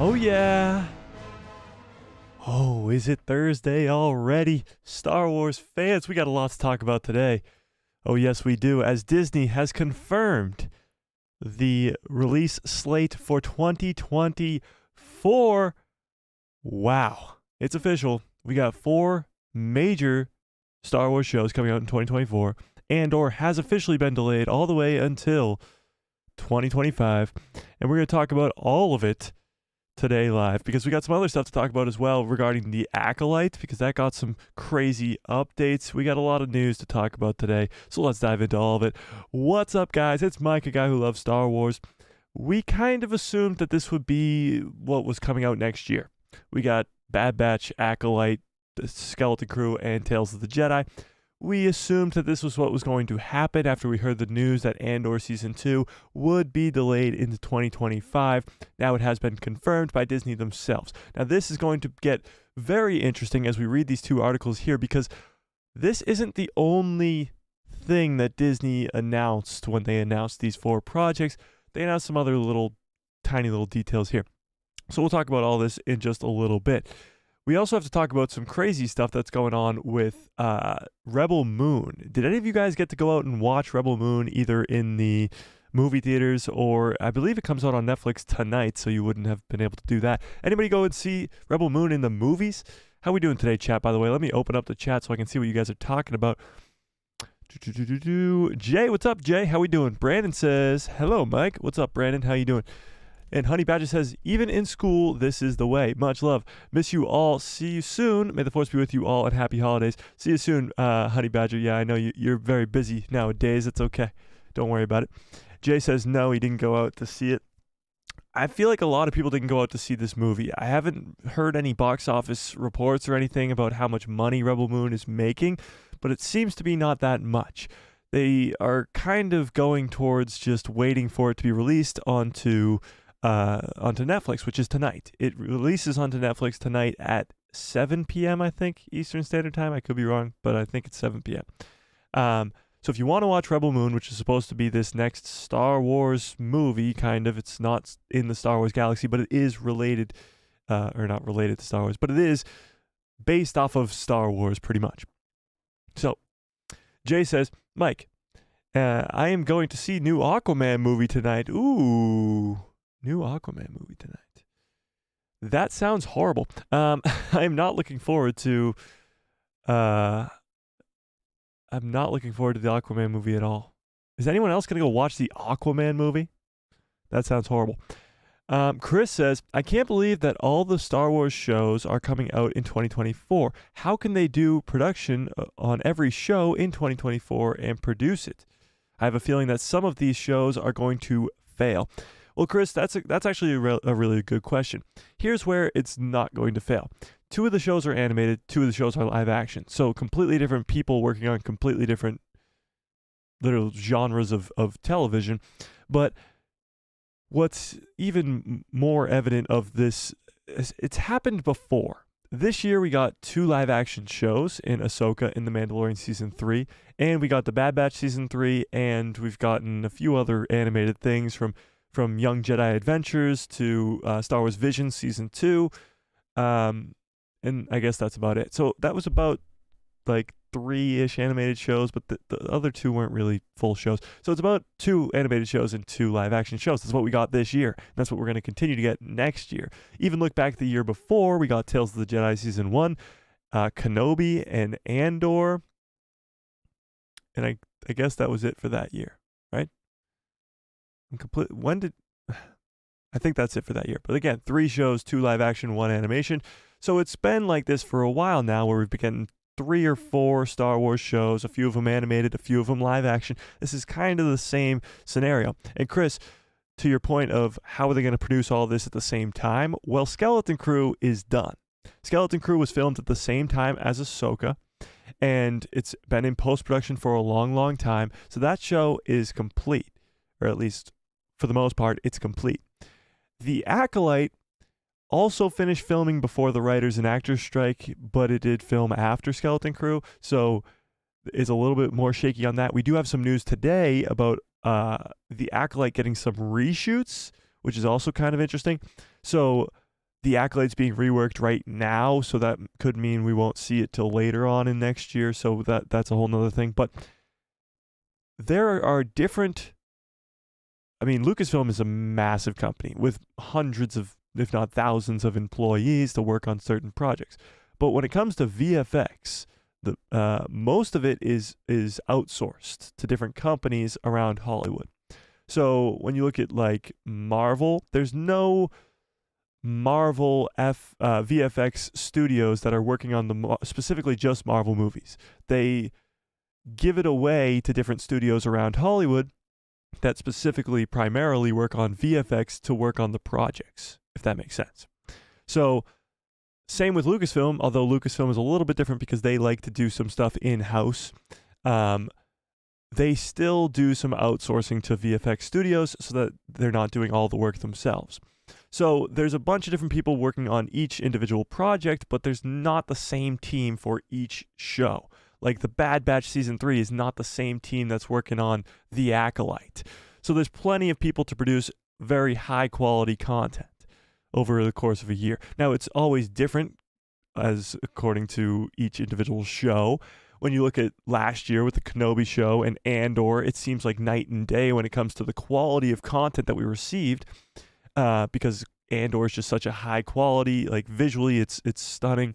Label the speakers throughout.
Speaker 1: Oh, yeah. Oh, is it Thursday already? Star Wars fans, we got a lot to talk about today. Oh, yes, we do, as Disney has confirmed the release slate for 2024. Wow. It's official. We got 4 major Star Wars shows coming out in 2024. Andor has officially been delayed all the way until 2025. And we're going to talk about all of it today live, because we got some other stuff to talk about as well regarding the Acolyte, because that got some crazy updates. We got a lot of news to talk about today, so let's dive into all of it. What's up, guys? It's Mike, a guy who loves Star Wars. We kind of assumed that this would be what was coming out next year. We got Bad Batch, Acolyte, the Skeleton Crew, and Tales of the Jedi. We assumed that this was what was going to happen after we heard the news that Andor Season 2 would be delayed into 2025. Now it has been confirmed by Disney themselves. Now this is going to get very interesting as we read these 2 articles here, because this isn't the only thing that Disney announced when they announced these 4 projects. They announced some other tiny little details here. So we'll talk about all this in just a little bit. We also have to talk about some crazy stuff that's going on with Rebel Moon. Did any of you guys get to go out and watch Rebel Moon either in the movie theaters, or I believe it comes out on Netflix tonight, so you wouldn't have been able to do that. Anybody go and see Rebel Moon in the movies? How we doing today, chat, by the way? Let me open up the chat so I can see what you guys are talking about. Jay, what's up, Jay? How we doing? Brandon says, hello, Mike. What's up, Brandon? How you doing? And Honey Badger says, even in school, this is the way. Much love. Miss you all. See you soon. May the force be with you all, and happy holidays. See you soon, Honey Badger. Yeah, I know you're very busy nowadays. It's okay. Don't worry about it. Jay says, no, he didn't go out to see it. I feel like a lot of people didn't go out to see this movie. I haven't heard any box office reports or anything about how much money Rebel Moon is making, but it seems to be not that much. They are kind of going towards just waiting for it to be released onto Netflix, which is tonight. It releases onto Netflix tonight at 7 p.m., I think, Eastern Standard Time. I could be wrong, but I think it's 7 p.m. So if you want to watch Rebel Moon, which is supposed to be this next Star Wars movie, kind of, it's not in the Star Wars galaxy, but it is related, or not related to Star Wars, but it is based off of Star Wars pretty much. So Jay says, Mike, I am going to see new Aquaman movie tonight. Ooh. New Aquaman movie tonight. That sounds horrible. I am not looking forward to. I'm not looking forward to the Aquaman movie at all. Is anyone else gonna go watch the Aquaman movie? That sounds horrible. Chris says, I can't believe that all the Star Wars shows are coming out in 2024. How can they do production on every show in 2024 and produce it? I have a feeling that some of these shows are going to fail. Well, Chris, that's actually a really good question. Here's where it's not going to fail. 2 of the shows are animated, 2 of the shows are live action. So completely different people working on completely different little genres of television. But what's even more evident of this is it's happened before. This year we got 2 live action shows in Ahsoka in The Mandalorian Season 3, and we got The Bad Batch Season 3, and we've gotten a few other animated things from Young Jedi Adventures to Star Wars Visions Season 2, and I guess that's about it. So that was about like 3-ish animated shows, but the other 2 weren't really full shows. So it's about 2 animated shows and 2 live action shows. That's what we got this year. And that's what we're going to continue to get next year. Even look back the year before, we got Tales of the Jedi Season 1, Kenobi, and Andor. And I guess that was it for that year, right? I think that's it for that year. But again, 3 shows, 2 live action, 1 animation. So it's been like this for a while now, where we've been getting 3 or 4 Star Wars shows, a few of them animated, a few of them live action. This is kind of the same scenario. And Chris, to your point of how are they going to produce all this at the same time? Well, Skeleton Crew is done. Skeleton Crew was filmed at the same time as Ahsoka, and it's been in post-production for a long, long time. So that show is complete, or at least for the most part, it's complete. The Acolyte also finished filming before the writers and actors strike, but it did film after Skeleton Crew, so it's a little bit more shaky on that. We do have some news today about the Acolyte getting some reshoots, which is also kind of interesting. So the Accolades being reworked right now, so that could mean we won't see it till later on in next year, so that's a whole nother thing. But there are different... I mean, Lucasfilm is a massive company with hundreds of, if not thousands of employees to work on certain projects. But when it comes to VFX, most of it is outsourced to different companies around Hollywood. So when you look at like Marvel, there's no Marvel VFX studios that are working on specifically just Marvel movies. They give it away to different studios around Hollywood that specifically primarily work on VFX to work on the projects, if that makes sense. So same with Lucasfilm, although Lucasfilm is a little bit different because they like to do some stuff in-house. They still do some outsourcing to VFX studios so that they're not doing all the work themselves. So there's a bunch of different people working on each individual project, but there's not the same team for each show. Like the Bad Batch Season 3 is not the same team that's working on The Acolyte. So there's plenty of people to produce very high quality content over the course of a year. Now, it's always different as according to each individual show. When you look at last year with the Kenobi show and Andor, it seems like night and day when it comes to the quality of content that we received, because Andor is just such a high quality, like visually it's stunning,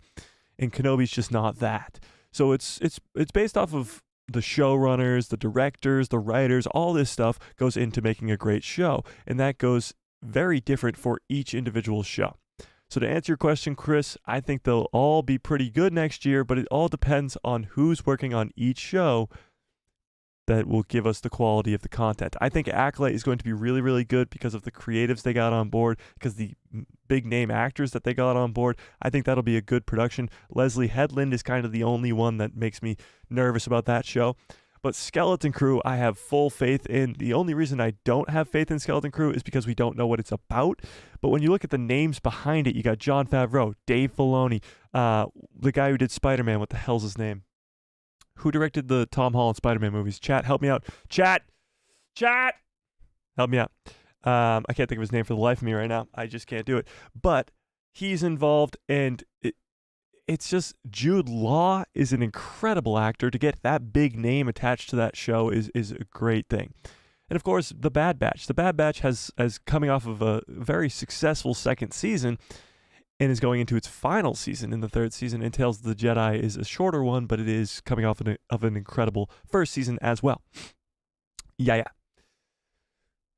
Speaker 1: and Kenobi's just not that. So it's based off of the showrunners, the directors, the writers, all this stuff goes into making a great show, and that goes very different for each individual show. So to answer your question, Chris, I think they'll all be pretty good next year, but it all depends on who's working on each show that will give us the quality of the content. I think Acolyte is going to be really, really good because of the creatives they got on board, because the big name actors that they got on board. I think that'll be a good production. Leslie Headland is kind of the only one that makes me nervous about that show. But Skeleton Crew, I have full faith in. The only reason I don't have faith in Skeleton Crew is because we don't know what it's about. But when you look at the names behind it, you got Jon Favreau, Dave Filoni, the guy who did Spider-Man, what the hell's his name? Who directed the Tom Holland Spider-Man movies? Chat, help me out. Chat! Help me out. I can't think of his name for the life of me right now. I just can't do it. But he's involved, and it's just Jude Law is an incredible actor. To get that big name attached to that show is a great thing. And of course, The Bad Batch. The Bad Batch has coming off of a very successful second season and is going into its final season in the third season. And Tales of the Jedi is a shorter one, but it is coming off of an incredible first season as well. Yeah.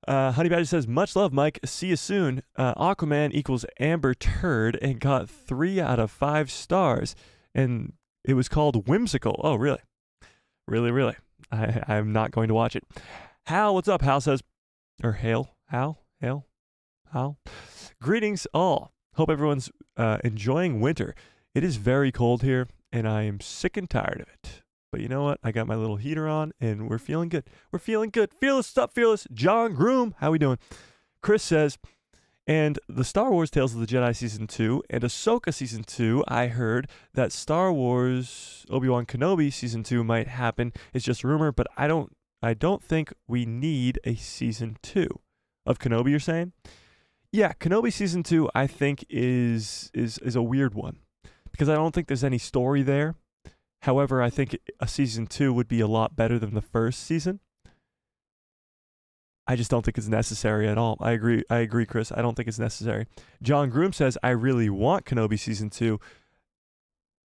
Speaker 1: Honey Badger says, much love, Mike. See you soon. Aquaman equals Amber Turd and got 3 out of 5 stars. And it was called Whimsical. Oh, really? Really? I'm not going to watch it. Hal, what's up? Hal says, or Hale? Hal? Greetings all. Hope everyone's enjoying winter. It is very cold here, and I am sick and tired of it. But you know what? I got my little heater on, and we're feeling good. Fearless, stop fearless. John Groom, how we doing? Chris says, and the Star Wars Tales of the Jedi Season 2 and Ahsoka Season 2, I heard that Star Wars Obi-Wan Kenobi Season 2 might happen. It's just a rumor, but I don't think we need a Season 2 of Kenobi, you're saying? Yeah, Kenobi Season 2, I think, is a weird one, because I don't think there's any story there. However, I think a Season 2 would be a lot better than the first season. I just don't think it's necessary at all. I agree, Chris. I don't think it's necessary. John Groom says, I really want Kenobi Season 2.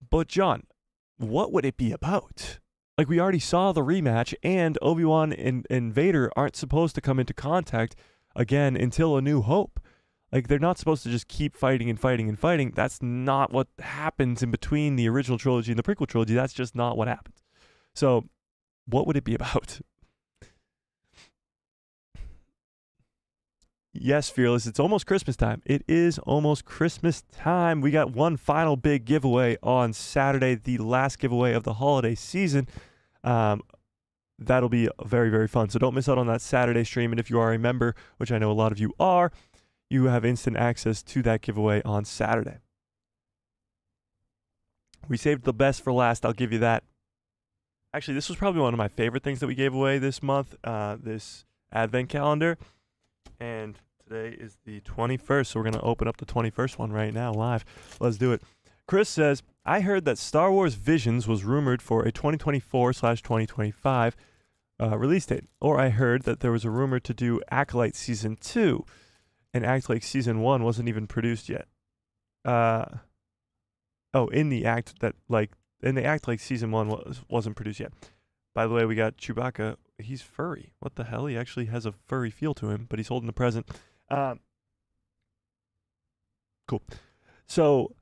Speaker 1: But John, what would it be about? Like, we already saw the rematch, and Obi-Wan and Vader aren't supposed to come into contact again until A New Hope. Like, they're not supposed to just keep fighting and fighting and fighting. That's not what happens in between the original trilogy and the prequel trilogy. That's just not what happens. So, what would it be about? Yes, Fearless, it's almost Christmas time. It is almost Christmas time. We got one final big giveaway on Saturday, the last giveaway of the holiday season. That'll be very, very fun. So don't miss out on that Saturday stream. And if you are a member, which I know a lot of you are, you have instant access to that giveaway on Saturday. We saved the best for last. I'll give you that. Actually, this was probably one of my favorite things that we gave away this month, this advent calendar. And to Today is the 21st, so we're going to open up the 21st one right now live. Let's do it. Chris says, I heard that Star Wars Visions was rumored for a 2024/2025 release date. Or I heard that there was a rumor to do Acolyte Season 2, and Acolyte Season 1 wasn't even produced yet. In the act like Season 1 wasn't produced yet. By the way, we got Chewbacca. He's furry. What the hell? He actually has a furry feel to him, but he's holding the present. Cool. So,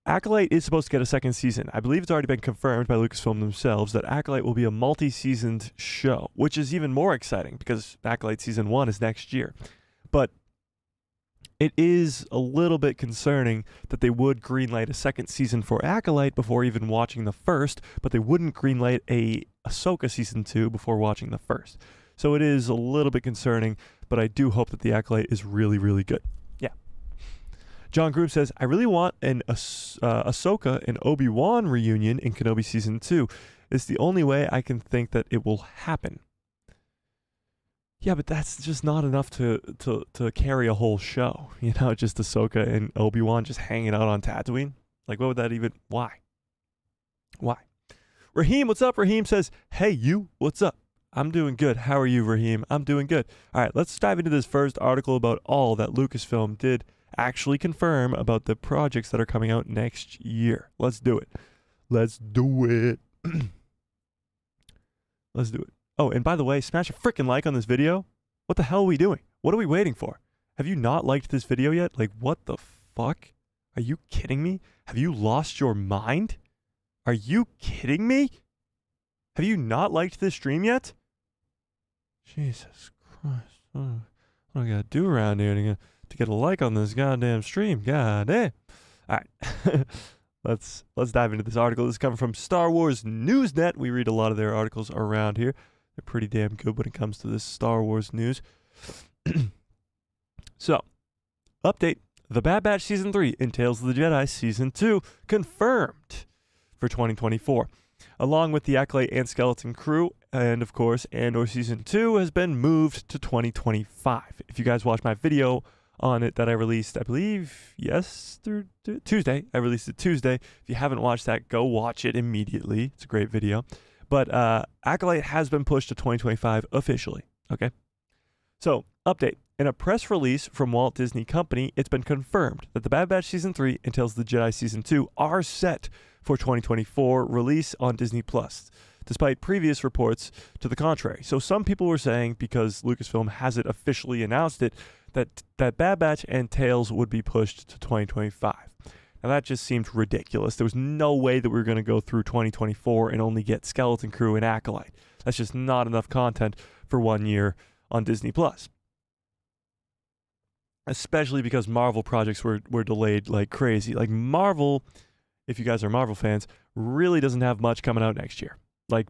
Speaker 1: Acolyte is supposed to get a second season. I believe it's already been confirmed by Lucasfilm themselves that Acolyte will be a multi-seasoned show, which is even more exciting because Acolyte Season 1 is next year. But it is a little bit concerning that they would greenlight a second season for Acolyte before even watching the first, but they wouldn't greenlight a Ahsoka Season 2 before watching the first. So it is a little bit concerning, but I do hope that the Acolyte is really, really good. Yeah. John Groom says, I really want an Ahsoka and Obi-Wan reunion in Kenobi Season 2. It's the only way I can think that it will happen. Yeah, but that's just not enough to carry a whole show. You know, just Ahsoka and Obi-Wan just hanging out on Tatooine. Like, what would that even... Why? Raheem, what's up? Raheem says, hey, you, what's up? I'm doing good. How are you, Raheem? I'm doing good. All right, let's dive into this first article about all that Lucasfilm did actually confirm about the projects that are coming out next year. Let's do it. Let's do it. Oh, and by the way, smash a freaking like on this video. What the hell are we doing? What are we waiting for? Have you not liked this video yet? Like, what the fuck? Are you kidding me? Have you lost your mind? Are you kidding me? Have you not liked this stream yet? Jesus Christ. What do I gotta do around here to get a like on this goddamn stream? God damn. All right. Let's dive into this article. This is coming from Star Wars Newsnet. We read a lot of their articles around here. They're pretty damn good when it comes to this Star Wars news. So, update. The Bad Batch Season 3 and Tales of the Jedi Season 2 confirmed for 2024. Along with the Acolyte and Skeleton Crew, and of course, Andor Season 2 has been moved to 2025. If you guys watched my video on it that I released, I believe, Tuesday. I released it Tuesday. If you haven't watched that, go watch it immediately. It's a great video. But Acolyte has been pushed to 2025 officially. Okay? So, update. In a press release from Walt Disney Company, it's been confirmed that The Bad Batch Season 3 and Tales of the Jedi Season 2 are set for 2024 release on Disney+, despite previous reports to the contrary. So some people were saying, because Lucasfilm hasn't officially announced it, that Bad Batch and Tales would be pushed to 2025. Now that just seemed ridiculous. There was no way that we were going to go through 2024 and only get Skeleton Crew and Acolyte. That's just not enough content for 1 year on Disney+. Especially because Marvel projects were delayed like crazy. Like Marvel, if you guys are Marvel fans, really doesn't have much coming out next year. Like,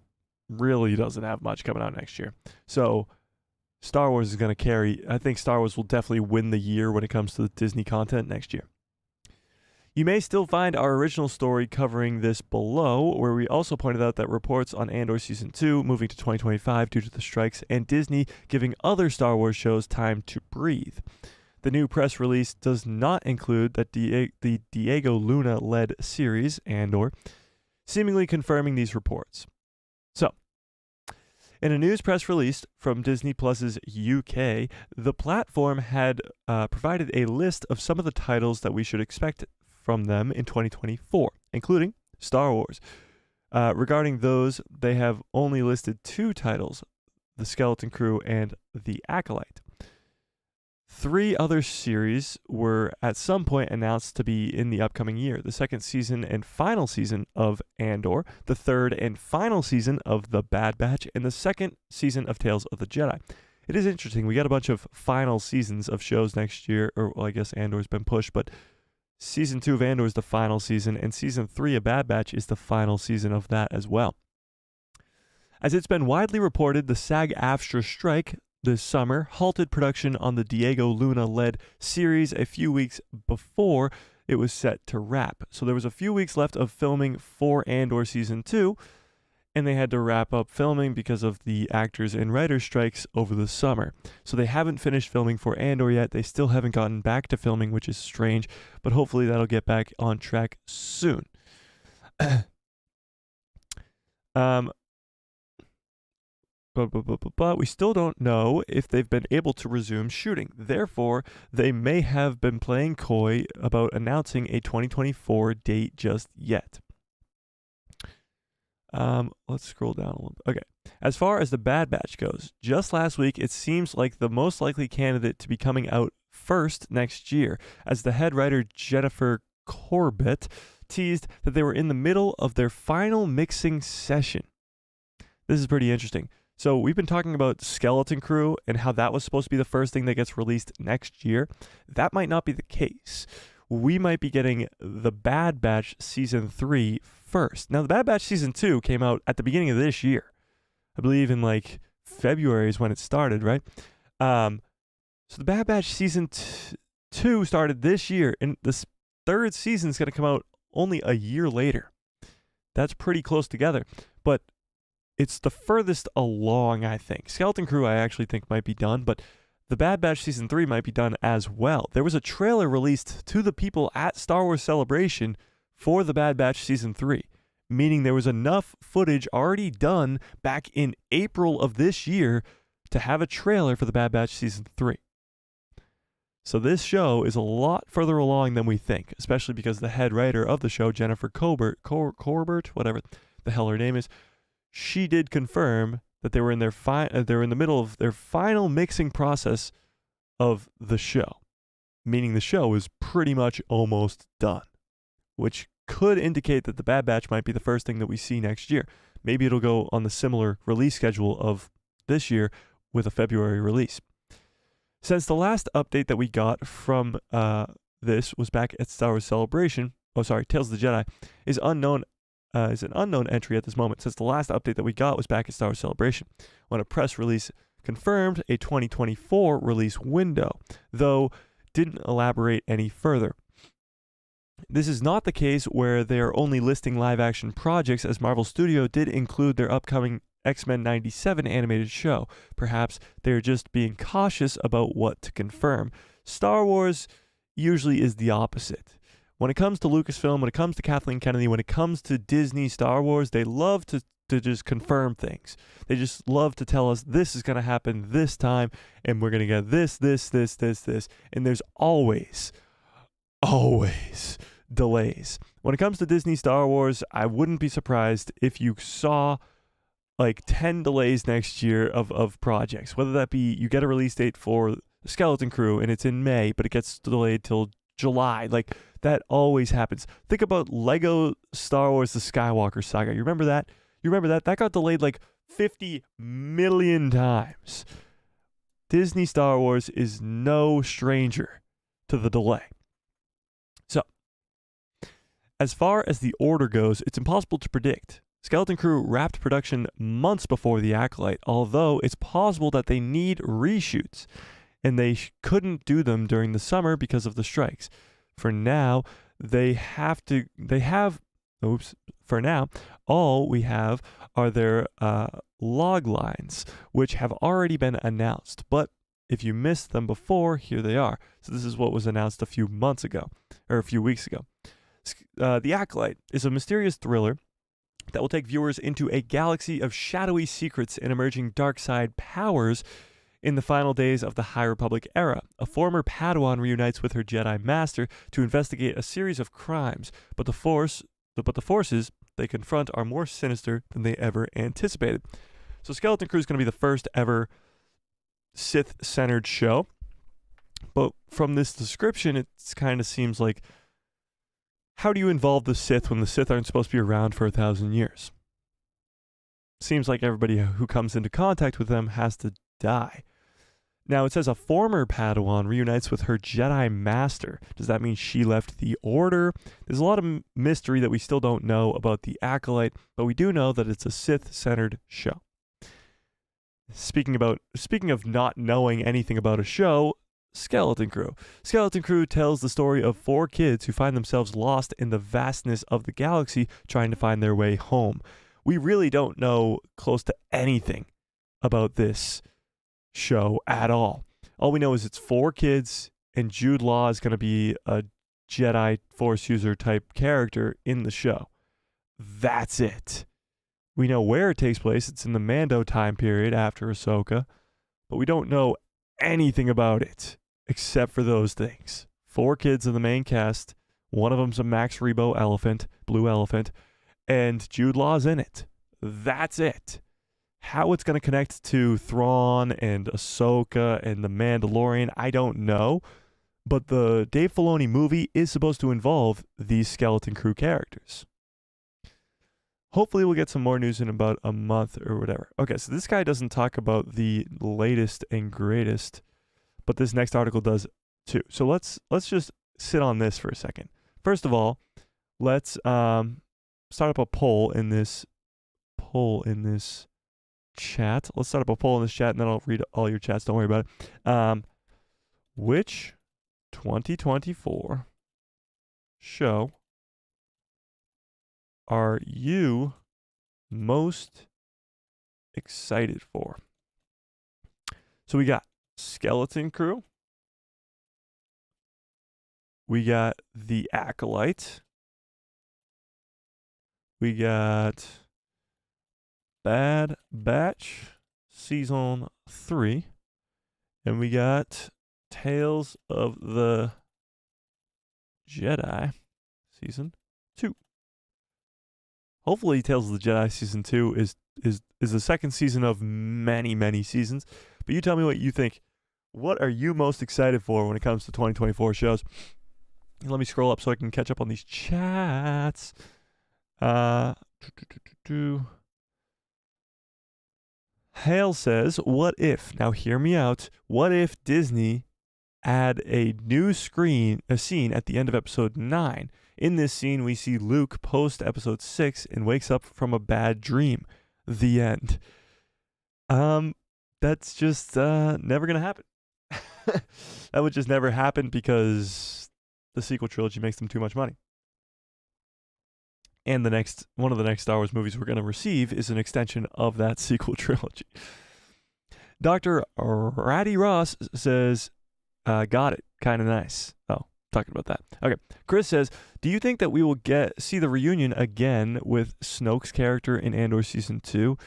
Speaker 1: really doesn't have much coming out next year. So, Star Wars is going to carry... I think Star Wars will definitely win the year when it comes to the Disney content next year. You may still find our original story covering this below, where we also pointed out that reports on Andor Season 2 moving to 2025 due to the strikes and Disney giving other Star Wars shows time to breathe. The new press release does not include that the Diego Luna-led series, Andor, seemingly confirming these reports. So, in a news press release from Disney Plus's UK, the platform had provided a list of some of the titles that we should expect from them in 2024, including Star Wars. Regarding those, they have only listed 2 titles, The Skeleton Crew and The Acolyte. 3 other series were at some point announced to be in the upcoming year. The second season and final season of Andor, the third and final season of The Bad Batch, and the second season of Tales of the Jedi. It is interesting. We got a bunch of final seasons of shows next year, or well, I guess Andor's been pushed, but Season 2 of Andor is the final season, and Season 3 of Bad Batch is the final season of that as well. As it's been widely reported, the SAG-AFTRA strike this summer halted production on the Diego Luna-led series a few weeks before it was set to wrap. So there was a few weeks left of filming for Andor Season 2, and they had to wrap up filming because of the actors and writers strikes over the summer. So they haven't finished filming for Andor yet. They still haven't gotten back to filming, which is strange, but hopefully that'll get back on track soon. But we still don't know if they've been able to resume shooting. Therefore, they may have been playing coy about announcing a 2024 date just yet. Let's scroll down a little bit. Okay. As far as the Bad Batch goes, just last week, it seems like the most likely candidate to be coming out first next year, as the head writer Jennifer Corbett teased that they were in the middle of their final mixing session. This is pretty interesting. So we've been talking about Skeleton Crew and how that was supposed to be the first thing that gets released next year. That might not be the case. We might be getting the Bad Batch Season 3 first. Now, the Bad Batch Season 2 came out at the beginning of this year. I believe in like February is when it started, right? So the Bad Batch Season 2 started this year, and the third season is going to come out only a year later. That's pretty close together. But it's the furthest along, I think. Skeleton Crew, I actually think, might be done, but the Bad Batch Season 3 might be done as well. There was a trailer released to the people at Star Wars Celebration for the Bad Batch Season 3, meaning there was enough footage already done back in April of this year to have a trailer for the Bad Batch Season 3. So this show is a lot further along than we think, especially because the head writer of the show, Jennifer Corbett, whatever the hell her name is, she did confirm that they were in the middle of their final mixing process of the show, meaning the show is pretty much almost done, which could indicate that the Bad Batch might be the first thing that we see next year. Maybe it'll go on the similar release schedule of this year with a February release. Since the last update that we got from this was back at Star Wars Celebration, Tales of the Jedi, is an unknown entry at this moment, since the last update that we got was back at Star Wars Celebration, when a press release confirmed a 2024 release window, though didn't elaborate any further. This is not the case where they are only listing live-action projects, as Marvel Studio did include their upcoming X-Men 97 animated show. Perhaps they're just being cautious about what to confirm. Star Wars usually is the opposite. When it comes to Lucasfilm, when it comes to Kathleen Kennedy, when it comes to Disney Star Wars, they love to just confirm things. They just love to tell us this is going to happen this time, and we're going to get this. And there's always delays. When it comes to Disney Star Wars, I wouldn't be surprised if you saw like 10 delays next year of projects, whether that be you get a release date for Skeleton Crew and it's in May, but it gets delayed till July. Like, that always happens. Think about Lego Star Wars The Skywalker Saga. You remember that? That got delayed like 50 million times. Disney Star Wars is no stranger to the delay. So, as far as the order goes, it's impossible to predict. Skeleton Crew wrapped production months before The Acolyte, although it's possible that they need reshoots, and they couldn't do them during the summer because of the strikes. For now, for now, all we have are their log lines, which have already been announced. But if you missed them before, here they are. So this is what was announced a few weeks ago. The Acolyte is a mysterious thriller that will take viewers into a galaxy of shadowy secrets and emerging dark side powers. In the final days of the High Republic era, a former Padawan reunites with her Jedi Master to investigate a series of crimes, but the forces they confront are more sinister than they ever anticipated. So Skeleton Crew is going to be the first ever Sith-centered show, but from this description, it kind of seems like, how do you involve the Sith when the Sith aren't supposed to be around for 1,000 years? Seems like everybody who comes into contact with them has to die. Now, it says a former Padawan reunites with her Jedi Master. Does that mean she left the Order? There's a lot of mystery that we still don't know about the Acolyte, but we do know that it's a Sith-centered show. Speaking of not knowing anything about a show, Skeleton Crew. Skeleton Crew tells the story of 4 kids who find themselves lost in the vastness of the galaxy trying to find their way home. We really don't know close to anything about this show at all. All we know is it's 4 kids, and Jude Law is going to be a Jedi Force user type character in the show. That's it. We know where it takes place. It's in the Mando time period after Ahsoka, but we don't know anything about it except for those things. 4 kids in the main cast. One of them's a Max Rebo elephant, blue elephant, and Jude Law's in it. That's it. How it's going to connect to Thrawn and Ahsoka and the Mandalorian, I don't know. But the Dave Filoni movie is supposed to involve these Skeleton Crew characters. Hopefully we'll get some more news in about a month or whatever. Okay, so this guy doesn't talk about the latest and greatest, but this next article does too. So let's just sit on this for a second. First of all, let's start up a poll in this chat. Let's start up a poll in this chat, and then I'll read all your chats. Don't worry about it. Which 2024 show are you most excited for? So we got Skeleton Crew. We got The Acolyte. We got Bad Batch Season 3. And we got Tales of the Jedi Season 2. Hopefully Tales of the Jedi Season 2 is the second season of many, many seasons. But you tell me what you think. What are you most excited for when it comes to 2024 shows? And let me scroll up so I can catch up on these chats. Hale says, what if, now hear me out, what if Disney add a new scene at the end of episode 9? In this scene, we see Luke post episode 6 and wakes up from a bad dream. The end. That's just never going to happen. That would just never happen because the sequel trilogy makes them too much money. And one of the next Star Wars movies we're going to receive is an extension of that sequel trilogy. Dr. Ratty Ross says, got it. Kind of nice. Oh, talking about that. Okay. Chris says, do you think that we will see the reunion again with Snoke's character in Andor Season 2?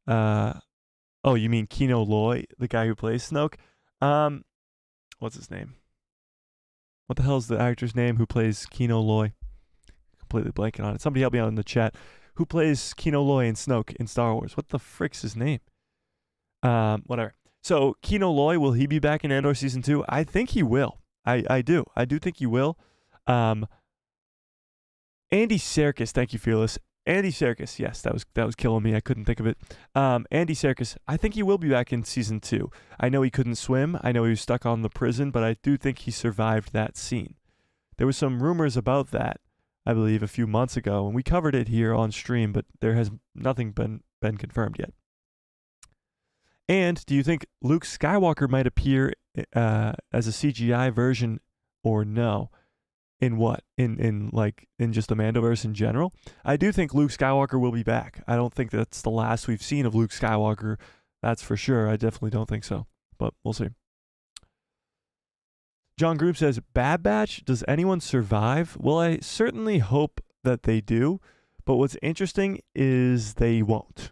Speaker 1: Oh, you mean Kino Loy, the guy who plays Snoke? What's his name? What the hell is the actor's name who plays Kino Loy? Completely blanking on it. Somebody help me out in the chat. Who plays Kino Loy and Snoke in Star Wars? What the frick's his name? Whatever. So Kino Loy, will he be back in Andor Season 2? I think he will. I do. I do think he will. Andy Serkis, thank you, Fearless. Andy Serkis, yes, that was killing me. I couldn't think of it. Andy Serkis, I think he will be back in Season 2. I know he couldn't swim. I know he was stuck on the prison, but I do think he survived that scene. There was some rumors about that, I believe, a few months ago, and we covered it here on stream, but there has nothing been confirmed yet. And do you think Luke Skywalker might appear as a CGI version or no? In what? In just the Mandoverse in general? I do think Luke Skywalker will be back. I don't think that's the last we've seen of Luke Skywalker. That's for sure. I definitely don't think so. But we'll see. John Group says, Bad Batch, does anyone survive? Well, I certainly hope that they do. But what's interesting is they won't.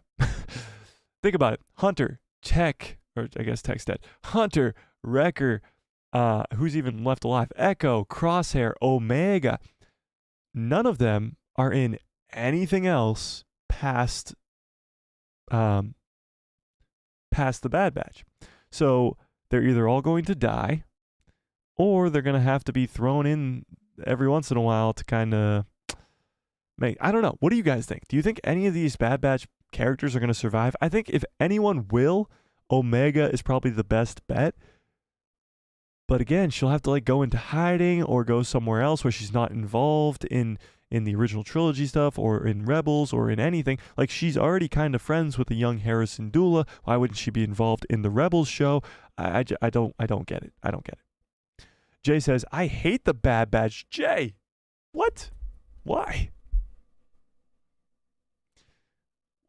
Speaker 1: Think about it. Hunter, Tech, or I guess Tech's dead. Hunter, Wrecker, who's even left alive? Echo, Crosshair, Omega. None of them are in anything else past the Bad Batch. So they're either all going to die, or they're going to have to be thrown in every once in a while to kind of make... I don't know. What do you guys think? Do you think any of these Bad Batch characters are going to survive? I think if anyone will, Omega is probably the best bet. But again, she'll have to go into hiding or go somewhere else where she's not involved in the original trilogy stuff or in Rebels or in anything. She's already kind of friends with the young Harrison Dula. Why wouldn't she be involved in the Rebels show? I don't get it. I don't get it. Jay says, I hate the Bad Batch. Jay, what? Why?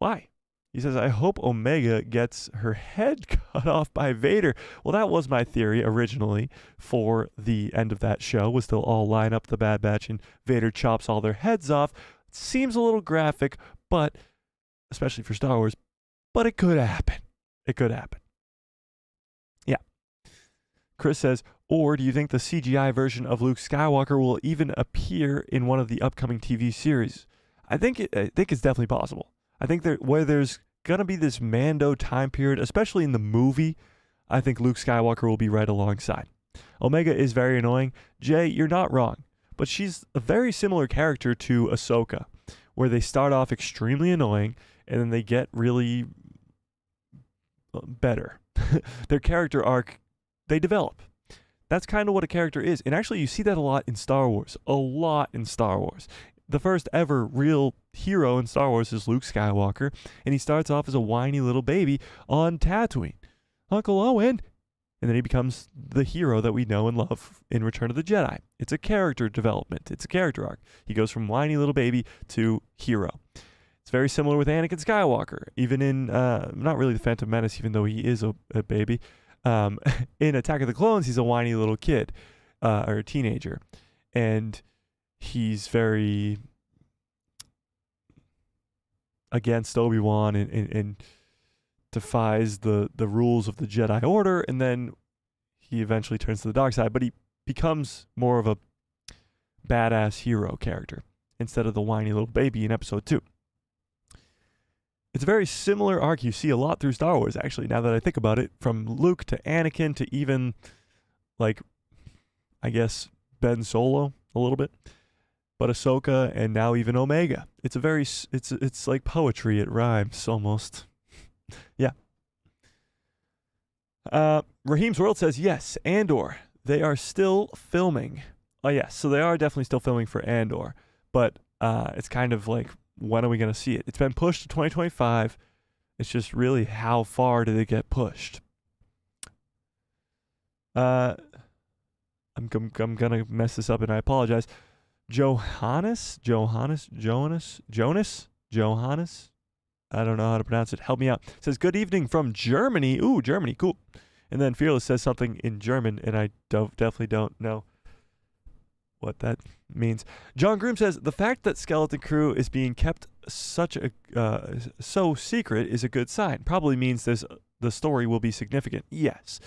Speaker 1: Why? He says, I hope Omega gets her head cut off by Vader. Well, that was my theory originally for the end of that show, was they'll all line up the Bad Batch and Vader chops all their heads off. It seems a little graphic, but especially for Star Wars, but it could happen. It could happen. Yeah. Chris says, or do you think the CGI version of Luke Skywalker will even appear in one of the upcoming TV series? I think it's definitely possible. I think where there's going to be this Mando time period, especially in the movie, I think Luke Skywalker will be right alongside. Omega is very annoying. Jay, you're not wrong, but she's a very similar character to Ahsoka, where they start off extremely annoying and then they get really better. Their character arc, they develop. That's kind of what a character is. And actually, you see that a lot in Star Wars. A lot in Star Wars. The first ever real hero in Star Wars is Luke Skywalker, and he starts off as a whiny little baby on Tatooine. Uncle Owen. And then he becomes the hero that we know and love in Return of the Jedi. It's a character development. It's a character arc. He goes from whiny little baby to hero. It's very similar with Anakin Skywalker, even in, not really the Phantom Menace, even though he is a baby. In Attack of the Clones, he's a whiny little kid, or a teenager. And he's very against Obi-Wan and defies the rules of the Jedi Order, and then he eventually turns to the dark side, but he becomes more of a badass hero character instead of the whiny little baby in Episode 2. It's a very similar arc you see a lot through Star Wars, actually, now that I think about it, from Luke to Anakin to even, like, I guess, Ben Solo a little bit. But Ahsoka and now even Omega. It's a very, it's like poetry. It rhymes almost. Yeah. Raheem's World says, yes, Andor. They are still filming. Oh, yes. So they are definitely still filming for Andor. But it's kind of like, when are we going to see it? It's been pushed to 2025. It's just really how far did it get pushed? I'm going to mess this up and I apologize. Johannes? I don't know how to pronounce it. Help me out. Says, good evening from Germany. Ooh, Germany, cool. And then Fearless says something in German, and I definitely don't know what that means. John Groom says, the fact that Skeleton Crew is being kept so secret is a good sign. Probably means the story will be significant. Yes.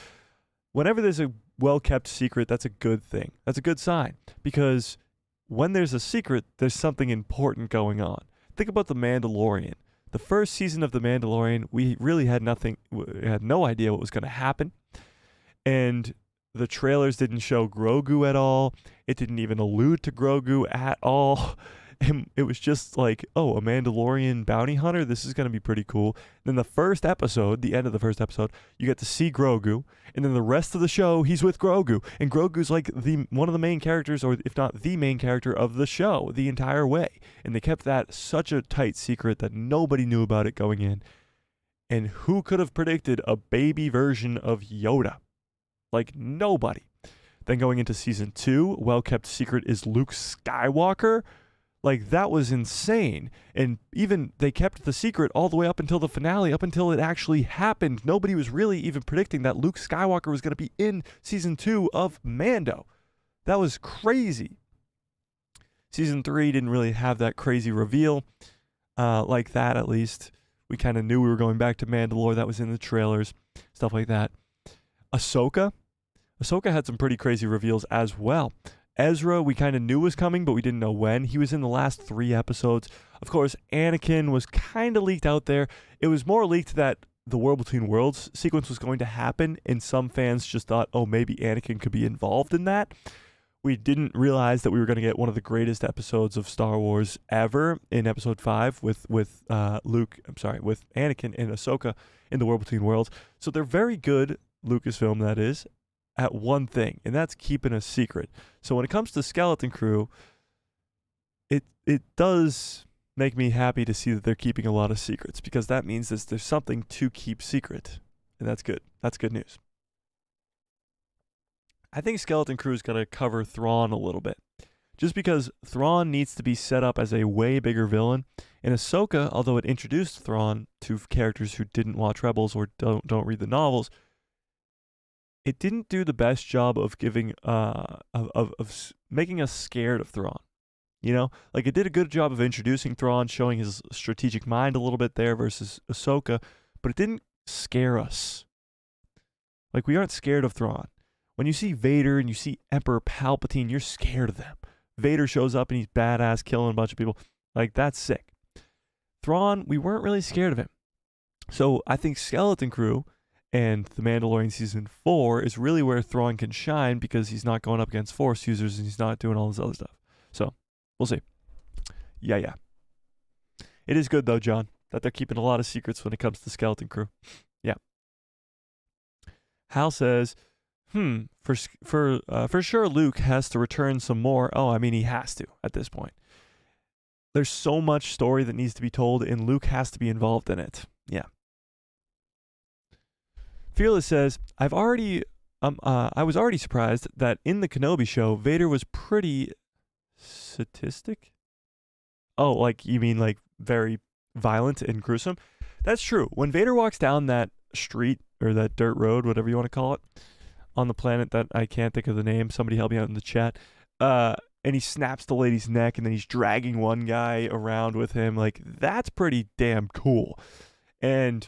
Speaker 1: Whenever there's a well-kept secret, that's a good thing. That's a good sign, because when there's a secret, there's something important going on. Think about The Mandalorian. The first season of The Mandalorian, we really had no idea what was going to happen. And the trailers didn't show Grogu at all. It didn't even allude to Grogu at all. And it was just like, oh, a Mandalorian bounty hunter? This is going to be pretty cool. Then the first episode, the end of the first episode, you get to see Grogu. And then the rest of the show, he's with Grogu. And Grogu's like one of the main characters, or if not the main character of the show the entire way. And they kept that such a tight secret that nobody knew about it going in. And who could have predicted a baby version of Yoda? Like, nobody. Then going into season 2, well-kept secret is Luke Skywalker. Like, that was insane. And even they kept the secret all the way up until the finale, up until it actually happened. Nobody was really even predicting that Luke Skywalker was going to be in season 2 of Mando. That was crazy. Season 3 didn't really have that crazy reveal like that, at least. We kind of knew we were going back to Mandalore. That was in the trailers, stuff like that. Ahsoka had some pretty crazy reveals as well. Ezra, we kind of knew was coming, but we didn't know when. He was in the last 3 episodes. Of course, Anakin was kind of leaked out there. It was more leaked that the World Between Worlds sequence was going to happen, and some fans just thought, oh, maybe Anakin could be involved in that. We didn't realize that we were going to get one of the greatest episodes of Star Wars ever in Episode 5 with Anakin and Ahsoka in the World Between Worlds. So they're very good, Lucasfilm that is, at one thing, and that's keeping a secret. So when it comes to Skeleton Crew, it does make me happy to see that they're keeping a lot of secrets, because that means that there's something to keep secret, and that's good. That's good news. I think Skeleton Crew is going to cover Thrawn a little bit. just because Thrawn needs to be set up as a way bigger villain. And Ahsoka, although it introduced Thrawn to characters who didn't watch Rebels or don't read the novels, it didn't do the best job of giving of making us scared of Thrawn. You know, like it did a good job of introducing Thrawn, showing his strategic mind a little bit there versus Ahsoka, but it didn't scare us. Like we aren't scared of Thrawn. When you see Vader and you see Emperor Palpatine, you're scared of them. Vader shows up and he's badass, killing a bunch of people. Like, that's sick. Thrawn, we weren't really scared of him. So I think Skeleton Crew and The Mandalorian Season 4 is really where Thrawn can shine because he's not going up against Force users and he's not doing all this other stuff. So, we'll see. Yeah. It is good, though, John, that they're keeping a lot of secrets when it comes to Skeleton Crew. Yeah. Hal says... for sure Luke has to return some more. Oh, I mean, he has to at this point. There's so much story that needs to be told, and Luke has to be involved in it. Yeah. Fearless says, I was already surprised that in the Kenobi show, Vader was pretty sadistic. Oh, like, you mean like very violent and gruesome? That's true. When Vader walks down that street, or that dirt road, whatever you want to call it, on the planet that I can't think of the name. Somebody help me out in the chat. And he snaps the lady's neck, and then he's dragging one guy around with him. Like, that's pretty damn cool. And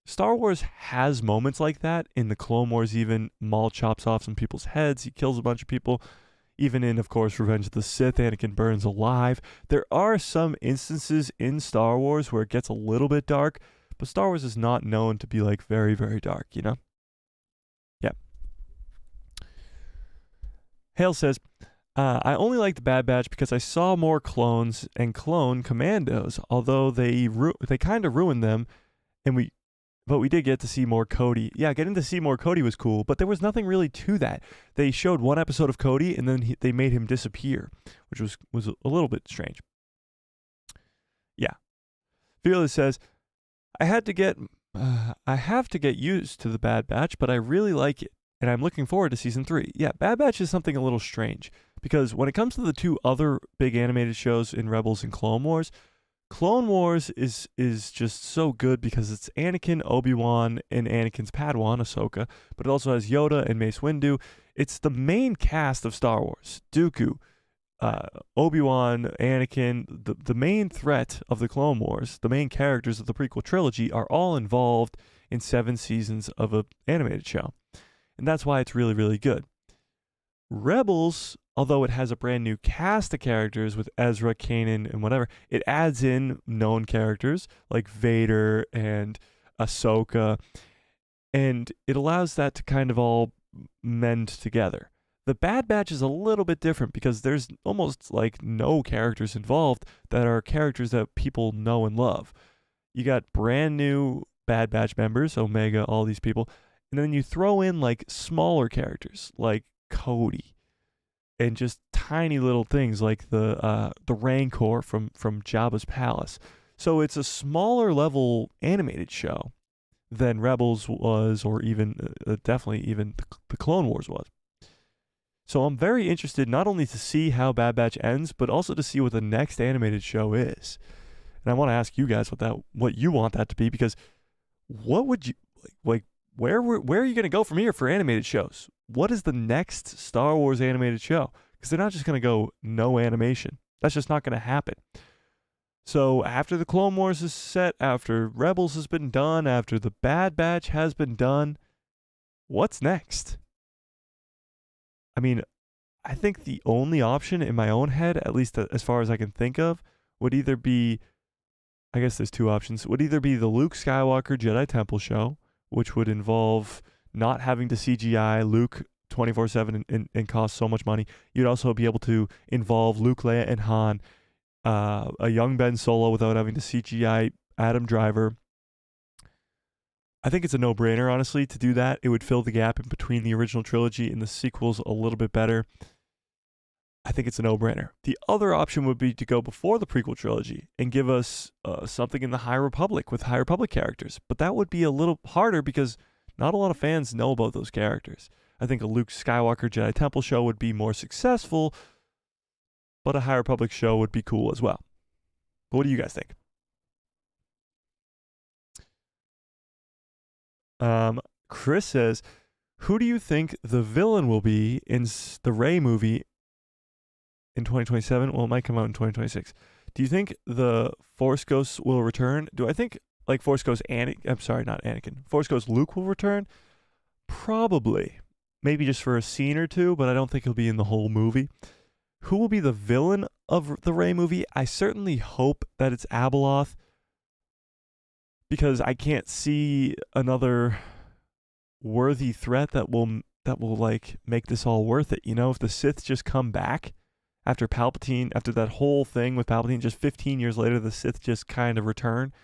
Speaker 1: Star Wars has moments like that. In the Clone Wars, even, Maul chops off some people's heads. He kills a bunch of people. Even in, of course, Revenge of the Sith, Anakin burns alive. There are some instances in Star Wars where it gets a little bit dark, but Star Wars is not known to be, like, very, very dark, you know? Yeah. Hale says, I only like the Bad Batch because I saw more clones and clone commandos, although they kind of ruined them, but we did get to see more Cody. Yeah, getting to see more Cody was cool, but there was nothing really to that. They showed one episode of Cody, and then they made him disappear, which was a little bit strange. Yeah. Fearless says, I have to get used to the Bad Batch, but I really like it. And I'm looking forward to Season 3. Yeah, Bad Batch is something a little strange. Because when it comes to the two other big animated shows in Rebels and Clone Wars is just so good because it's Anakin, Obi-Wan, and Anakin's Padawan, Ahsoka. But it also has Yoda and Mace Windu. It's the main cast of Star Wars. Dooku, Obi-Wan, Anakin, the main threat of the Clone Wars, the main characters of the prequel trilogy are all involved in 7 seasons of an animated show. And that's why it's really, really good. Rebels, although it has a brand new cast of characters with Ezra, Kanan, and whatever, it adds in known characters like Vader and Ahsoka, and it allows that to kind of all mend together. The Bad Batch is a little bit different because there's almost like no characters involved that are characters that people know and love. You got brand new Bad Batch members, Omega, all these people, and then you throw in like smaller characters like Cody and just tiny little things like the Rancor from Jabba's palace. So it's a smaller level animated show than Rebels was, or even definitely even the Clone Wars was. So I'm very interested not only to see how Bad Batch ends, but also to see what the next animated show is. And I want to ask you guys what you want that to be, because what would you like? Where are you going to go from here for animated shows? What is the next Star Wars animated show? Because they're not just going to go no animation. That's just not going to happen. So after the Clone Wars is set, after Rebels has been done, after the Bad Batch has been done, what's next? I mean, I think the only option in my own head, at least as far as I can think of, would either be, I guess there's two options, would either be the Luke Skywalker Jedi Temple show, which would involve not having to CGI Luke 24/7 and cost so much money. You'd also be able to involve Luke, Leia, and Han, a young Ben Solo without having to CGI Adam Driver. I think it's a no-brainer, honestly, to do that. It would fill the gap in between the original trilogy and the sequels a little bit better. I think it's a no-brainer. The other option would be to go before the prequel trilogy and give us something in the High Republic with High Republic characters. But that would be a little harder because not a lot of fans know about those characters. I think a Luke Skywalker Jedi Temple show would be more successful, but a High Republic show would be cool as well. But what do you guys think? Chris says, who do you think the villain will be in the Rey movie in 2027? Well, it might come out in 2026. Do you think the Force Ghosts will return? Do I think like Force Ghost I'm sorry, not Anakin. Force Ghost Luke will return? Probably. Maybe just for a scene or two, but I don't think he'll be in the whole movie. Who will be the villain of the Rey movie? I certainly hope that it's Abeloth, because I can't see another worthy threat that will like make this all worth it. You know, if the Sith just come back after Palpatine, after that whole thing with Palpatine, just 15 years later, the Sith just kind of return,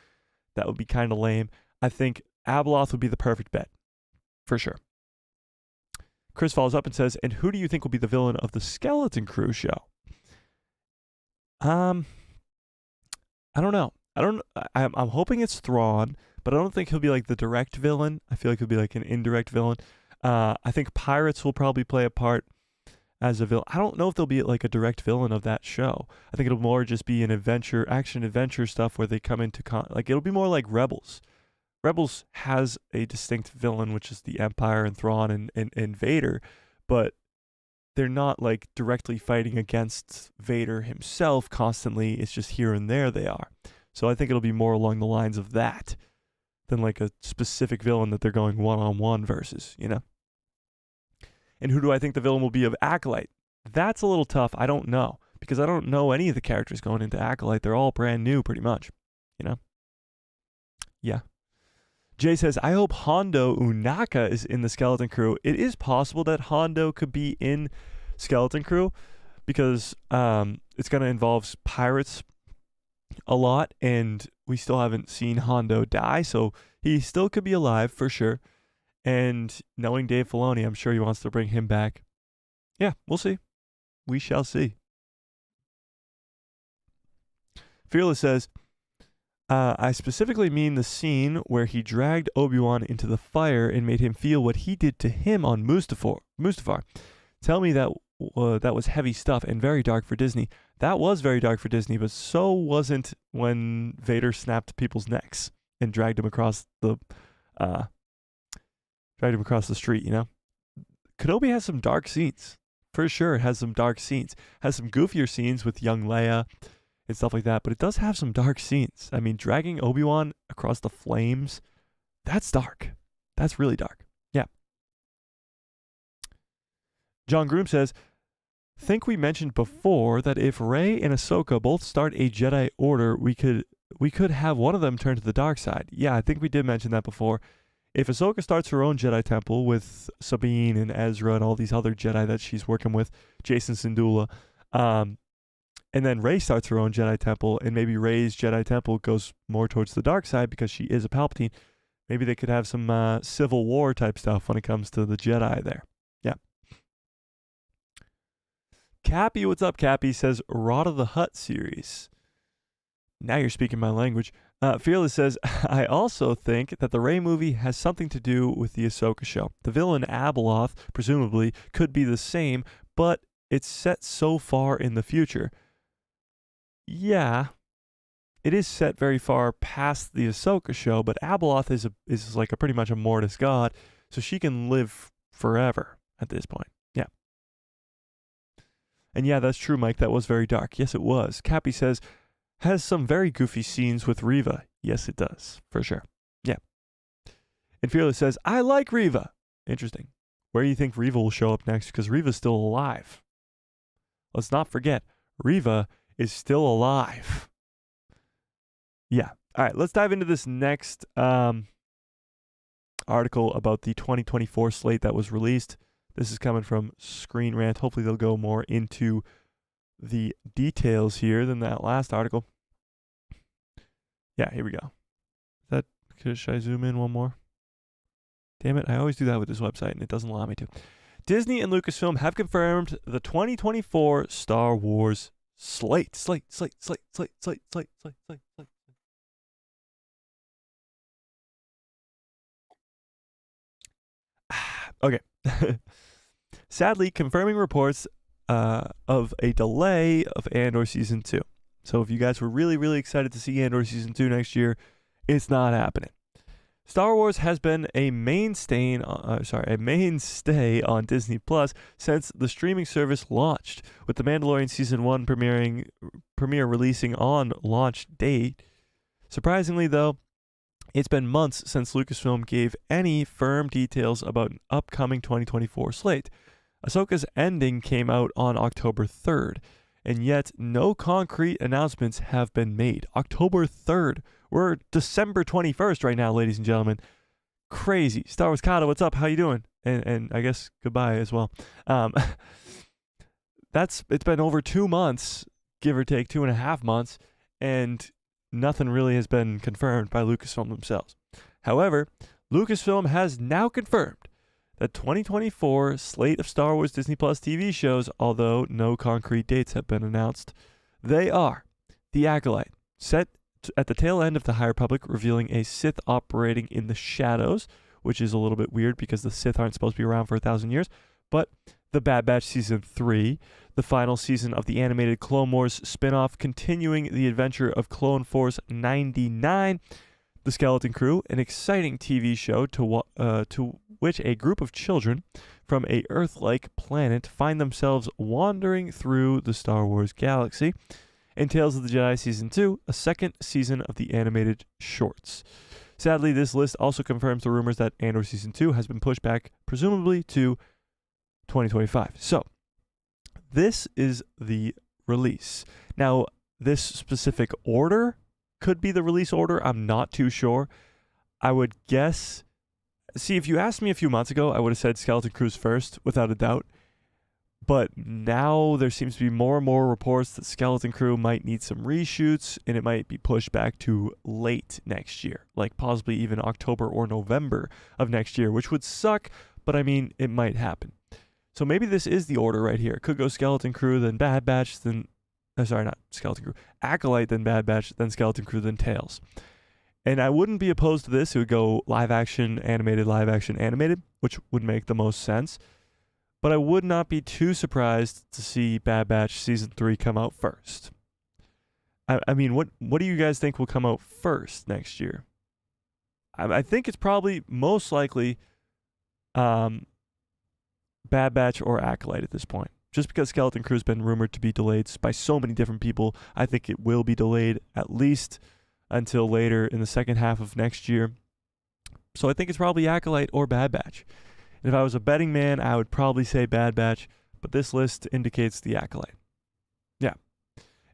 Speaker 1: that would be kind of lame. I think Abeloth would be the perfect bet, for sure. Chris follows up and says, and who do you think will be the villain of the Skeleton Crew show? I don't know. I'm hoping it's Thrawn, but I don't think he'll be like the direct villain. I feel like he'll be like an indirect villain. I think pirates will probably play a part as a villain. I don't know if they'll be like a direct villain of that show. I think it'll more just be an action adventure stuff where they come into like it'll be more like Rebels. Rebels has a distinct villain, which is the Empire and Thrawn and Vader, but they're not like directly fighting against Vader himself constantly. It's just here and there they are. So I think it'll be more along the lines of that than like a specific villain that they're going one-on-one versus, you know? And who do I think the villain will be of Acolyte? That's a little tough. I don't know, because I don't know any of the characters going into Acolyte. They're all brand new pretty much, you know? Yeah. Jay says, I hope Hondo Unaka is in the Skeleton Crew. It is possible that Hondo could be in Skeleton Crew because it's going to involve pirates a lot, and we still haven't seen Hondo die, so he still could be alive for sure. And knowing Dave Filoni, I'm sure he wants to bring him back. Yeah, we'll see. We shall see. Fearless says, I specifically mean the scene where he dragged Obi-Wan into the fire and made him feel what he did to him on Mustafar. Tell me that was heavy stuff and very dark for Disney. That was very dark for Disney, but so wasn't when Vader snapped people's necks and dragged him across the street, you know? Kenobi has some dark scenes. For sure, it has some dark scenes. Has some goofier scenes with young Leia and stuff like that, but it does have some dark scenes. I mean, dragging Obi-Wan across the flames, that's dark. That's really dark. Yeah. John Groom says, think we mentioned before that if Rey and Ahsoka both start a Jedi Order, we could have one of them turn to the dark side. Yeah, I think we did mention that before. If Ahsoka starts her own Jedi Temple with Sabine and Ezra and all these other Jedi that she's working with, Jason Syndulla, and then Rey starts her own Jedi Temple, and maybe Rey's Jedi Temple goes more towards the dark side because she is a Palpatine. Maybe they could have some Civil War type stuff when it comes to the Jedi there. Yeah. Cappy, what's up, Cappy? Says, Rot of the Hutt series. Now you're speaking my language. Fearless says, I also think that the Rey movie has something to do with the Ahsoka show. The villain Abeloth, presumably, could be the same, but it's set so far in the future. Yeah, it is set very far past the Ahsoka show, but Abeloth is like pretty much a Mortis god, so she can live forever at this point. Yeah. And yeah, that's true, Mike. That was very dark. Yes, it was. Cappy says, has some very goofy scenes with Reva. Yes, it does, for sure. Yeah. And Fearless says, I like Reva. Interesting. Where do you think Reva will show up next? Because Reva's still alive. Let's not forget, Reva is still alive. Yeah. All right, let's dive into this next article about the 2024 slate that was released. This is coming from Screen Rant. Hopefully they'll go more into the details here than that last article. Yeah, here we go. Should I zoom in one more? Damn it, I always do that with this website and it doesn't allow me to. Disney and Lucasfilm have confirmed the 2024 Star Wars slate. Okay. Sadly, confirming reports of a delay of Andor Season 2. So if you guys were really, really excited to see Andor Season 2 next year, it's not happening. Star Wars has been a mainstay on Disney Plus since the streaming service launched, with The Mandalorian Season 1 premiere releasing on launch date. Surprisingly, though, it's been months since Lucasfilm gave any firm details about an upcoming 2024 slate. Ahsoka's ending came out on October 3rd, and yet no concrete announcements have been made. October 3rd. We're December 21st right now, ladies and gentlemen. Crazy. Star Wars Kata, what's up? How you doing? And I guess goodbye as well. It's been over 2 months, give or take 2.5 months, and nothing really has been confirmed by Lucasfilm themselves. However, Lucasfilm has now confirmed that 2024 slate of Star Wars Disney Plus TV shows, although no concrete dates have been announced, they are The Acolyte, set at the tail end of the High Republic, revealing a Sith operating in the shadows, which is a little bit weird because the Sith aren't supposed to be around for 1,000 years, but The Bad Batch Season 3, the final season of the animated Clone Wars spin-off continuing the adventure of Clone Force 99, The Skeleton Crew, an exciting TV show to which a group of children from a Earth-like planet find themselves wandering through the Star Wars galaxy, and Tales of the Jedi Season 2, a second season of the animated shorts. Sadly, this list also confirms the rumors that Andor Season 2 has been pushed back, presumably to 2025. So, this is the release. Now, this specific order could be the release order. I'm not too sure. I would guess... See, if you asked me a few months ago, I would have said Skeleton Crew's first, without a doubt. But now there seems to be more and more reports that Skeleton Crew might need some reshoots, and it might be pushed back to late next year, like possibly even October or November of next year, which would suck, but I mean, it might happen. So maybe this is the order right here. It could go Skeleton Crew, then Bad Batch, then... not Skeleton Crew. Acolyte, then Bad Batch, then Skeleton Crew, then Tales. And I wouldn't be opposed to this. It would go live action, animated, which would make the most sense. But I would not be too surprised to see Bad Batch Season 3 come out first. I mean, what do you guys think will come out first next year? I think it's probably most likely Bad Batch or Acolyte at this point. Just because Skeleton Crew's been rumored to be delayed by so many different people, I think it will be delayed at least until later in the second half of next year. So I think it's probably Acolyte or Bad Batch. And if I was a betting man, I would probably say Bad Batch, but this list indicates the Acolyte. Yeah.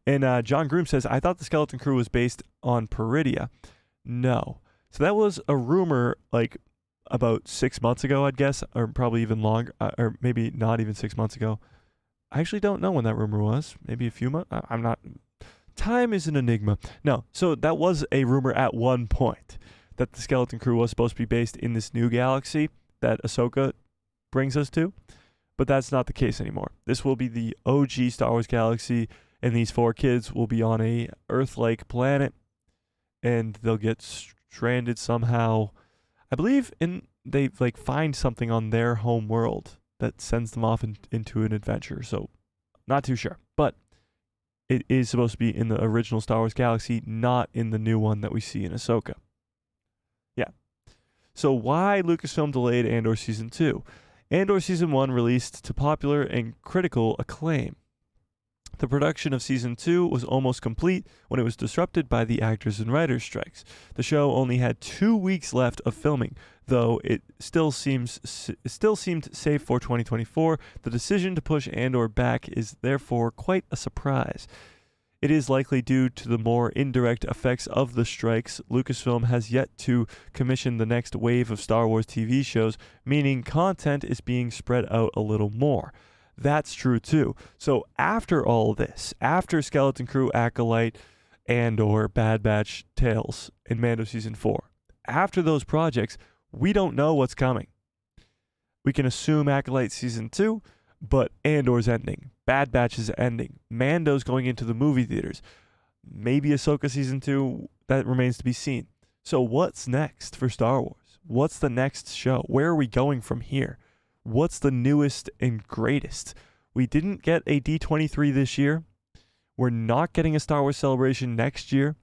Speaker 1: And John Groom says, I thought the Skeleton Crew was based on Peridia. No. So that was a rumor like about 6 months ago, I'd guess, or probably even longer, or maybe not even 6 months ago. I actually don't know when that rumor was. Maybe a few months. I'm not. Time is an enigma. No. So that was a rumor at one point that the Skeleton Crew was supposed to be based in this new galaxy that Ahsoka brings us to, but that's not the case anymore. This will be the OG Star Wars galaxy, and these 4 kids will be on a Earth-like planet, and they'll get stranded somehow. I believe they like find something on their home world that sends them off into an adventure. So, not too sure, but it is supposed to be in the original Star Wars galaxy, not in the new one that we see in Ahsoka. Yeah. So why Lucasfilm delayed Andor Season 2? Andor Season 1 released to popular and critical acclaim. The production of Season 2 was almost complete when it was disrupted by the actors and writers' strikes. The show only had 2 weeks left of filming, though it still seemed safe for 2024. The decision to push Andor back is therefore quite a surprise. It is likely due to the more indirect effects of the strikes. Lucasfilm has yet to commission the next wave of Star Wars TV shows, meaning content is being spread out a little more. That's true too. So after all this, after Skeleton Crew, Acolyte, Andor, Bad Batch, Tales, and Mando Season 4, after those projects, we don't know what's coming. We can assume Acolyte Season 2, but Andor's ending. Bad Batch is ending. Mando's going into the movie theaters. Maybe Ahsoka Season 2, that remains to be seen. So what's next for Star Wars? What's the next show? Where are we going from here? What's the newest and greatest? We didn't get a D23 this year. We're not getting a Star Wars Celebration next year.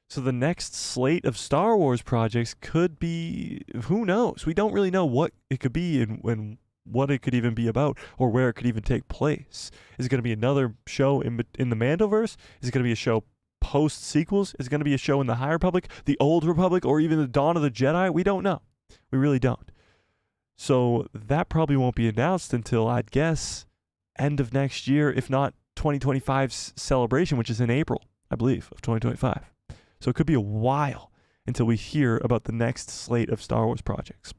Speaker 1: So the next slate of Star Wars projects could be, who knows? We don't really know what it could be and what it could even be about or where it could even take place. Is it going to be another show in the Mandoverse? Is it going to be a show post sequels? Is it going to be a show in the High Republic, the Old Republic, or even the Dawn of the Jedi? We don't know. We really don't. So that probably won't be announced until, I'd guess, end of next year, if not 2025's celebration, which is in April, I believe, of 2025. So it could be a while until we hear about the next slate of Star Wars projects.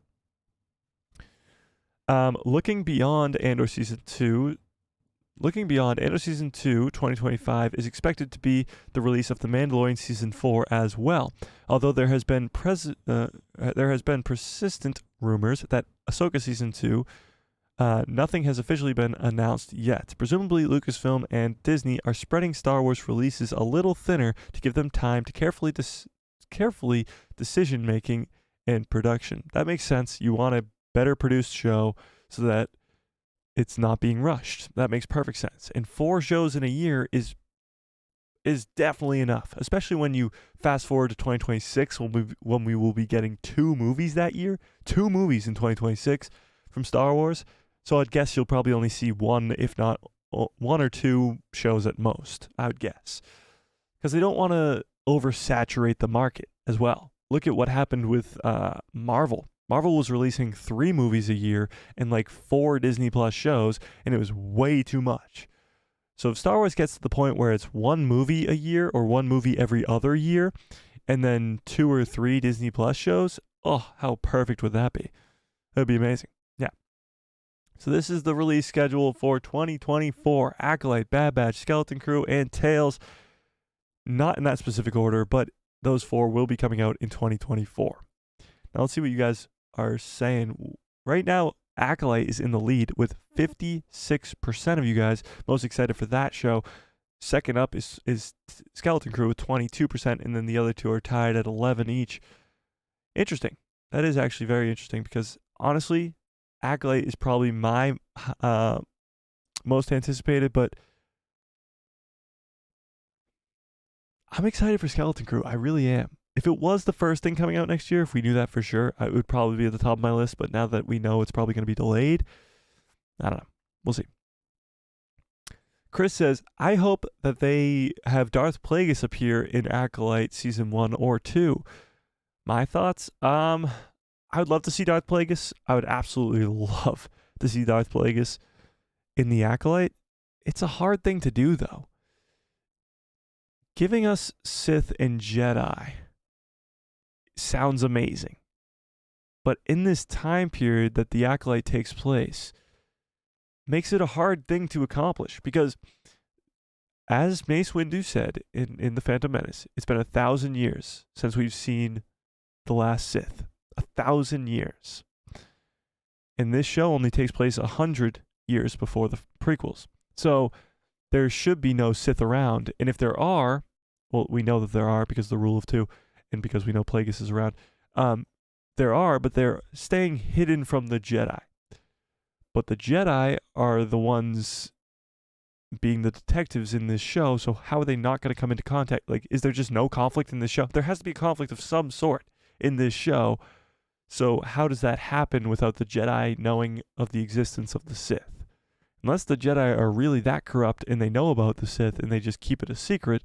Speaker 1: Looking beyond Andor Season 2, 2025 is expected to be the release of The Mandalorian Season 4 as well. Although there has been persistent rumors that Ahsoka Season 2, nothing has officially been announced yet. Presumably, Lucasfilm and Disney are spreading Star Wars releases a little thinner to give them time to carefully decision-making and production. That makes sense. You want a better produced show so that it's not being rushed. That makes perfect sense. And 4 shows in a year is definitely enough, especially when you fast forward to 2026 when we will be getting 2 movies that year. 2 movies in 2026 from Star Wars. So I'd guess you'll probably only see 1, if not 1 or 2 shows at most, I would guess. Because they don't want to oversaturate the market as well. Look at what happened with Marvel. Marvel was releasing 3 movies a year and like 4 Disney Plus shows, and it was way too much. So if Star Wars gets to the point where it's 1 movie a year or 1 movie every other year, and then 2 or 3 Disney Plus shows, oh, how perfect would that be? That would be amazing. Yeah. So this is the release schedule for 2024. Acolyte, Bad Batch, Skeleton Crew, and Tales. Not in that specific order, but those 4 will be coming out in 2024. Now let's see what you guys are saying. Right now, Acolyte is in the lead with 56% of you guys most excited for that show. Second up is Skeleton Crew with 22%, and then the other 2 are tied at 11 each. Interesting. That is actually very interesting because, honestly, Acolyte is probably my most anticipated, but I'm excited for Skeleton Crew. I really am. If it was the first thing coming out next year, if we knew that for sure, it would probably be at the top of my list. But now that we know it's probably going to be delayed, I don't know. We'll see. Chris says, I hope that they have Darth Plagueis appear in Acolyte Season 1 or 2. My thoughts? I would love to see Darth Plagueis. I would absolutely love to see Darth Plagueis in the Acolyte. It's a hard thing to do, though. Giving us Sith and Jedi sounds amazing. But in this time period that the Acolyte takes place, makes it a hard thing to accomplish. Because, as Mace Windu said in The Phantom Menace, it's been 1,000 years since we've seen the last Sith. 1,000 years. And this show only takes place 100 years before the prequels. So there should be no Sith around. And if there are, well, we know that there are because of the rule of 2 and because we know Plagueis is around. There are, but they're staying hidden from the Jedi. But the Jedi are the ones being the detectives in this show, so how are they not going to come into contact? Like, is there just no conflict in this show? There has to be a conflict of some sort in this show. So how does that happen without the Jedi knowing of the existence of the Sith? Unless the Jedi are really that corrupt and they know about the Sith and they just keep it a secret,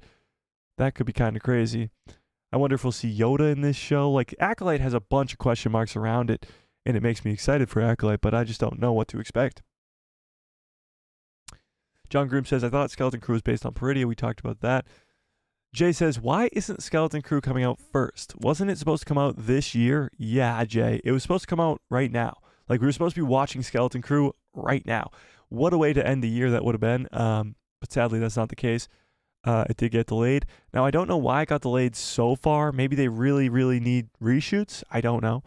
Speaker 1: that could be kind of crazy. I wonder if we'll see Yoda in this show. Like, Acolyte has a bunch of question marks around it, and it makes me excited for Acolyte, but I just don't know what to expect. John Groom says, I thought Skeleton Crew was based on Peridia. We talked about that. Jay says, why isn't Skeleton Crew coming out first? Wasn't it supposed to come out this year? Yeah, Jay. It was supposed to come out right now. Like, we were supposed to be watching Skeleton Crew right now. What a way to end the year that would have been. But sadly, that's not the case. It did get delayed. Now, I don't know why it got delayed so far. Maybe they really, really need reshoots. I don't know.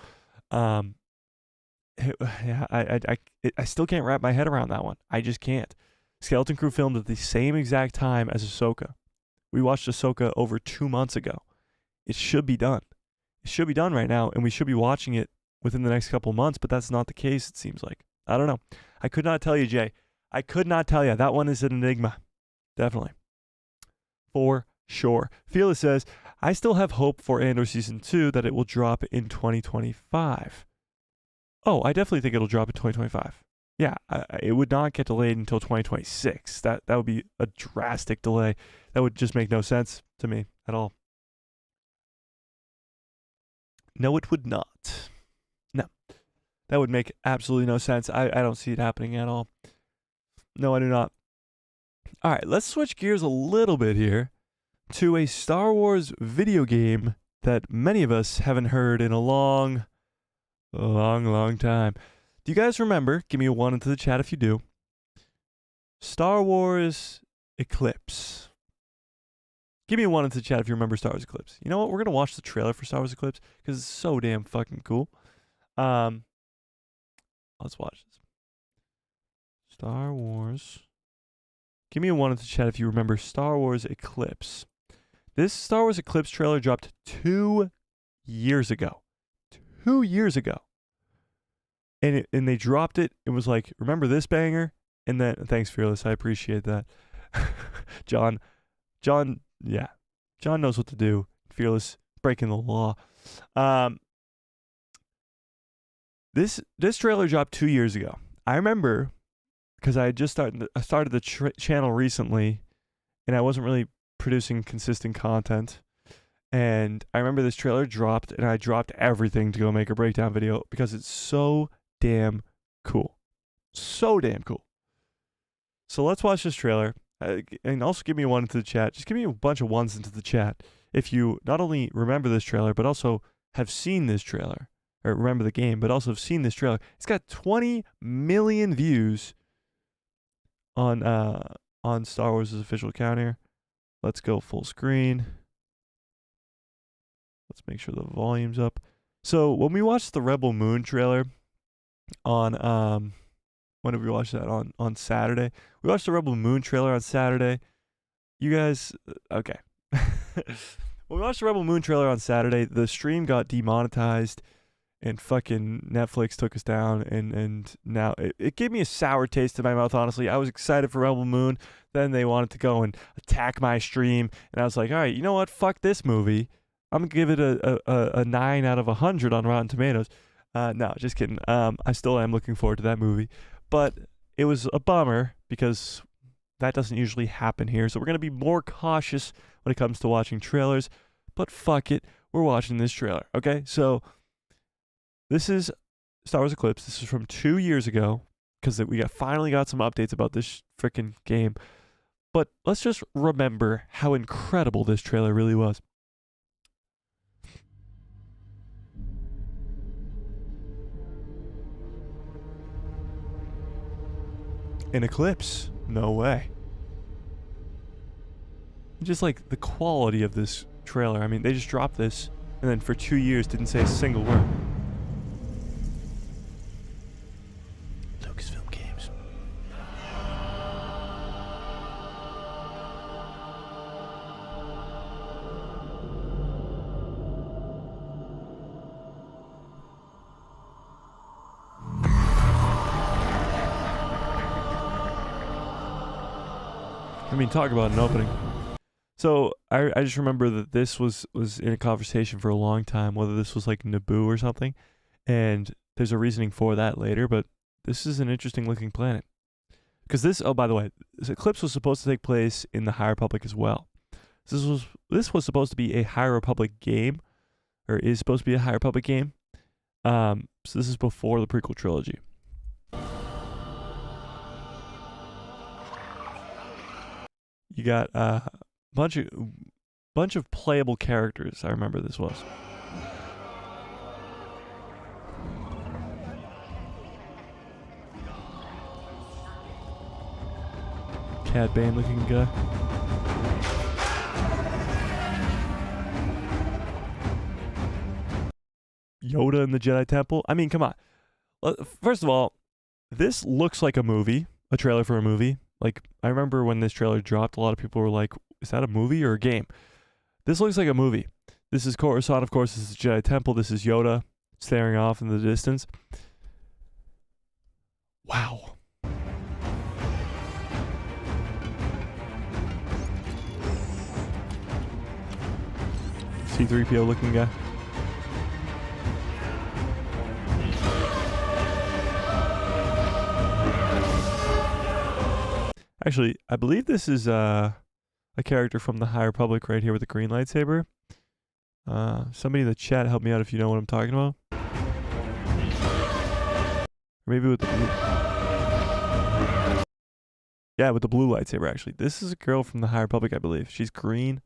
Speaker 1: Yeah, I still can't wrap my head around that one. I just can't. Skeleton Crew filmed at the same exact time as Ahsoka. We watched Ahsoka over 2 months ago. It should be done. It should be done right now, and we should be watching it within the next couple months, but that's not the case, it seems like. I don't know. I could not tell you, Jay. I could not tell you. That one is an enigma. Definitely. For sure. Fearless says, I still have hope for Andor Season 2 that it will drop in 2025. Oh, I definitely think it'll drop in 2025. Yeah, it would not get delayed until 2026. That would be a drastic delay. That would just make no sense to me at all. No, it would not. No. That would make absolutely no sense. I don't see it happening at all. No, I do not. All right, let's switch gears a little bit here to a Star Wars video game that many of us haven't heard in a long time. Do you guys remember? Give me a 1 into the chat if you do. Star Wars Eclipse. Give me a 1 into the chat if you remember Star Wars Eclipse. You know what? We're going to watch the trailer for Star Wars Eclipse because it's so damn fucking cool. Let's watch this. Star Wars. Give me a 1 into the chat if you remember Star Wars Eclipse. This Star Wars Eclipse trailer dropped 2 years ago. 2 years ago. And they dropped it. It was like, remember this banger? And then, thanks, Fearless. I appreciate that. John, yeah. John knows what to do. Fearless, breaking the law. This trailer dropped 2 years ago. I remember because I had just started the channel recently, and I wasn't really producing consistent content. And I remember this trailer dropped, and I dropped everything to go make a breakdown video because it's so damn cool. So damn cool. So let's watch this trailer. And also give me a 1 into the chat. Just give me a bunch of 1s into the chat if you not only remember this trailer, but also have seen this trailer. Or remember the game, but also have seen this trailer. It's got 20 million views on Star Wars' official account here. Let's go full screen. Let's make sure the volume's up. So when we watched the Rebel Moon trailer on when did we watch that? On Saturday. We watched the Rebel Moon trailer on Saturday. You guys, okay. When we watched the Rebel Moon trailer on Saturday, the stream got demonetized and fucking Netflix took us down, and now it gave me a sour taste in my mouth, honestly. I was excited for Rebel Moon. Then they wanted to go and attack my stream, and I was like, all right, you know what? Fuck this movie. I'm going to give it a 9 out of 100 on Rotten Tomatoes. No, just kidding. I still am looking forward to that movie. But it was a bummer because that doesn't usually happen here. So we're going to be more cautious when it comes to watching trailers. But fuck it. We're watching this trailer. Okay? So this is Star Wars Eclipse. This is from 2 years ago because we finally got some updates about this freaking game. But let's just remember how incredible this trailer really was. An Eclipse? No way. Just like the quality of this trailer. I mean, they just dropped this and then for 2 years didn't say a single word. Lucasfilm Games. I mean, talk about an opening. So I just remember that this was in a conversation for a long time, whether this was like Naboo or something, and there's a reasoning for that later, but this is an interesting looking planet. Because this, oh, by the way, this Eclipse was supposed to take place in the High Republic as well. So this was supposed to be a High Republic game, or is supposed to be a High Republic game. So this is before the prequel trilogy. You got a bunch of playable characters. I remember this was. Cad Bane looking guy. Yoda in the Jedi Temple. I mean, come on. First of all, this looks like a movie, a trailer for a movie. Like, I remember when this trailer dropped, a lot of people were like, is that a movie or a game? This looks like a movie. This is Coruscant, of course. This is Jedi Temple. This is Yoda staring off in the distance. Wow. C-3PO looking guy. Actually, I believe this is a character from the High Republic right here with the green lightsaber. Somebody in the chat help me out if you know what I'm talking about. Or maybe with the blue. Yeah, with the blue lightsaber, actually. This is a girl from the High Republic, I believe. She's green.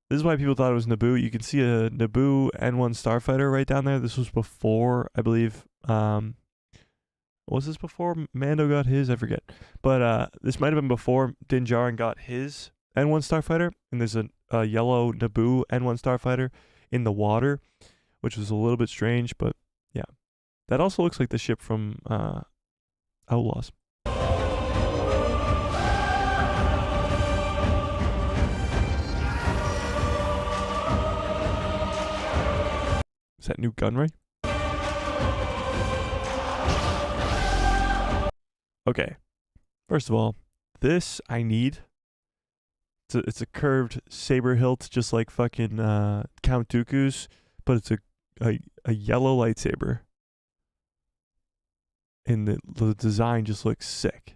Speaker 1: This is why people thought it was Naboo. You can see a Naboo N1 starfighter right down there. This was before, I believe, was this before Mando got his? I forget. But this might have been before Din Djarin got his N1 starfighter. And there's a yellow Naboo N1 starfighter in the water, which was a little bit strange. But yeah, that also looks like the ship from Outlaws. Is that new Gunray? Okay. First of all, this I need. It's a curved saber hilt, just like fucking Count Dooku's, but it's a yellow lightsaber. And the design just looks sick.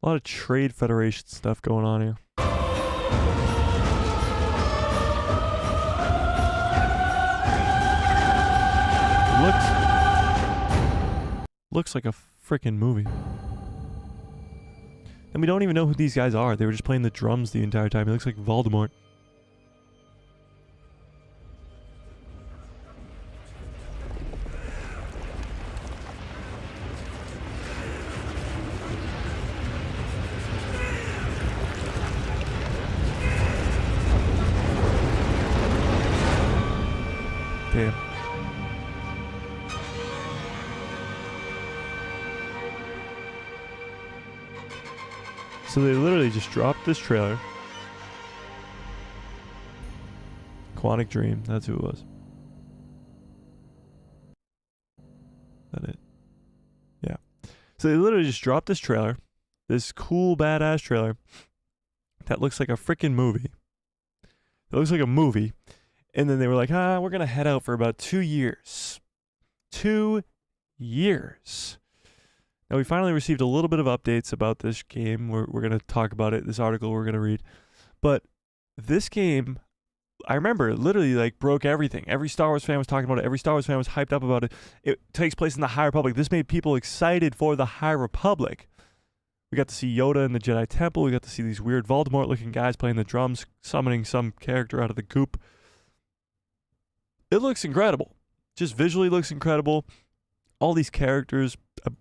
Speaker 1: A lot of Trade Federation stuff going on here. Looks like a freaking movie. And we don't even know who these guys are. They were just playing the drums the entire time. It looks like Voldemort. Damn. So they literally just dropped this trailer. Quantic Dream, that's who it was. Is that it? Yeah. So they literally just dropped this trailer. This cool, badass trailer that looks like a freaking movie. It looks like a movie. And then they were like, we're going to head out for about 2 years. 2 years. Now, we finally received a little bit of updates about this game. We're going to talk about it, this article we're going to read. But this game, I remember, it literally like broke everything. Every Star Wars fan was talking about it. Every Star Wars fan was hyped up about it. It takes place in the High Republic. This made people excited for the High Republic. We got to see Yoda in the Jedi Temple. We got to see these weird Voldemort-looking guys playing the drums, summoning some character out of the goop. It looks incredible. Just visually looks incredible. All these characters,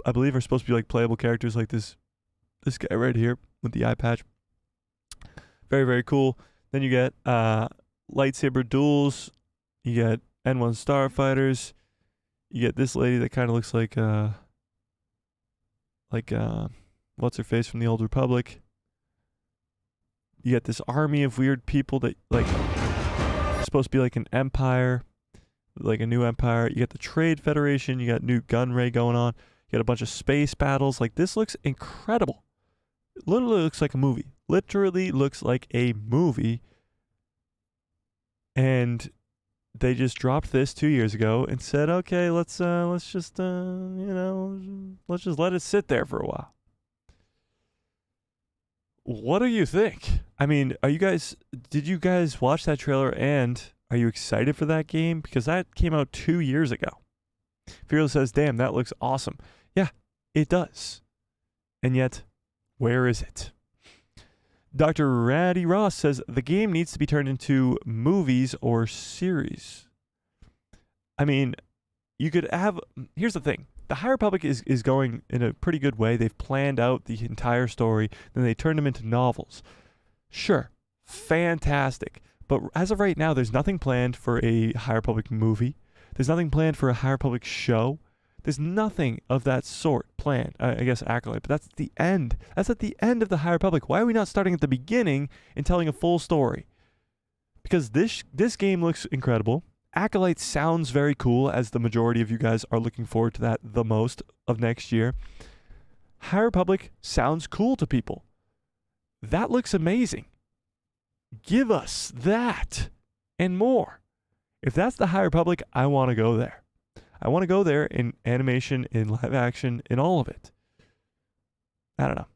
Speaker 1: I believe, are supposed to be like playable characters, like this guy right here with the eye patch. Very, very cool. Then you get lightsaber duels. You get N1 starfighters. You get this lady that kind of looks like what's her face from the Old Republic. You get this army of weird people that like supposed to be like an empire. Like a new empire. You got the Trade Federation. You got new Gunray going on. You got a bunch of space battles. Like, this looks incredible. It literally looks like a movie. Literally looks like a movie. And they just dropped this 2 years ago and said, okay, let's just let it sit there for a while. What do you think? I mean, did you guys watch that trailer, and are you excited for that game? Because that came out 2 years ago. Fearless says, damn, that looks awesome. Yeah, it does. And yet, where is it? Dr. Ratty Ross says, the game needs to be turned into movies or series. I mean, you could have... Here's the thing. The High Republic is going in a pretty good way. They've planned out the entire story. Then they turned them into novels. Sure. Fantastic. But as of right now, there's nothing planned for a High Republic movie. There's nothing planned for a High Republic show. There's nothing of that sort planned. I guess Acolyte, but that's the end. That's at the end of the High Republic. Why are we not starting at the beginning and telling a full story? Because this game looks incredible. Acolyte sounds very cool, as the majority of you guys are looking forward to that the most of next year. High Republic sounds cool to people. That looks amazing. Give us that and more. If that's the High Republic, I want to go there. I want to go there in animation, in live action, in all of it. I don't know.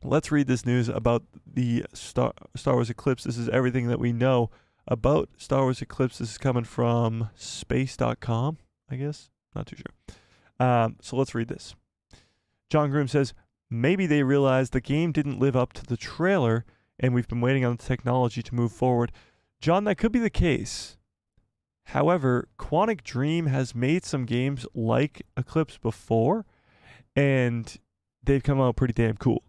Speaker 1: Let's read this news about the Star Wars Eclipse. This is everything that we know about Star Wars Eclipse. This is coming from space.com, I guess. Not too sure. So let's read this. John Groom says, maybe they realized the game didn't live up to the trailer and we've been waiting on the technology to move forward. John, that could be the case. However, Quantic Dream has made some games like Eclipse before, and they've come out pretty damn cool.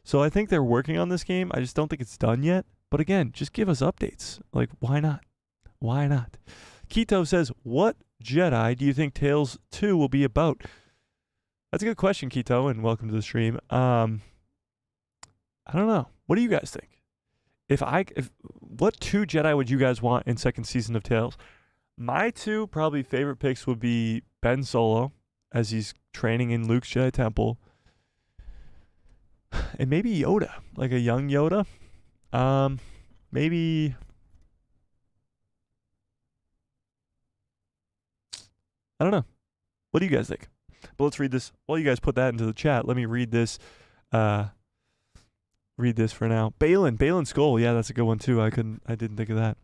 Speaker 1: So I think they're working on this game. I just don't think it's done yet. But again, just give us updates. Like, why not? Why not? Keto says, what Jedi do you think Tales 2 will be about? That's a good question, Keto, and welcome to the stream. I don't know. What do you guys think? What 2 Jedi would you guys want in second season of Tales? My 2 probably favorite picks would be Ben Solo, as he's training in Luke's Jedi Temple. And maybe Yoda, like a young Yoda. Maybe... I don't know. What do you guys think? But let's read this. While you guys put that into the chat, let me read this. Read this for now. Balin Skull. Yeah, that's a good one too. I didn't think of that.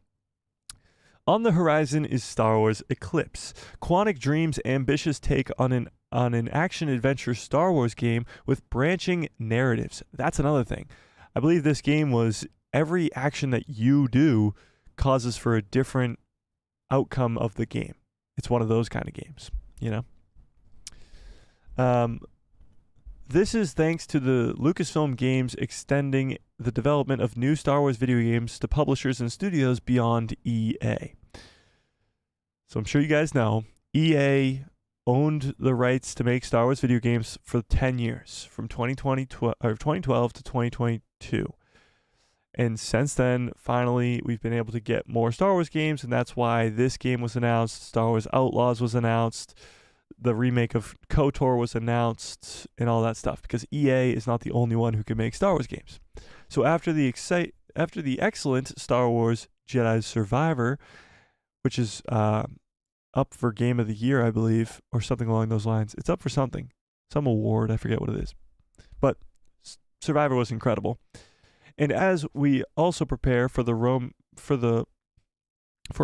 Speaker 1: On the horizon is Star Wars Eclipse, Quantic Dream's ambitious take on an action-adventure Star Wars game with branching narratives. That's another thing. I believe this game was every action that you do causes for a different outcome of the game. It's one of those kind of games, you know? This is thanks to the Lucasfilm Games extending the development of new Star Wars video games to publishers and studios beyond EA. So I'm sure you guys know, EA owned the rights to make Star Wars video games for 10 years, from 2012 to 2022. And since then, finally, we've been able to get more Star Wars games, and that's why this game was announced, Star Wars Outlaws was announced, the remake of KOTOR was announced, and all that stuff, because EA is not the only one who can make Star Wars games. So after the excellent Star Wars Jedi Survivor, which is up for Game of the Year, I believe, or something along those lines. It's up for something, some award, I forget what it is. But Survivor was incredible. And as we also prepare for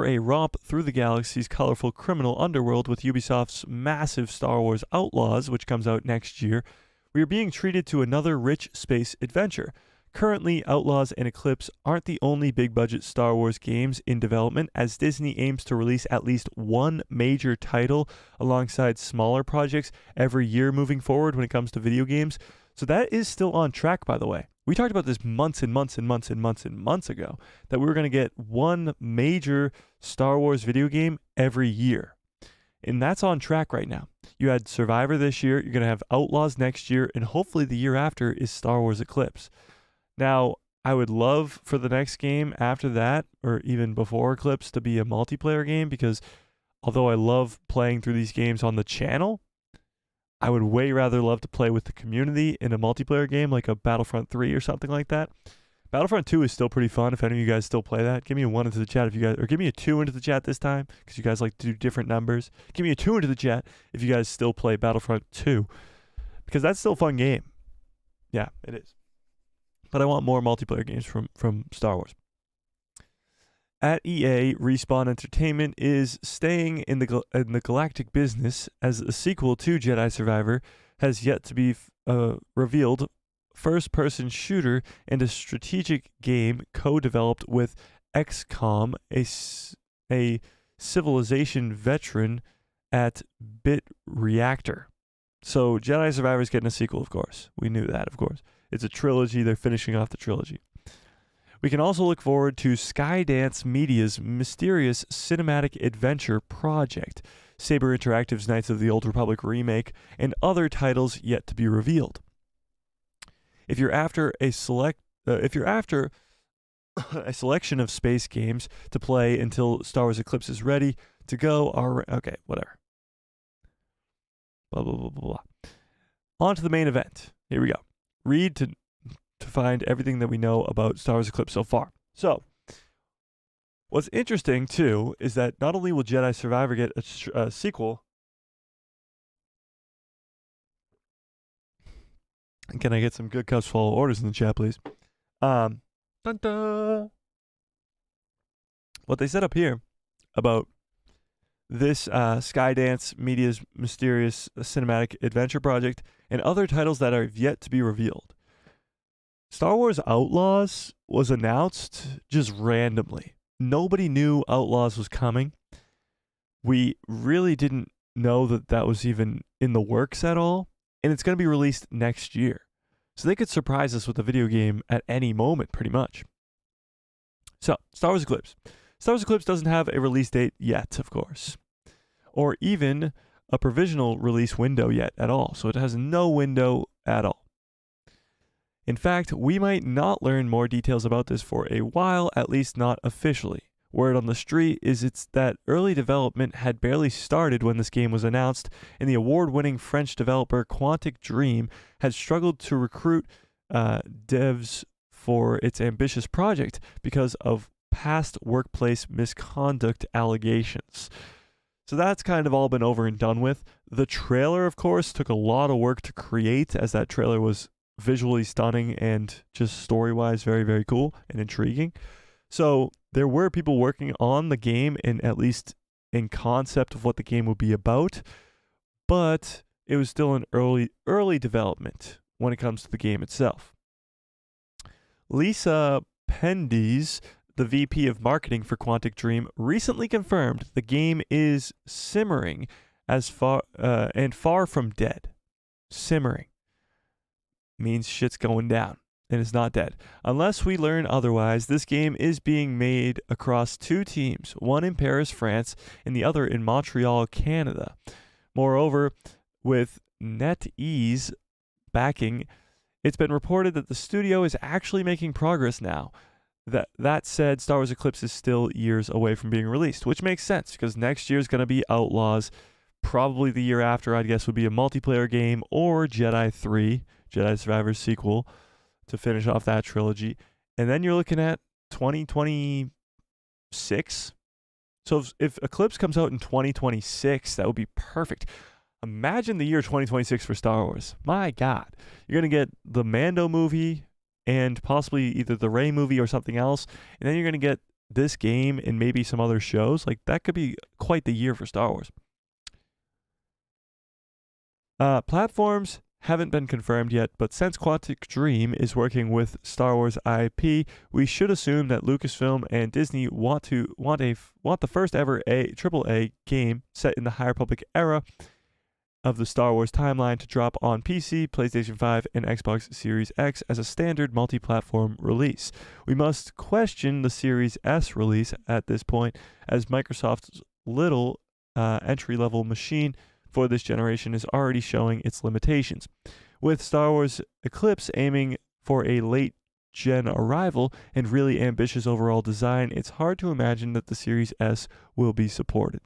Speaker 1: a romp through the galaxy's colorful criminal underworld with Ubisoft's massive Star Wars Outlaws, which comes out next year, we are being treated to another rich space adventure. Currently, Outlaws and Eclipse aren't the only big-budget Star Wars games in development, as Disney aims to release at least one major title alongside smaller projects every year moving forward when it comes to video games. So that is still on track, by the way. We talked about this months and months and months and months and months ago, that we were going to get one major Star Wars video game every year. And that's on track right now. You had Survivor this year, you're going to have Outlaws next year, and hopefully the year after is Star Wars Eclipse. Now, I would love for the next game after that, or even before Eclipse, to be a multiplayer game, because although I love playing through these games on the channel, I would way rather love to play with the community in a multiplayer game like a Battlefront 3 or something like that. Battlefront 2 is still pretty fun if any of you guys still play that. Give me a 1 into the chat if you guys, or give me a 2 into the chat this time, because you guys like to do different numbers. Give me a 2 into the chat if you guys still play Battlefront 2, because that's still a fun game. Yeah, it is. But I want more multiplayer games from Star Wars. At EA, Respawn Entertainment is staying in the galactic business, as a sequel to Jedi Survivor has yet to be revealed. First-person shooter and a strategic game co-developed with XCOM, a Civilization veteran at Bit Reactor. So Jedi Survivor is getting a sequel, of course. We knew that, of course. It's a trilogy. They're finishing off the trilogy. We can also look forward to Skydance Media's mysterious cinematic adventure project. Saber Interactive's Knights of the Old Republic remake, and other titles yet to be revealed. If you're after a selection of space games to play until Star Wars Eclipse is ready to go, okay, whatever. Blah blah blah blah blah. On to the main event. Here we go. Read to find everything that we know about Star Wars Eclipse so far. So, what's interesting too is that not only will Jedi Survivor get a sequel. Can I get some good cups full orders in the chat, please? Dun dun. What they set up here about this Skydance Media's mysterious cinematic adventure project and other titles that are yet to be revealed. Star Wars Outlaws was announced just randomly. Nobody knew Outlaws was coming. We really didn't know that that was even in the works at all. And it's going to be released next year. So they could surprise us with a video game at any moment, pretty much. So, Star Wars Eclipse. Star Wars Eclipse doesn't have a release date yet, of course. Or even a provisional release window yet at all. So it has no window at all. In fact, we might not learn more details about this for a while, at least not officially. Word on the street is it's that early development had barely started when this game was announced, and the award-winning French developer Quantic Dream had struggled to recruit devs for its ambitious project because of past workplace misconduct allegations. So that's kind of all been over and done with. The trailer, of course, took a lot of work to create, as that trailer was visually stunning and just story-wise very, very cool and intriguing. So there were people working on the game, and at least in concept of what the game would be about, but it was still an early development when it comes to the game itself. Lisa Pendes, the VP of marketing for Quantic Dream, recently confirmed the game is simmering as far from dead. Simmering means shit's going down and it's not dead. Unless we learn otherwise, this game is being made across two teams, one in Paris, France, and the other in Montreal, Canada. Moreover, with NetEase backing, it's been reported that the studio is actually making progress now. That said, Star Wars Eclipse is still years away from being released, which makes sense because next year is going to be Outlaws. Probably the year after, I'd guess, would be a multiplayer game or Jedi 3, Jedi Survivor sequel, to finish off that trilogy. And then you're looking at 2026. So if Eclipse comes out in 2026, that would be perfect. Imagine the year 2026 for Star Wars. My God. You're going to get the Mando movie and possibly either the Rey movie or something else. And then you're going to get this game and maybe some other shows. Like, that could be quite the year for Star Wars. Platforms haven't been confirmed yet, but since Quantic Dream is working with Star Wars IP, we should assume that Lucasfilm and Disney want the first ever AAA game set in the High Republic era of the Star Wars timeline to drop on PC, PlayStation 5, and Xbox Series X as a standard multi-platform release. We must question the Series S release at this point, as Microsoft's little entry-level machine for this generation is already showing its limitations. With Star Wars Eclipse aiming for a late-gen arrival and really ambitious overall design, it's hard to imagine that the Series S will be supported.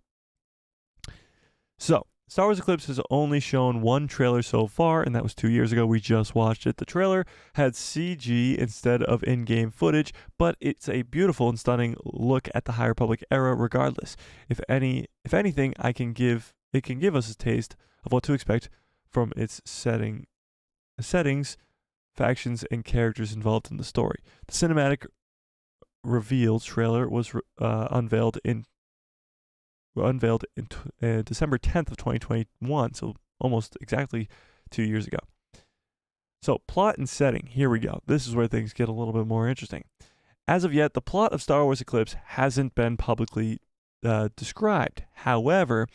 Speaker 1: So, Star Wars Eclipse has only shown one trailer so far, and that was 2 years ago. We just watched it. The trailer had CG instead of in-game footage, but it's a beautiful and stunning look at the High Republic era regardless. If anything, it can give us a taste of what to expect from its settings, factions, and characters involved in the story. The cinematic reveal trailer was unveiled in December 10th of 2021, so almost exactly 2 years ago. So, plot and setting, here we go. This is where things get a little bit more interesting. As of yet, the plot of Star Wars Eclipse hasn't been publicly described. However,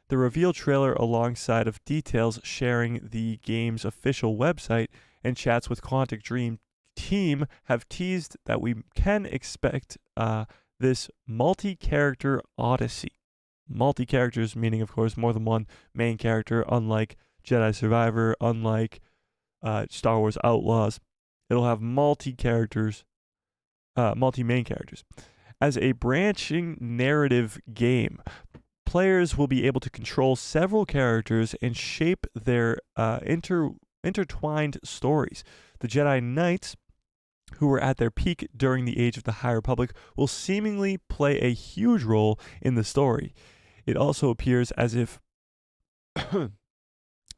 Speaker 1: the reveal trailer, alongside of details sharing the game's official website and chats with Quantic Dream team, have teased that we can expect this multi-character odyssey. multi-characters, meaning, of course, more than one main character, unlike Jedi Survivor, unlike Star Wars Outlaws. It'll have multi-characters, multi-main characters. As a branching narrative game, players will be able to control several characters and shape their intertwined stories. The Jedi Knights, who were at their peak during the Age of the High Republic, will seemingly play a huge role in the story. It also appears as if there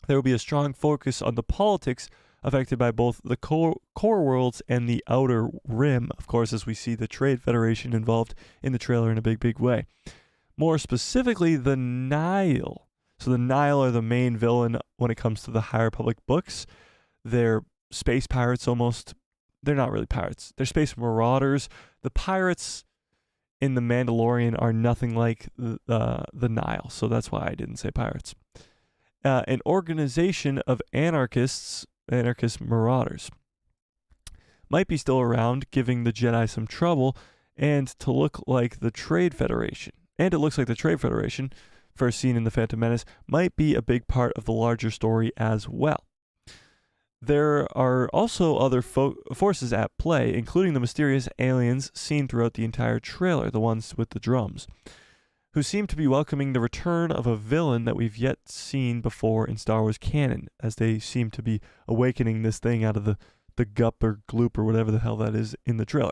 Speaker 1: will be a strong focus on the politics affected by both the core worlds and the Outer Rim, of course, as we see the Trade Federation involved in the trailer in a big, big way. More specifically, the Nihil. So the Nihil are the main villain when it comes to the High Republic books. They're space pirates almost. They're not really pirates. They're space marauders. The pirates in The Mandalorian are nothing like the Nihil, so that's why I didn't say pirates. An organization of anarchist marauders might be still around, giving the Jedi some trouble, and to look like the Trade Federation. And it looks like the Trade Federation, first seen in The Phantom Menace, might be a big part of the larger story as well. There are also other forces at play, including the mysterious aliens seen throughout the entire trailer, the ones with the drums, who seem to be welcoming the return of a villain that we've yet seen before in Star Wars canon, as they seem to be awakening this thing out of the gup or gloop or whatever the hell that is in the trailer.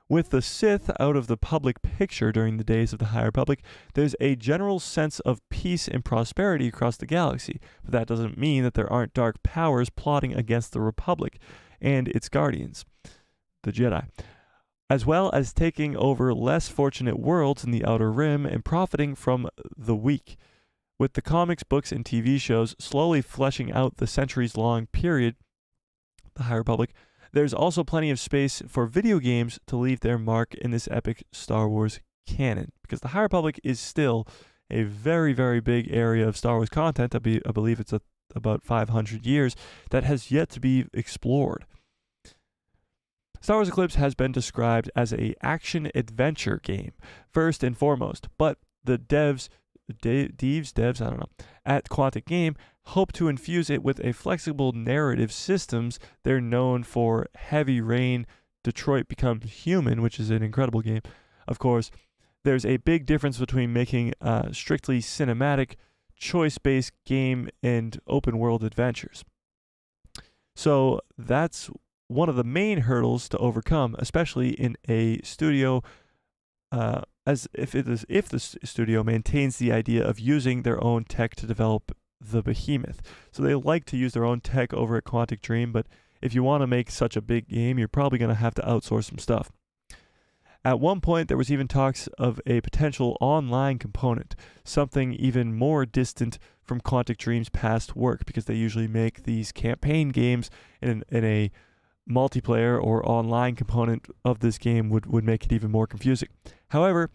Speaker 1: With the Sith out of the public picture during the days of the High Republic, there's a general sense of peace and prosperity across the galaxy, but that doesn't mean that there aren't dark powers plotting against the Republic and its guardians, the Jedi, as well as taking over less fortunate worlds in the Outer Rim and profiting from the weak. With the comics, books, and TV shows slowly fleshing out the centuries-long period, the High Republic, there's also plenty of space for video games to leave their mark in this epic Star Wars canon, because the High Republic is still a very, very big area of Star Wars content. I believe it's about 500 years that has yet to be explored. Star Wars Eclipse has been described as an action-adventure game, first and foremost, but the devs, I don't know, at Quantic Game hope to infuse it with a flexible narrative systems. They're known for Heavy Rain, Detroit Becomes Human, which is an incredible game. Of course, there's a big difference between making a strictly cinematic, choice-based game and open-world adventures. So that's one of the main hurdles to overcome, especially in a studio as if the studio maintains the idea of using their own tech to develop the behemoth. So they like to use their own tech over at Quantic Dream, but if you want to make such a big game, you're probably going to have to outsource some stuff. At one point, there was even talks of a potential online component, something even more distant from Quantic Dream's past work, because they usually make these campaign games in a multiplayer or online component of this game would make it even more confusing. However,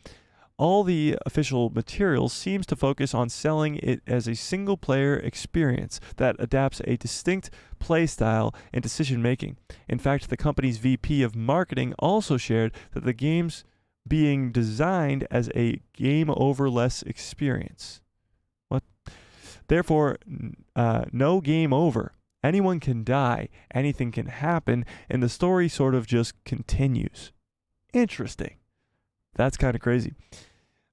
Speaker 1: all the official material seems to focus on selling it as a single-player experience that adapts a distinct playstyle and decision-making. In fact, the company's VP of marketing also shared that the game's being designed as a game-over-less experience. What? Therefore, no game over. Anyone can die, anything can happen, and the story sort of just continues. Interesting. That's kind of crazy.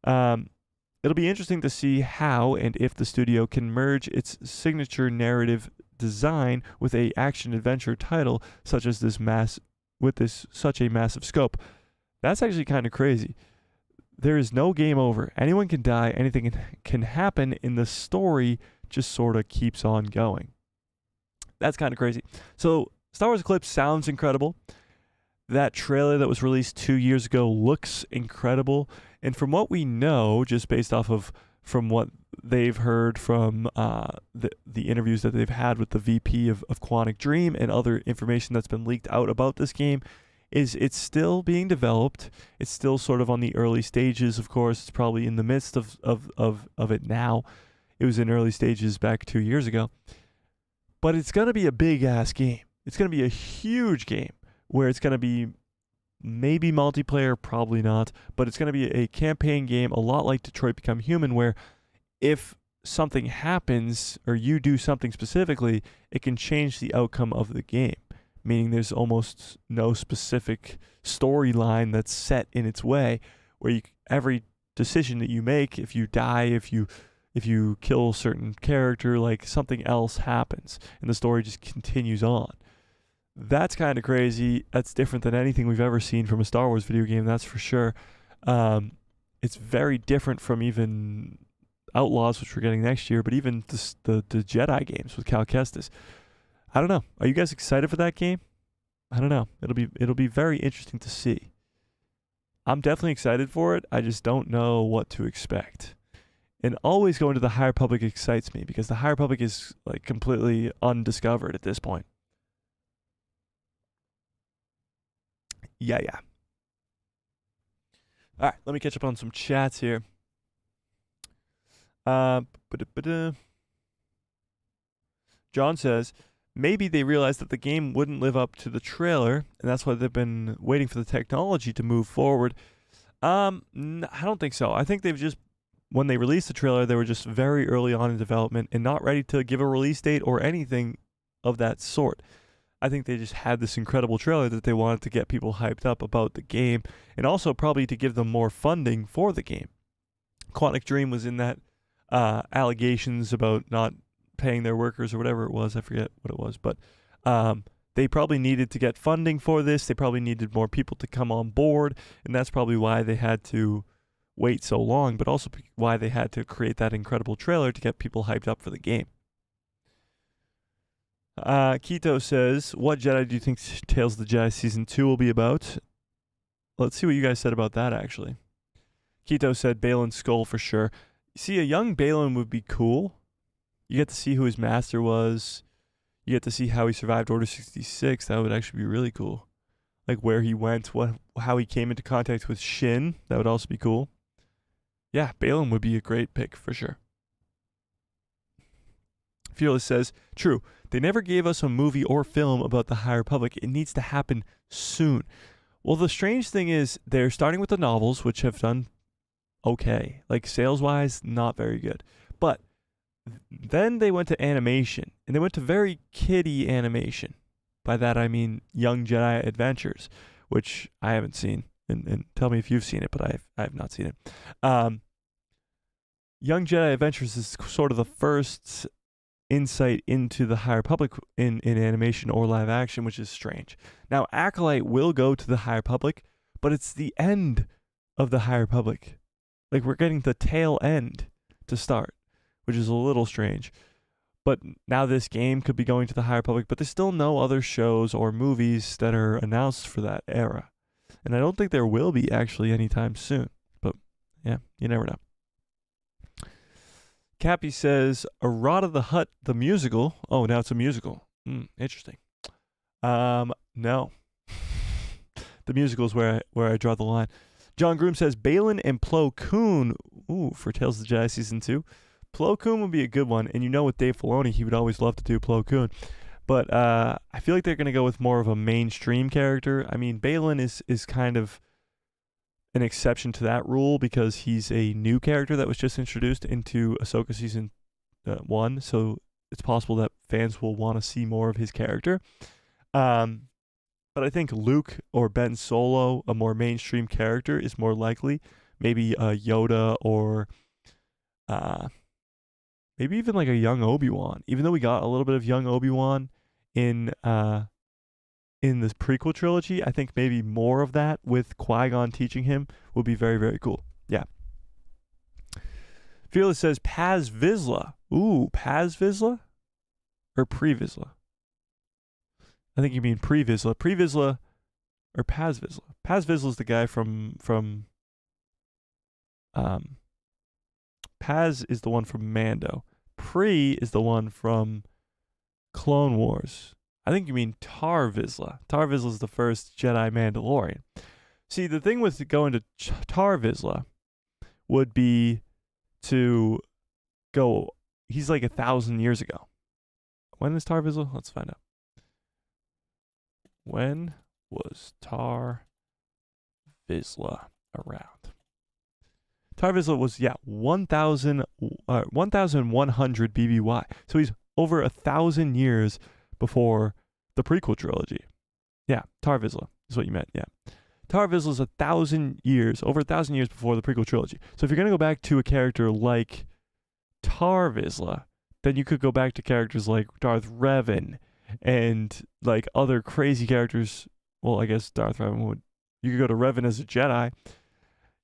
Speaker 1: It'll be interesting to see how and if the studio can merge its signature narrative design with a action-adventure title such as such a massive scope. That's actually kind of crazy. There is no game over. Anyone can die, anything can happen, and the story just sort of keeps on going. That's kind of crazy. So Star Wars Eclipse sounds incredible. That trailer that was released 2 years ago looks incredible. And from what we know, just based off of from what they've heard from the interviews that they've had with the VP of Quantic Dream and other information that's been leaked out about this game, is it's still being developed. It's still sort of on the early stages, of course. It's probably in the midst of it now. It was in early stages back 2 years ago. But it's going to be a big-ass game. It's going to be a huge game where it's going to be Maybe multiplayer, probably not. But it's going to be a campaign game, a lot like Detroit Become Human, where if something happens or you do something specifically, it can change the outcome of the game. Meaning there's almost no specific storyline that's set in its way, where every decision that you make, if you die, if you kill a certain character, like something else happens and the story just continues on. That's kind of crazy. That's different than anything we've ever seen from a Star Wars video game, that's for sure. It's very different from even Outlaws, which we're getting next year, but even the Jedi games with Cal Kestis. I don't know. Are you guys excited for that game? I don't know. It'll be very interesting to see. I'm definitely excited for it. I just don't know what to expect. And always going to the High Republic excites me because the High Republic is like completely undiscovered at this point. Yeah. All right, let me catch up on some chats here. John says, maybe they realized that the game wouldn't live up to the trailer, and that's why they've been waiting for the technology to move forward. I don't think so. I think they've just, when they released the trailer, they were just very early on in development and not ready to give a release date or anything of that sort. I think they just had this incredible trailer that they wanted to get people hyped up about the game, and also probably to give them more funding for the game. Quantic Dream was in that allegations about not paying their workers or whatever it was. I forget what it was, but they probably needed to get funding for this. They probably needed more people to come on board, and that's probably why they had to wait so long, but also why they had to create that incredible trailer to get people hyped up for the game. Keto says, what Jedi do you think Tales of the Jedi Season 2 will be about? Let's see what you guys said about that, actually. Keto said Balin's skull for sure. See, a young Balin would be cool. You get to see who his master was. You get to see how he survived Order 66. That would actually be really cool. Like where he went, how he came into contact with Shin. That would also be cool. Yeah, Balin would be a great pick for sure. Fearless says, true, they never gave us a movie or film about the High Republic. It needs to happen soon. Well, the strange thing is they're starting with the novels, which have done okay. Like sales-wise, not very good. But then they went to animation, and they went to very kiddie animation. By that I mean Young Jedi Adventures, which I haven't seen. And tell me if you've seen it, but I have not seen it. Young Jedi Adventures is sort of the first insight into the High Republic in animation or live action, which is strange. Now, Acolyte will go to the High Republic, but it's the end of the High Republic. Like, we're getting the tail end to start, which is a little strange. But now this game could be going to the High Republic, but there's still no other shows or movies that are announced for that era. And I don't think there will be actually anytime soon. But, yeah, you never know. Cappy says, Errata the Hutt, the musical. Oh, now it's a musical. Interesting. No. The musical is where I draw the line. John Groom says, Balin and Plo Koon. Ooh, for Tales of the Jedi Season 2. Plo Koon would be a good one. And you know with Dave Filoni, he would always love to do Plo Koon. But I feel like they're going to go with more of a mainstream character. I mean, Balin is kind of an exception to that rule because he's a new character that was just introduced into Ahsoka Season 1. So it's possible that fans will want to see more of his character. But I think Luke or Ben Solo, a more mainstream character, is more likely. Maybe Yoda or maybe even like a young Obi-Wan. Even though we got a little bit of young Obi-Wan in this prequel trilogy, I think maybe more of that with Qui-Gon teaching him would be very, very cool. Yeah. Fearless says Paz Vizsla. Ooh, Paz Vizsla? Or Pre-Vizsla? I think you mean Pre-Vizsla. Pre-Vizsla or Paz Vizsla. Paz Vizsla is the guy from Paz is the one from Mando. Pre is the one from Clone Wars. I think you mean Tar Vizsla. Tar Vizsla is the first Jedi Mandalorian. See, the thing with going to Tar Vizsla would be to go, he's like 1,000 years ago. When is Tar Vizsla? Let's find out. When was Tar Vizsla around? Tar Vizsla was 1,100 BBY. So he's over 1,000 years before the prequel trilogy. Yeah, Tar Vizsla is what you meant. Yeah, Tar Vizsla is over 1,000 years before the prequel trilogy. So if you're gonna go back to a character like Tar Vizsla, then you could go back to characters like Darth Revan and like other crazy characters. Well, I guess Darth Revan would. You could go to Revan as a Jedi.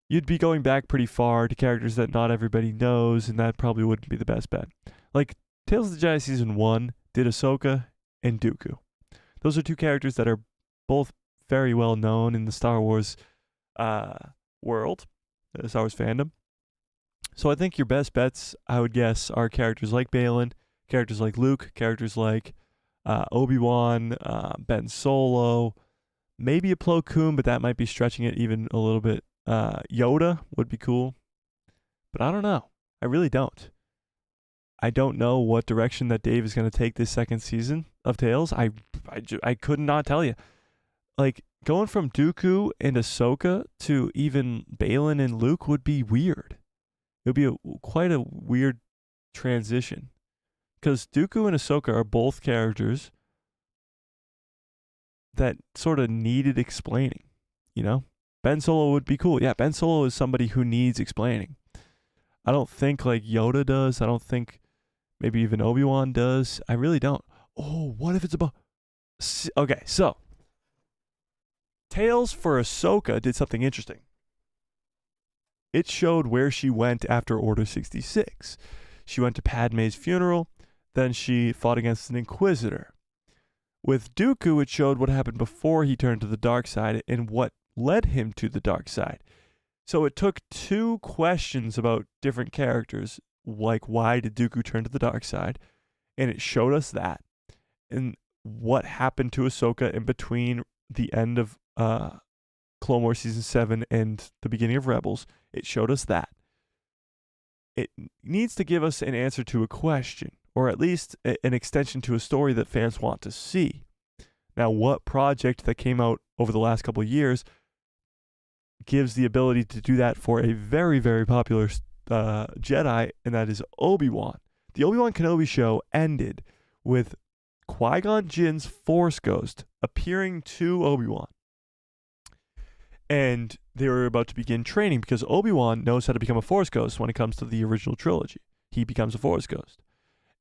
Speaker 1: You'd be going back pretty far to characters that not everybody knows, and that probably wouldn't be the best bet. Like, Tales of the Jedi Season 1 did Ahsoka and Dooku. Those are two characters that are both very well known in the Star Wars world, the Star Wars fandom. So I think your best bets, I would guess, are characters like Baylan, characters like Luke, characters like Obi-Wan, Ben Solo, maybe a Plo Koon, but that might be stretching it even a little bit. Yoda would be cool, but I don't know. I really don't. I don't know what direction that Dave is going to take this second season of Tales. I could not tell you. Like, going from Dooku and Ahsoka to even Baylan and Luke would be weird. It would be quite a weird transition, because Dooku and Ahsoka are both characters that sort of needed explaining, you know? Ben Solo would be cool. Yeah, Ben Solo is somebody who needs explaining. I don't think like Yoda does. I don't think maybe even Obi-Wan does. I really don't. Oh, what if it's about... Okay, so Tales for Ahsoka did something interesting. It showed where she went after Order 66. She went to Padme's funeral, then she fought against an Inquisitor. With Dooku, it showed what happened before he turned to the dark side and what led him to the dark side. So it took two questions about different characters, like why did Dooku turn to the dark side, and it showed us that. And what happened to Ahsoka in between the end of Clone Wars Season 7 and the beginning of Rebels, it showed us that. It needs to give us an answer to a question, or at least an extension to a story that fans want to see. Now, what project that came out over the last couple of years gives the ability to do that for a very, very popular Jedi, and that is Obi-Wan. The Obi-Wan Kenobi show ended with Qui-Gon Jinn's Force Ghost appearing to Obi-Wan. And they were about to begin training because Obi-Wan knows how to become a Force Ghost when it comes to the original trilogy. He becomes a Force Ghost.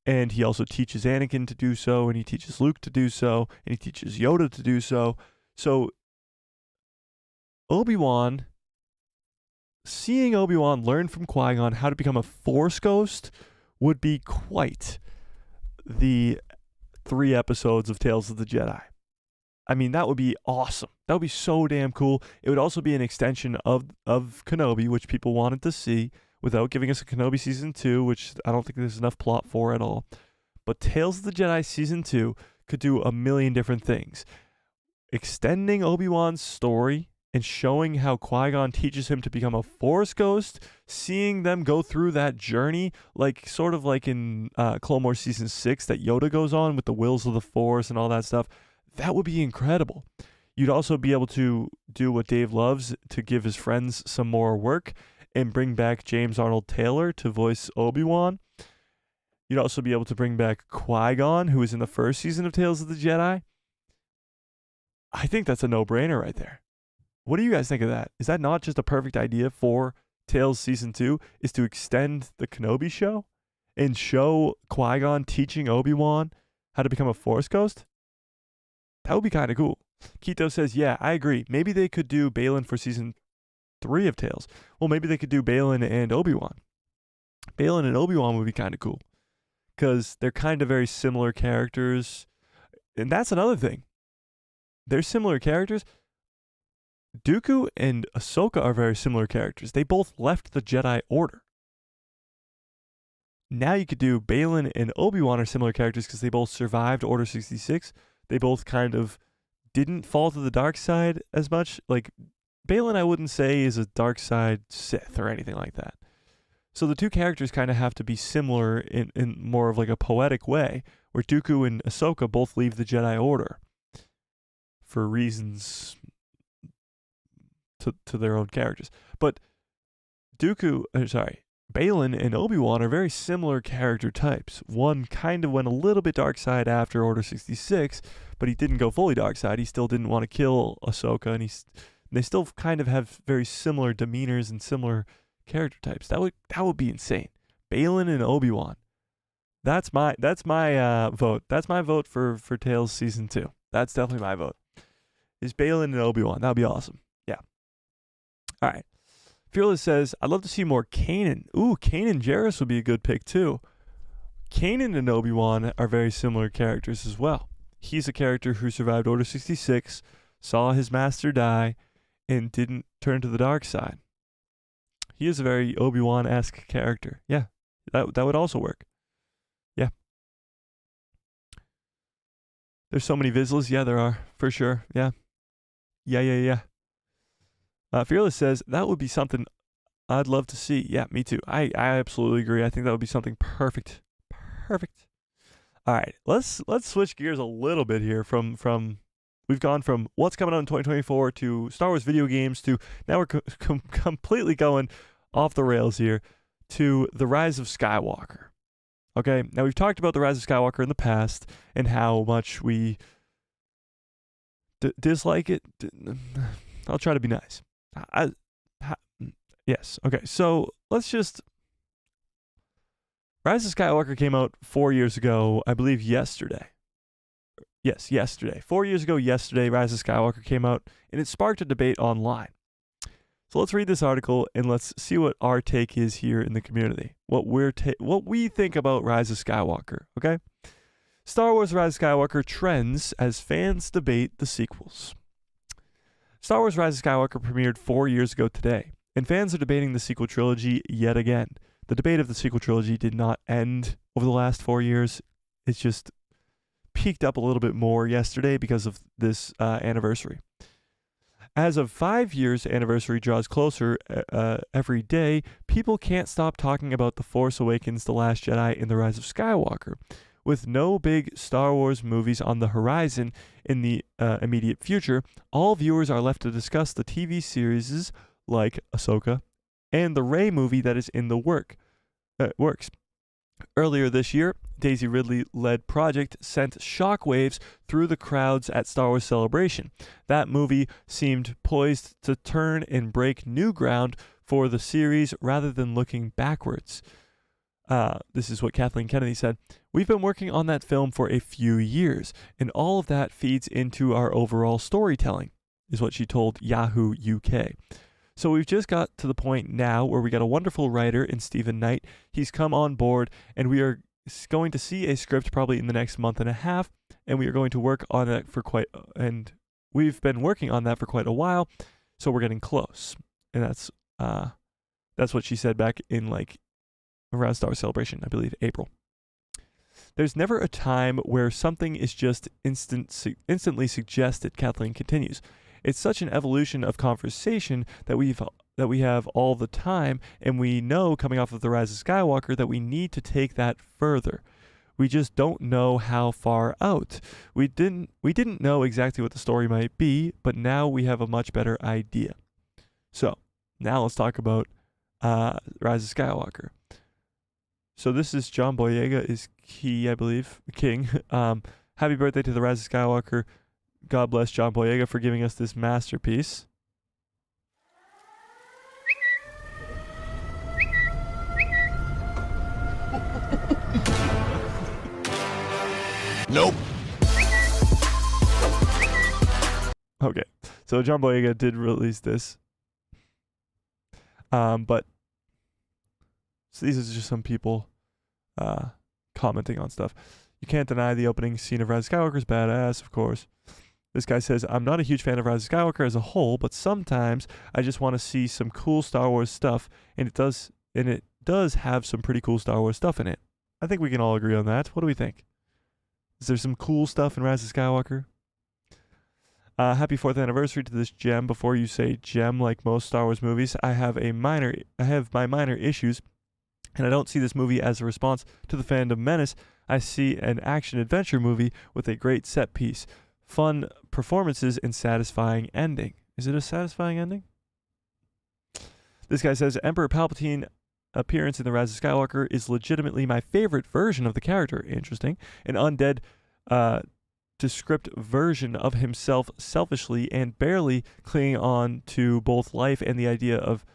Speaker 1: And he also teaches Anakin to do so, and he teaches Luke to do so, and he teaches Yoda to do so. So seeing Obi-Wan learn from Qui-Gon how to become a Force Ghost would be quite the 3 episodes of Tales of the Jedi. I mean, that would be awesome. That would be so damn cool. It would also be an extension of Kenobi, which people wanted to see, without giving us a Kenobi Season 2, which I don't think there's enough plot for at all. But Tales of the Jedi Season 2 could do a million different things. Extending Obi-Wan's story and showing how Qui-Gon teaches him to become a Force Ghost, seeing them go through that journey, like sort of like in Clone Wars Season 6 that Yoda goes on with the Wills of the Force and all that stuff, that would be incredible. You'd also be able to do what Dave loves, to give his friends some more work and bring back James Arnold Taylor to voice Obi-Wan. You'd also be able to bring back Qui-Gon, who was in the first season of Tales of the Jedi. I think that's a no-brainer right there. What do you guys think of that? Is that not just a perfect idea for Tales Season 2, is to extend the Kenobi show and show Qui-Gon teaching Obi-Wan how to become a Force Ghost? That would be kind of cool. Keto says, yeah, I agree. Maybe they could do Baylan for Season 3 of Tales. Well, maybe they could do Baylan and Obi-Wan. Baylan and Obi-Wan would be kind of cool, because they're kind of very similar characters. And that's another thing. They're similar characters. Dooku and Ahsoka are very similar characters. They both left the Jedi Order. Now you could do Baylan and Obi-Wan are similar characters because they both survived Order 66. They both kind of didn't fall to the dark side as much. Like, Baylan, I wouldn't say is a dark side Sith or anything like that. So the two characters kind of have to be similar in more of like a poetic way, where Dooku and Ahsoka both leave the Jedi Order for reasons to their own characters. But Balin and Obi-Wan are very similar character types. One kind of went a little bit dark side after Order 66, but he didn't go fully dark side. He still didn't want to kill Ahsoka, and they still kind of have very similar demeanors and similar character types. That would be insane. Balin and Obi-Wan. That's my vote. That's my vote for Tales Season 2. That's definitely my vote. Is Balin and Obi-Wan. That would be awesome. Yeah. All right. Fearless says, I'd love to see more Kanan. Ooh, Kanan Jarrus would be a good pick too. Kanan and Obi-Wan are very similar characters as well. He's a character who survived Order 66, saw his master die, and didn't turn to the dark side. He is a very Obi-Wan-esque character. Yeah, that would also work. Yeah. There's so many Vizslas. Yeah, there are, for sure. Yeah. Yeah. Fearless says, that would be something I'd love to see. Yeah, me too. I absolutely agree. I think that would be something perfect. Perfect. All right, let's switch gears a little bit here from we've gone from what's coming out in 2024 to Star Wars video games to now we're completely going off the rails here to The Rise of Skywalker. Okay, now we've talked about The Rise of Skywalker in the past and how much we dislike it. I'll try to be nice. Yes. Okay. So let's just. Rise of Skywalker came out 4 years ago, I believe yesterday. Yes, yesterday. 4 years ago yesterday, Rise of Skywalker came out, and it sparked a debate online. So let's read this article and let's see what our take is here in the community. What we think about Rise of Skywalker. Okay. Star Wars Rise of Skywalker trends as fans debate the sequels. Star Wars Rise of Skywalker premiered 4 years ago today, and fans are debating the sequel trilogy yet again. The debate of the sequel trilogy did not end over the last 4 years. It's just peaked up a little bit more yesterday because of this anniversary. As of 5 years anniversary draws closer every day, people can't stop talking about The Force Awakens, The Last Jedi, and The Rise of Skywalker. With no big Star Wars movies on the horizon in the immediate future, all viewers are left to discuss the TV series like Ahsoka and the Rey movie that is in the works. Earlier this year, Daisy Ridley-led project sent shockwaves through the crowds at Star Wars Celebration. That movie seemed poised to turn and break new ground for the series rather than looking backwards. This is what Kathleen Kennedy said. We've been working on that film for a few years, and all of that feeds into our overall storytelling, is what she told Yahoo UK. So we've just got to the point now where we got a wonderful writer in Stephen Knight. He's come on board, and we are going to see a script probably in the next month and a half, and we are going to work on it and we've been working on that for quite a while, so we're getting close. And that's what she said back in around Star Wars Celebration, I believe, April. There's never a time where something is just instantly suggested, Kathleen continues. It's such an evolution of conversation that we have all the time, and we know coming off of The Rise of Skywalker that we need to take that further. We just don't know how far out. We didn't know exactly what the story might be, but now we have a much better idea. So, now let's talk about Rise of Skywalker. So this is John Boyega is I believe, king. Happy birthday to The Rise of Skywalker. God bless John Boyega for giving us this masterpiece.
Speaker 2: Nope.
Speaker 1: Okay, so John Boyega did release this. But so these are just some people commenting on stuff. You can't deny the opening scene of Rise of Skywalker is badass, of course. This guy says, I'm not a huge fan of Rise of Skywalker as a whole, but sometimes I just want to see some cool Star Wars stuff, and it does have some pretty cool Star Wars stuff in it. I think we can all agree on that. What do we think? Is there some cool stuff in Rise of Skywalker? Happy 4th anniversary to this gem. Before you say gem like most Star Wars movies, I have my minor issues, and I don't see this movie as a response to the fandom menace. I see an action-adventure movie with a great set piece, fun performances, and satisfying ending. Is it a satisfying ending? This guy says Emperor Palpatine appearance in The Rise of Skywalker is legitimately my favorite version of the character. Interesting. An undead descript version of himself selfishly and barely clinging on to both life and the idea of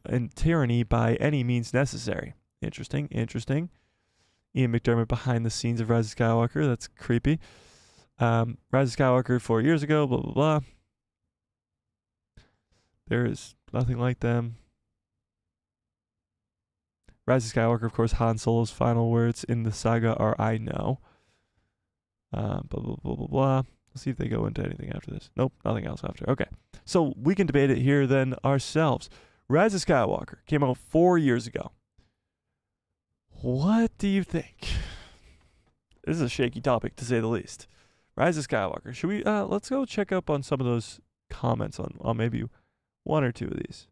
Speaker 1: and tyranny by any means necessary. Interesting. Ian McDermott behind the scenes of Rise of Skywalker. That's creepy. Rise of Skywalker 4 years ago, blah, blah, blah. There is nothing like them. Rise of Skywalker, of course, Han Solo's final words in the saga are, I know. Blah, blah, blah, blah, blah. Let's see if they go into anything after this. Nope, nothing else after. Okay. So we can debate it here then ourselves. Rise of Skywalker came out 4 years ago. What do you think? This is a shaky topic, to say the least. Rise of Skywalker. Should we, let's go check up on some of those comments on maybe one or two of these.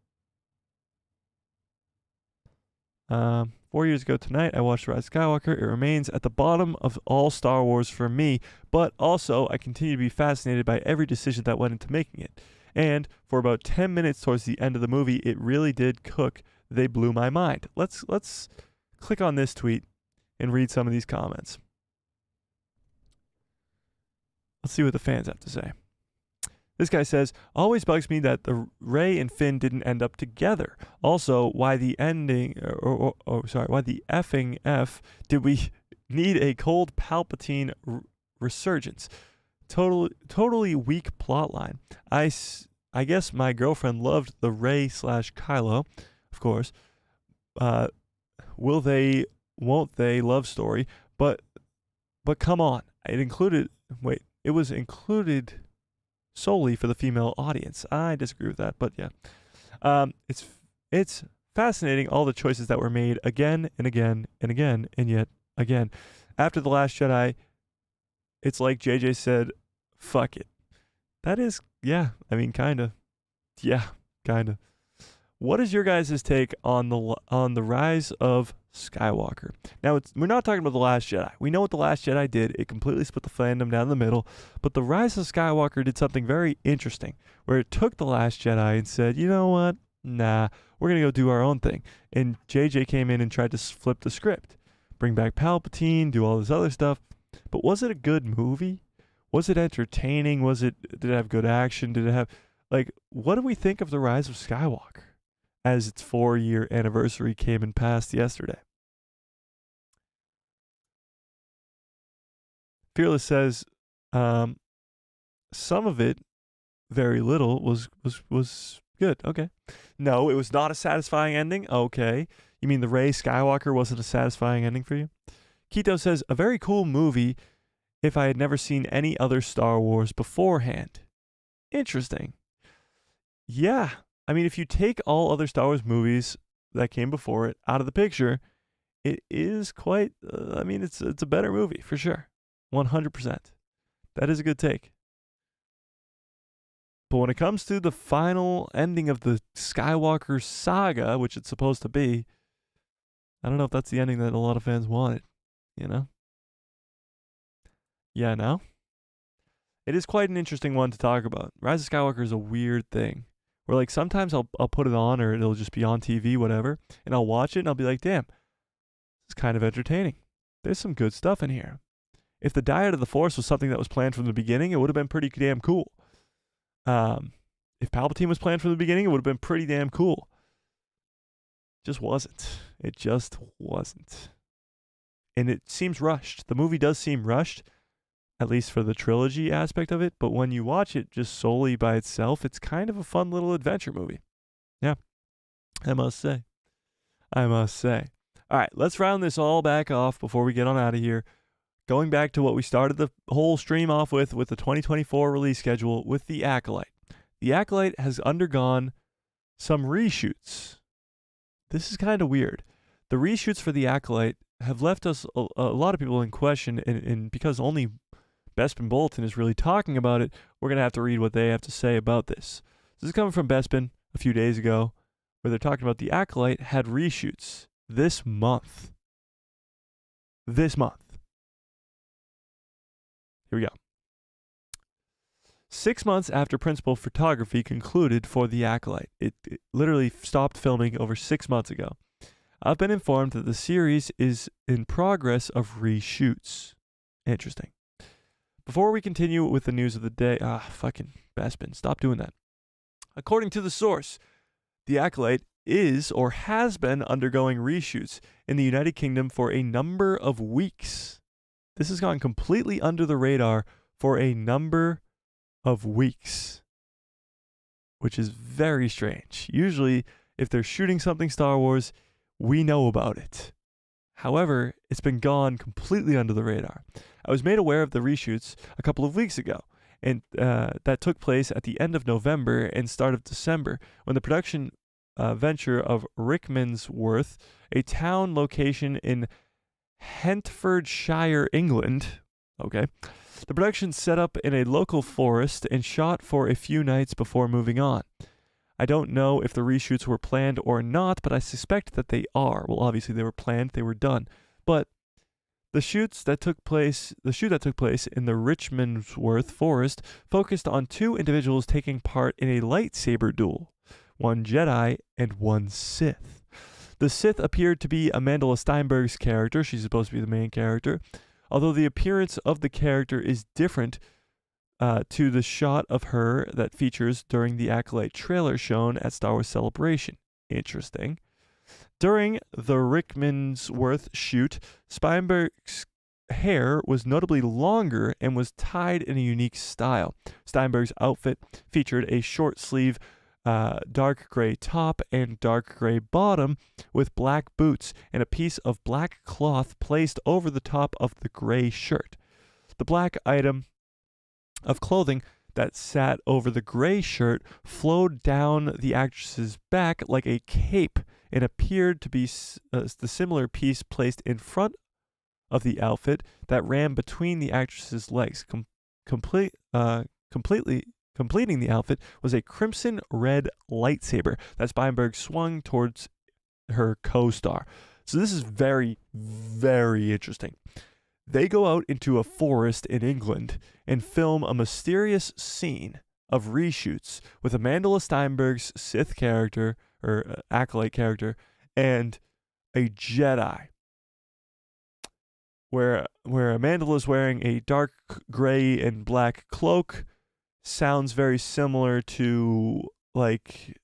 Speaker 1: 4 years ago tonight, I watched Rise of Skywalker. It remains at the bottom of all Star Wars for me, but also I continue to be fascinated by every decision that went into making it. And for about 10 minutes towards the end of the movie, it really did cook. They blew my mind. Let's click on this tweet and read some of these comments. Let's see what the fans have to say. This guy says, always bugs me that the Rey and Finn didn't end up together. Also, why the ending, why the effing F did we need a cold Palpatine resurgence? Totally weak plotline. I guess my girlfriend loved the Rey/Kylo, of course. Will they, won't they love story, but come on. It was included solely for the female audience. I disagree with that, but yeah. It's fascinating all the choices that were made again and again and again and yet again. After The Last Jedi, it's like JJ said, fuck it. That is, yeah, I mean, kinda. Yeah, kinda. What is your guys' take on the Rise of Skywalker? Now, we're not talking about The Last Jedi. We know what The Last Jedi did. It completely split the fandom down the middle. But The Rise of Skywalker did something very interesting, where it took The Last Jedi and said, you know what? Nah, we're going to go do our own thing. And JJ came in and tried to flip the script. Bring back Palpatine, do all this other stuff. But was it a good movie? Was it entertaining? Did it have good action? Did it have, what do we think of The Rise of Skywalker as its 4-year anniversary came and passed yesterday? Fearless says, some of it, very little, was good. Okay. No, it was not a satisfying ending. Okay. You mean the Rey Skywalker wasn't a satisfying ending for you? Keto says, a very cool movie if I had never seen any other Star Wars beforehand. Interesting. Yeah. I mean, if you take all other Star Wars movies that came before it out of the picture, it is quite, it's a better movie for sure. 100%. That is a good take. But when it comes to the final ending of the Skywalker saga, which it's supposed to be, I don't know if that's the ending that a lot of fans wanted, you know? Yeah, no? It is quite an interesting one to talk about. Rise of Skywalker is a weird thing. Where sometimes I'll put it on or it'll just be on TV, whatever, and I'll watch it and I'll be like, damn, it's kind of entertaining. There's some good stuff in here. If the Diet of the Force was something that was planned from the beginning, it would have been pretty damn cool. If Palpatine was planned from the beginning, it would have been pretty damn cool. Just wasn't. It just wasn't. And it seems rushed. The movie does seem rushed, at least for the trilogy aspect of it, but when you watch it just solely by itself, it's kind of a fun little adventure movie. Yeah, I must say. All right, let's round this all back off before we get on out of here. Going back to what we started the whole stream off with the 2024 release schedule with The Acolyte. The Acolyte has undergone some reshoots. This is kind of weird. The reshoots for The Acolyte have left us a lot of people in question, and because only Bespin Bulletin is really talking about it, we're going to have to read what they have to say about this. This is coming from Bespin a few days ago, where they're talking about The Acolyte had reshoots this month. Here we go. 6 months after principal photography concluded for The Acolyte. It literally stopped filming over 6 months ago. I've been informed that the series is in progress of reshoots. Interesting. Before we continue with the news of the day, fucking Bespin, stop doing that. According to the source, The Acolyte is or has been undergoing reshoots in the United Kingdom for a number of weeks. This has gone completely under the radar for a number of weeks, which is very strange. Usually, if they're shooting something Star Wars, we know about it. However, it's been gone completely under the radar. I was made aware of the reshoots a couple of weeks ago, and that took place at the end of November and start of December, when the production venture of Rickmansworth, a town location in Hertfordshire, England. Okay. The production set up in a local forest and shot for a few nights before moving on. I don't know if the reshoots were planned or not, but I suspect that they are. Well, obviously they were planned, they were done. But the shoot that took place in the Rickmansworth forest focused on two individuals taking part in a lightsaber duel, one Jedi and one Sith. The Sith appeared to be Amandla Steinberg's character. She's supposed to be the main character, although the appearance of the character is different to the shot of her that features during the Acolyte trailer shown at Star Wars Celebration. Interesting. During the Rickmansworth shoot, Steinberg's hair was notably longer and was tied in a unique style. Steinberg's outfit featured a short sleeve dark gray top and dark gray bottom with black boots and a piece of black cloth placed over the top of the gray shirt. The black item of clothing that sat over the gray shirt flowed down the actress's back like a cape and appeared to be the similar piece placed in front of the outfit that ran between the actress's legs. Completing the outfit was a crimson red lightsaber that Steinberg swung towards her co-star. So this is very, very interesting. They go out into a forest in England and film a mysterious scene of reshoots with Amandla Steinberg's Sith character, or Acolyte character, and a Jedi, where Amandla is wearing a dark gray and black cloak. Sounds very similar to like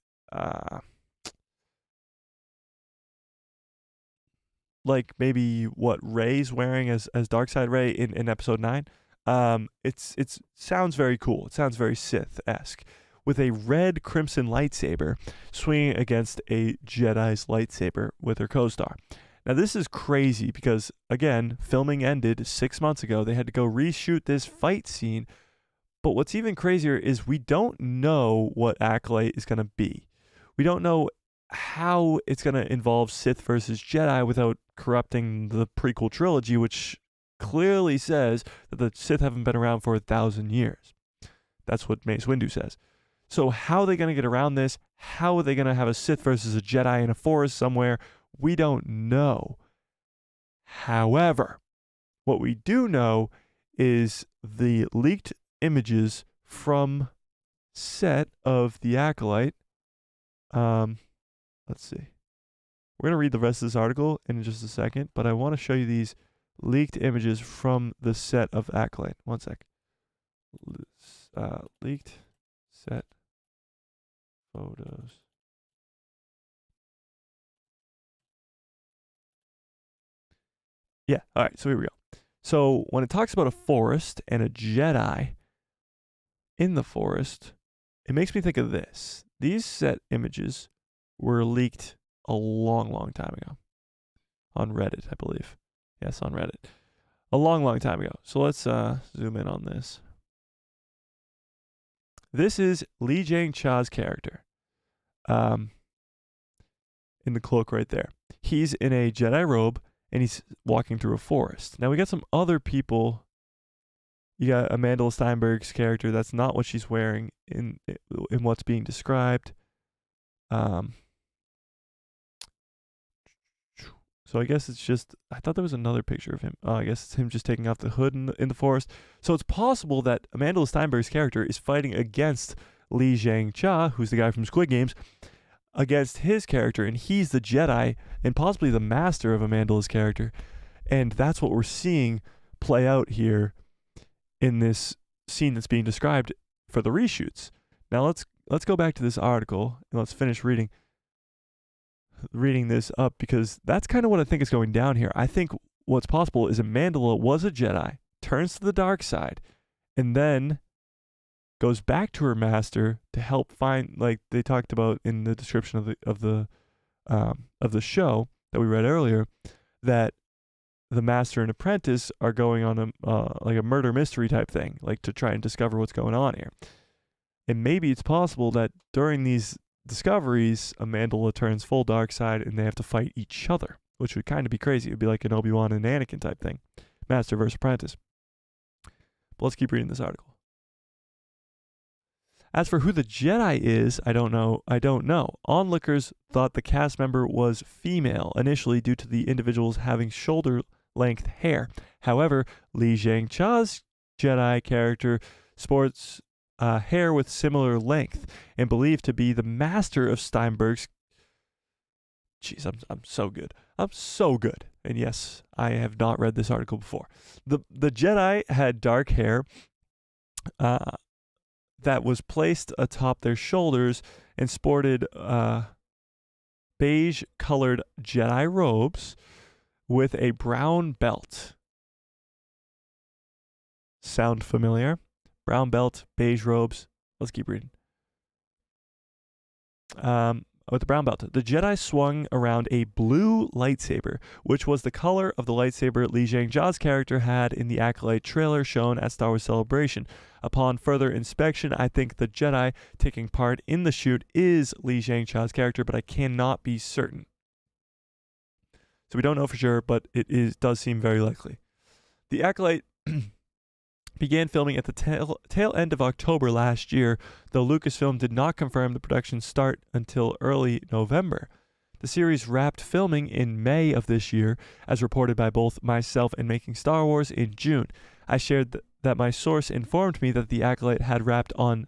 Speaker 1: maybe what Rey's wearing as Darkseid Rey in episode 9. It's sounds very cool. It sounds very Sith-esque, with a red crimson lightsaber swinging against a Jedi's lightsaber with her co-star. Now this is crazy because, again, filming ended 6 months ago. They had to go reshoot this fight scene. But what's even crazier is we don't know what Acolyte is going to be. We don't know how it's going to involve Sith versus Jedi without corrupting the prequel trilogy, which clearly says that the Sith haven't been around for 1,000 years. That's what Mace Windu says. So how are they going to get around this? How are they going to have a Sith versus a Jedi in a forest somewhere? We don't know. However, what we do know is the leaked images from set of the Acolyte. Let's see. We're going to read the rest of this article in just a second, but I want to show you these leaked images from the set of Acolyte. One sec. Leaked set photos. Yeah, all right, so here we go. So when it talks about a forest and a Jedi in the forest, it makes me think of this. These set images were leaked a long, long time ago on Reddit, I believe. Yes, on Reddit. A long, long time ago. So let's zoom in on this. This is Li Jiang Cha's character in the cloak right there. He's in a Jedi robe, and he's walking through a forest. Now, we got some other people. You got Amandla Steinberg's character. That's not what she's wearing in what's being described. So I guess it's just, I thought there was another picture of him. I guess it's him just taking off the hood in the forest. So it's possible that Amanda Steinberg's character is fighting against Li Zhang-cha, who's the guy from Squid Games, against his character, and he's the Jedi and possibly the master of Amanda's character. And that's what we're seeing play out here in this scene that's being described for the reshoots. Now let's go back to this article and let's finish reading this up, because that's kind of what I think is going down here. I think what's possible is Amandla was a Jedi, turns to the dark side, and then goes back to her master to help find, like they talked about in the description of the show that we read earlier, that the master and apprentice are going on like a murder mystery type thing, like to try and discover what's going on here. And maybe it's possible that during these discoveries, Amandla turns full dark side and they have to fight each other, which would kind of be crazy. It would be like an Obi-Wan and Anakin type thing, master versus apprentice. But let's keep reading this article. As for who the Jedi is, I don't know. Onlookers thought the cast member was female initially due to the individuals having shoulder-length hair. However, Li Zhang-cha's Jedi character sports hair with similar length and believed to be the master of Steinberg's. Jeez, I'm so good. I'm so good. And yes, I have not read this article before. The Jedi had dark hair that was placed atop their shoulders and sported beige-colored Jedi robes with a brown belt. Sound familiar? Brown belt, beige robes. Let's keep reading. With the brown belt, the Jedi swung around a blue lightsaber, which was the color of the lightsaber Li Zhang-cha's character had in the Acolyte trailer shown at Star Wars Celebration. Upon further inspection, I think the Jedi taking part in the shoot is Li Zhang-cha's character, but I cannot be certain. So we don't know for sure, but it does seem very likely. The Acolyte began filming at the tail end of October last year, though Lucasfilm did not confirm the production start until early November. The series wrapped filming in May of this year, as reported by both myself and Making Star Wars in June. I shared that my source informed me that The Acolyte had wrapped on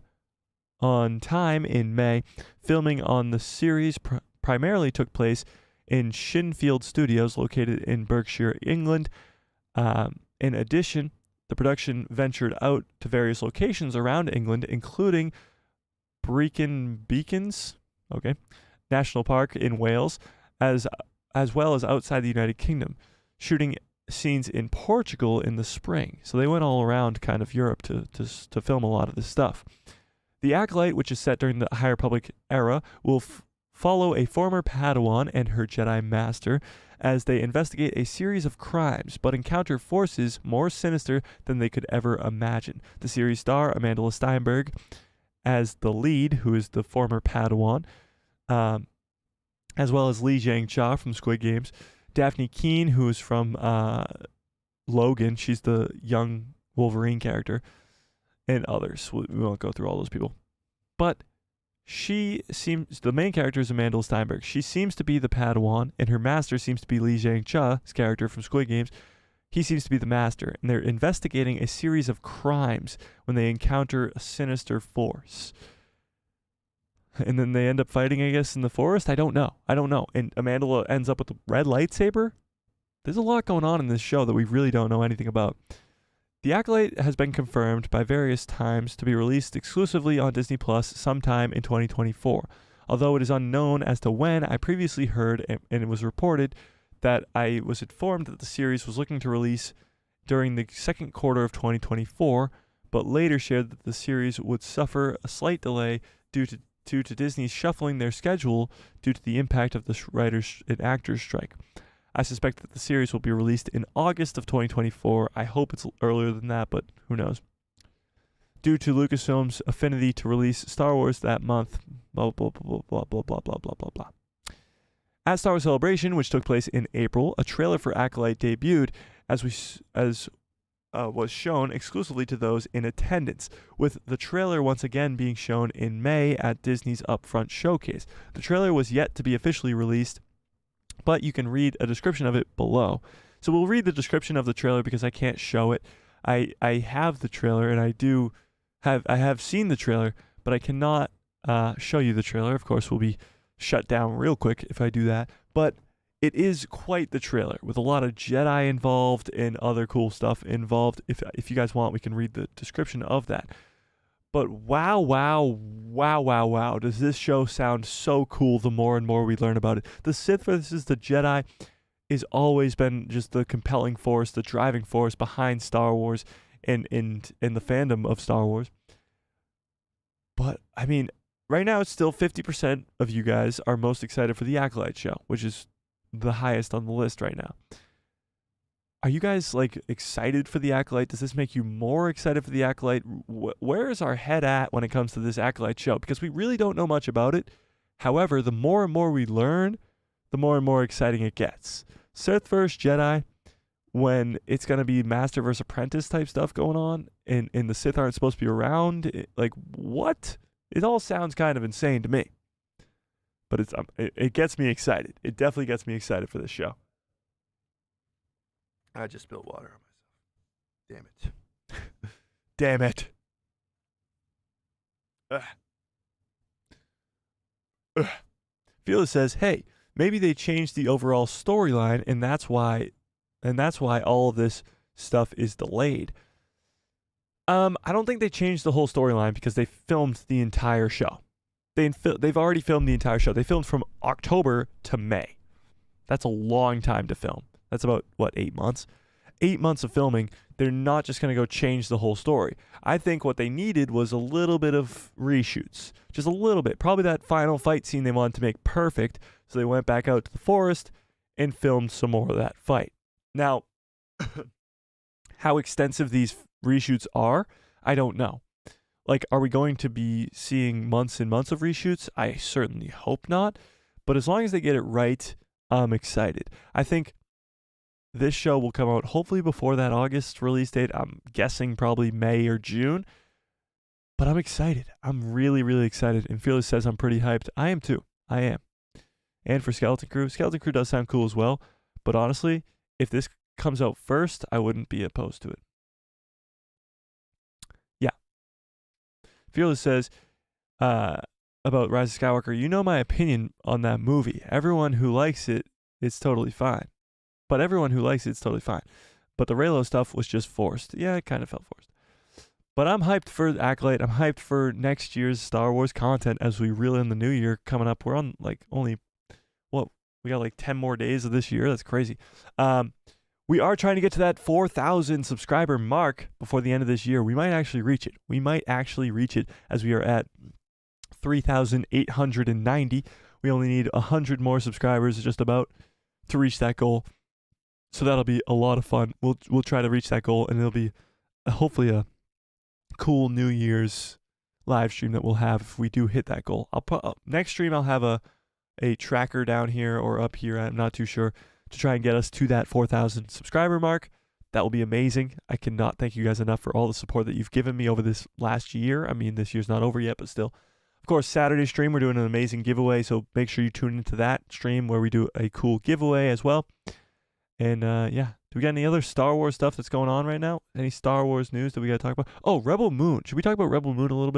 Speaker 1: time in May. Filming on the series primarily took place in Shinfield Studios, located in Berkshire, England. In addition, the production ventured out to various locations around England, including Brecon Beacons, National Park in Wales, as well as outside the United Kingdom, shooting scenes in Portugal in the spring. So they went all around kind of Europe to film a lot of this stuff. The Acolyte, which is set during the High Republic era, will follow a former Padawan and her Jedi Master as they investigate a series of crimes, but encounter forces more sinister than they could ever imagine. The series star Amanda Steinberg as the lead, who is the former Padawan, as well as Li Zhang-cha from Squid Games, Daphne Keane, who is from Logan, she's the young Wolverine character, and others. We won't go through all those people. But the main character is Amanda Steinberg. She seems to be the Padawan, and her master seems to be Li Zhang-cha's character from Squid Games. He seems to be the master, and they're investigating a series of crimes when they encounter a sinister force. And then they end up fighting, I guess, in the forest? I don't know. And Amanda ends up with a red lightsaber? There's a lot going on in this show that we really don't know anything about. The Acolyte has been confirmed by various times to be released exclusively on Disney Plus sometime in 2024. Although it is unknown as to when, I previously heard, and it was reported that I was informed that the series was looking to release during the second quarter of 2024, but later shared that the series would suffer a slight delay due to Disney shuffling their schedule due to the impact of the writers and actors strike. I suspect that the series will be released in August of 2024. I hope it's earlier than that, but who knows. Due to Lucasfilm's affinity to release Star Wars that month, blah, blah, blah, blah, blah, blah, blah, blah, blah, blah. At Star Wars Celebration, which took place in April, a trailer for Acolyte debuted, as was shown exclusively to those in attendance, with the trailer once again being shown in May at Disney's Upfront Showcase. The trailer was yet to be officially released but you can read a description of it below. So we'll read the description of the trailer because I can't show it. I have the trailer, and I have seen the trailer, but I cannot show you the trailer. Of course, we'll be shut down real quick if I do that. But it is quite the trailer with a lot of Jedi involved and other cool stuff involved. If you guys want, we can read the description of that. But wow, does this show sound so cool the more and more we learn about it. The Sith versus the Jedi has always been just the compelling force, the driving force behind Star Wars and the fandom of Star Wars. But, I mean, right now it's still 50% of you guys are most excited for the Acolyte show, which is the highest on the list right now. Are you guys excited for the Acolyte? Does this make you more excited for the Acolyte? Where is our head at when it comes to this Acolyte show? Because we really don't know much about it. However, the more and more we learn, the more and more exciting it gets. Sith vs. Jedi, when it's going to be Master vs. Apprentice type stuff going on, and the Sith aren't supposed to be around, what? It all sounds kind of insane to me. But it gets me excited. It definitely gets me excited for this show. I just spilled water on myself. Damn it. Damn it. Fearless says, hey, maybe they changed the overall storyline, and that's why all of this stuff is delayed. I don't think they changed the whole storyline because they filmed the entire show. They've already filmed the entire show. They filmed from October to May. That's a long time to film. That's about, 8 months? 8 months of filming. They're not just going to go change the whole story. I think what they needed was a little bit of reshoots. Just a little bit. Probably that final fight scene they wanted to make perfect. So they went back out to the forest and filmed some more of that fight. Now, how extensive these reshoots are, I don't know. Are we going to be seeing months and months of reshoots? I certainly hope not. But as long as they get it right, I'm excited. I think this show will come out hopefully before that August release date. I'm guessing probably May or June. But I'm excited. I'm really, really excited. And Fearless says I'm pretty hyped. I am too. I am. And for Skeleton Crew does sound cool as well. But honestly, if this comes out first, I wouldn't be opposed to it. Yeah. Fearless says about Rise of Skywalker, you know my opinion on that movie. Everyone who likes it, it's totally fine. But the Reylo stuff was just forced. Yeah, it kind of felt forced. But I'm hyped for Acolyte. I'm hyped for next year's Star Wars content as we reel in the new year coming up. We're on we got 10 more days of this year. That's crazy. We are trying to get to that 4,000 subscriber mark before the end of this year. We might actually reach it. As we are at 3,890. We only need 100 more subscribers just about to reach that goal. So that'll be a lot of fun. We'll try to reach that goal, and it'll be hopefully a cool New Year's live stream that we'll have if we do hit that goal. Next stream I'll have a tracker down here or up here, I'm not too sure, to try and get us to that 4,000 subscriber mark. That will be amazing. I cannot thank you guys enough for all the support that you've given me over this last year. I mean, this year's not over yet, but still. Of course, Saturday stream, we're doing an amazing giveaway, so make sure you tune into that stream where we do a cool giveaway as well. And do we got any other Star Wars stuff that's going on right now? Any Star Wars news that we got to talk about? Oh, Rebel Moon. Should we talk about Rebel Moon a little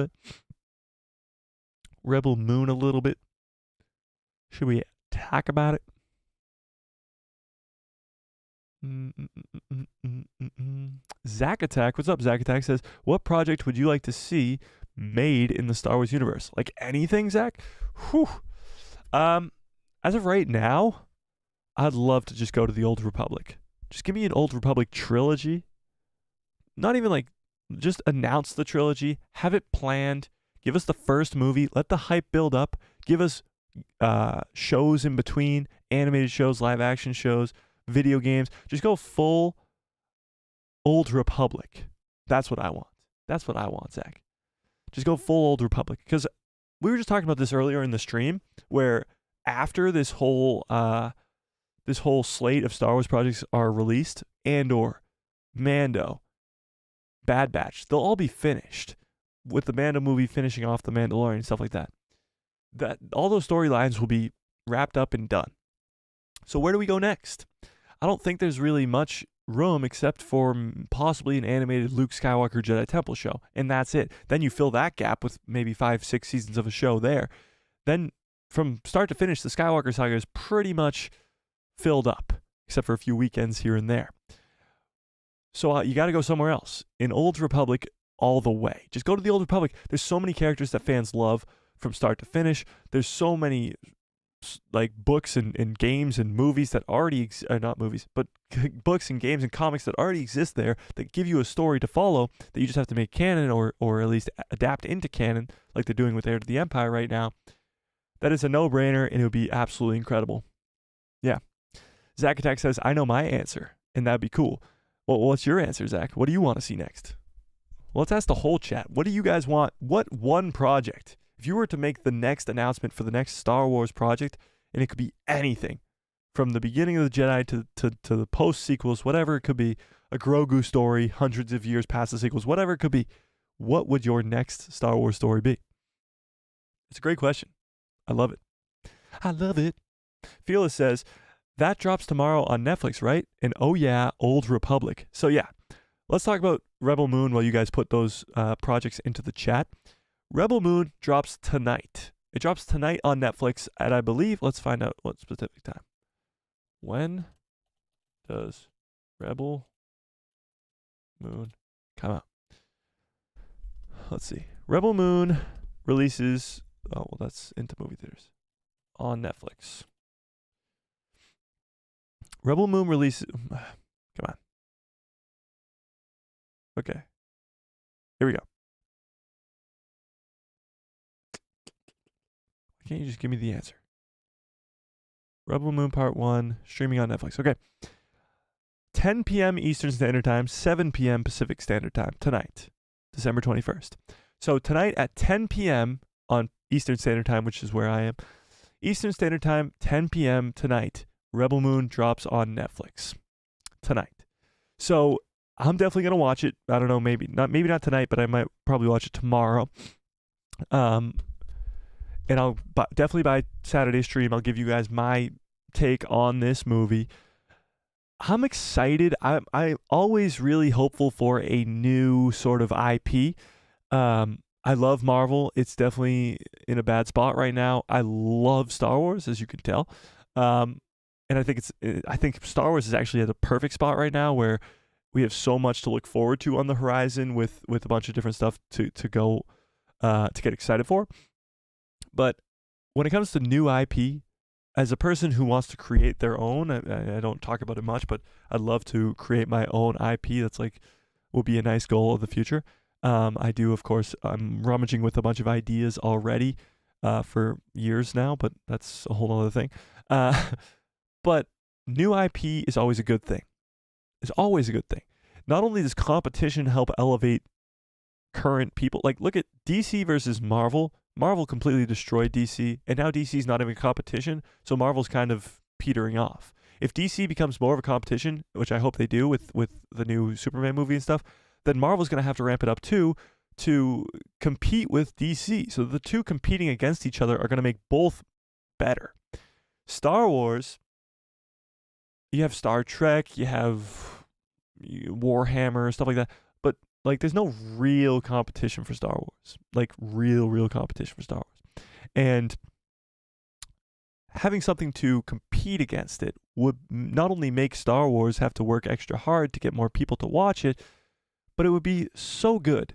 Speaker 1: bit? Should we talk about it? Zack Attack, what's up? Zack Attack says, what project would you like to see made in the Star Wars universe? Like anything, Zach? Whew. As of right now, I'd love to just go to the Old Republic. Just give me an Old Republic trilogy. Not even just announce the trilogy. Have it planned. Give us the first movie. Let the hype build up. Give us shows in between. Animated shows, live action shows, video games. Just go full Old Republic. That's what I want. Zach. Just go full Old Republic. Because we were just talking about this earlier in the stream, where after this whole slate of Star Wars projects are released, Andor, Mando, Bad Batch, they'll all be finished, with the Mando movie finishing off the Mandalorian and stuff like that. That all those storylines will be wrapped up and done. So where do we go next? I don't think there's really much room except for possibly an animated Luke Skywalker Jedi Temple show, and that's it. Then you fill that gap with maybe 5-6 seasons of a show there. Then from start to finish, the Skywalker saga is pretty much filled up, except for a few weekends here and there. So you got to go somewhere else. In Old Republic all the way. Just go to the Old Republic. There's so many characters that fans love from start to finish. There's so many like books and games and movies that already not movies, but books and games and comics that already exist there that give you a story to follow that you just have to make canon or at least adapt into canon like they're doing with Heir to the Empire right now. That is a no-brainer, and it would be absolutely incredible. Yeah. Zach Attack says, I know my answer, and that'd be cool. Well, what's your answer, Zach? What do you want to see next? Well, let's ask the whole chat. What do you guys want? What one project? If you were to make the next announcement for the next Star Wars project, and it could be anything, from the beginning of the Jedi to the post-sequels, whatever it could be, a Grogu story, hundreds of years past the sequels, whatever it could be, what would your next Star Wars story be? It's a great question. I love it. I love it. Fearless says, that drops tomorrow on Netflix, right? And oh yeah, Old Republic. So yeah, let's talk about Rebel Moon while you guys put those projects into the chat. Rebel Moon drops tonight. It drops tonight on Netflix at, I believe, let's find out what specific time. When does Rebel Moon come out? Let's see. Rebel Moon releases, oh, well, that's into movie theaters, on Netflix. Rebel Moon releases, come on. Okay. Here we go. Why can't you just give me the answer? Rebel Moon Part 1, streaming on Netflix. Okay. 10 p.m. Eastern Standard Time, 7 p.m. Pacific Standard Time, tonight, December 21st. So tonight at 10 p.m. on Eastern Standard Time, which is where I am, Eastern Standard Time, 10 p.m. tonight, Rebel Moon drops on Netflix tonight. So I'm definitely gonna watch it. I don't know, maybe not tonight, but I might probably watch it tomorrow. And I'll definitely by Saturday's stream, I'll give you guys my take on this movie. I'm excited. I'm always really hopeful for a new sort of IP. I love Marvel. It's definitely in a bad spot right now. I love Star Wars, as you can tell. And I think Star Wars is actually at a perfect spot right now where we have so much to look forward to on the horizon with a bunch of different stuff to go to get excited for. But when it comes to new IP, as a person who wants to create their own, I don't talk about it much, but I'd love to create my own IP. That's will be a nice goal of the future. I do, of course. I'm rummaging with a bunch of ideas already for years now, but that's a whole other thing. But new IP is always a good thing. It's always a good thing. Not only does competition help elevate current people, like look at DC versus Marvel. Marvel completely destroyed DC, and now DC's not even competition, so Marvel's kind of petering off. If DC becomes more of a competition, which I hope they do with the new Superman movie and stuff, then Marvel's going to have to ramp it up too to compete with DC. So the two competing against each other are going to make both better. Star Wars, you have Star Trek, you have Warhammer, stuff like that, but like there's no real competition for Star Wars. Like real competition for Star Wars. And having something to compete against it would not only make Star Wars have to work extra hard to get more people to watch it, but it would be so good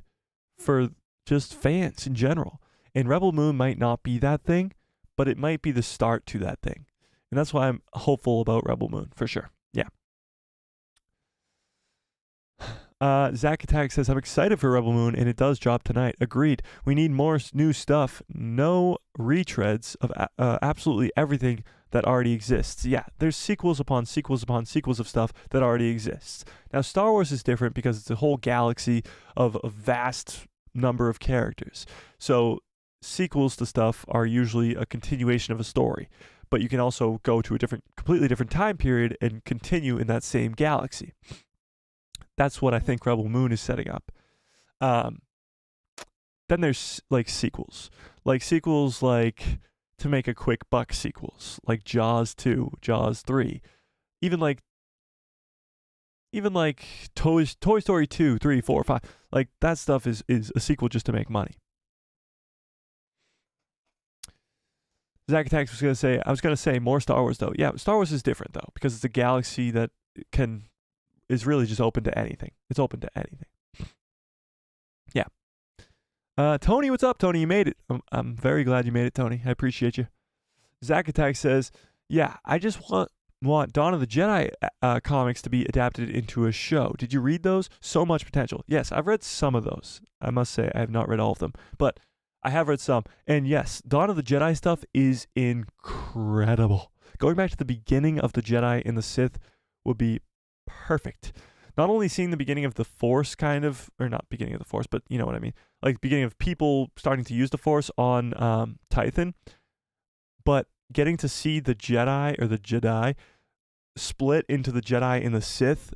Speaker 1: for just fans in general. And Rebel Moon might not be that thing, but it might be the start to that thing. And that's why I'm hopeful about Rebel Moon, for sure. Yeah. Zach Attack says, I'm excited for Rebel Moon, and it does drop tonight. Agreed. We need more new stuff. No retreads of absolutely everything that already exists. Yeah, there's sequels upon sequels upon sequels of stuff that already exists. Now, Star Wars is different because it's a whole galaxy of a vast number of characters. So sequels to stuff are usually a continuation of a story. But you can also go to a completely different time period and continue in that same galaxy. That's what I think Rebel Moon is setting up. Then there's like sequels like to make a quick buck sequels like Jaws 2, Jaws 3, even like Toy Story 2, 3, 4, 5. Like that stuff is a sequel just to make money. Zach Attacks I was gonna say more Star Wars though. Yeah, Star Wars is different though because it's a galaxy that is really just open to anything. It's open to anything. Yeah. Tony, what's up, Tony? You made it. I'm very glad you made it, Tony. I appreciate you. Zach Attack says, yeah, I just want Dawn of the Jedi comics to be adapted into a show. Did you read those? So much potential. Yes, I've read some of those. I must say I have not read all of them, but I have read some. And yes, Dawn of the Jedi stuff is incredible. Going back to the beginning of the Jedi and the Sith would be perfect. Not only seeing the beginning of the Force or not beginning of the Force, but you know what I mean. Like beginning of people starting to use the Force on Tython, but getting to see the Jedi split into the Jedi and the Sith.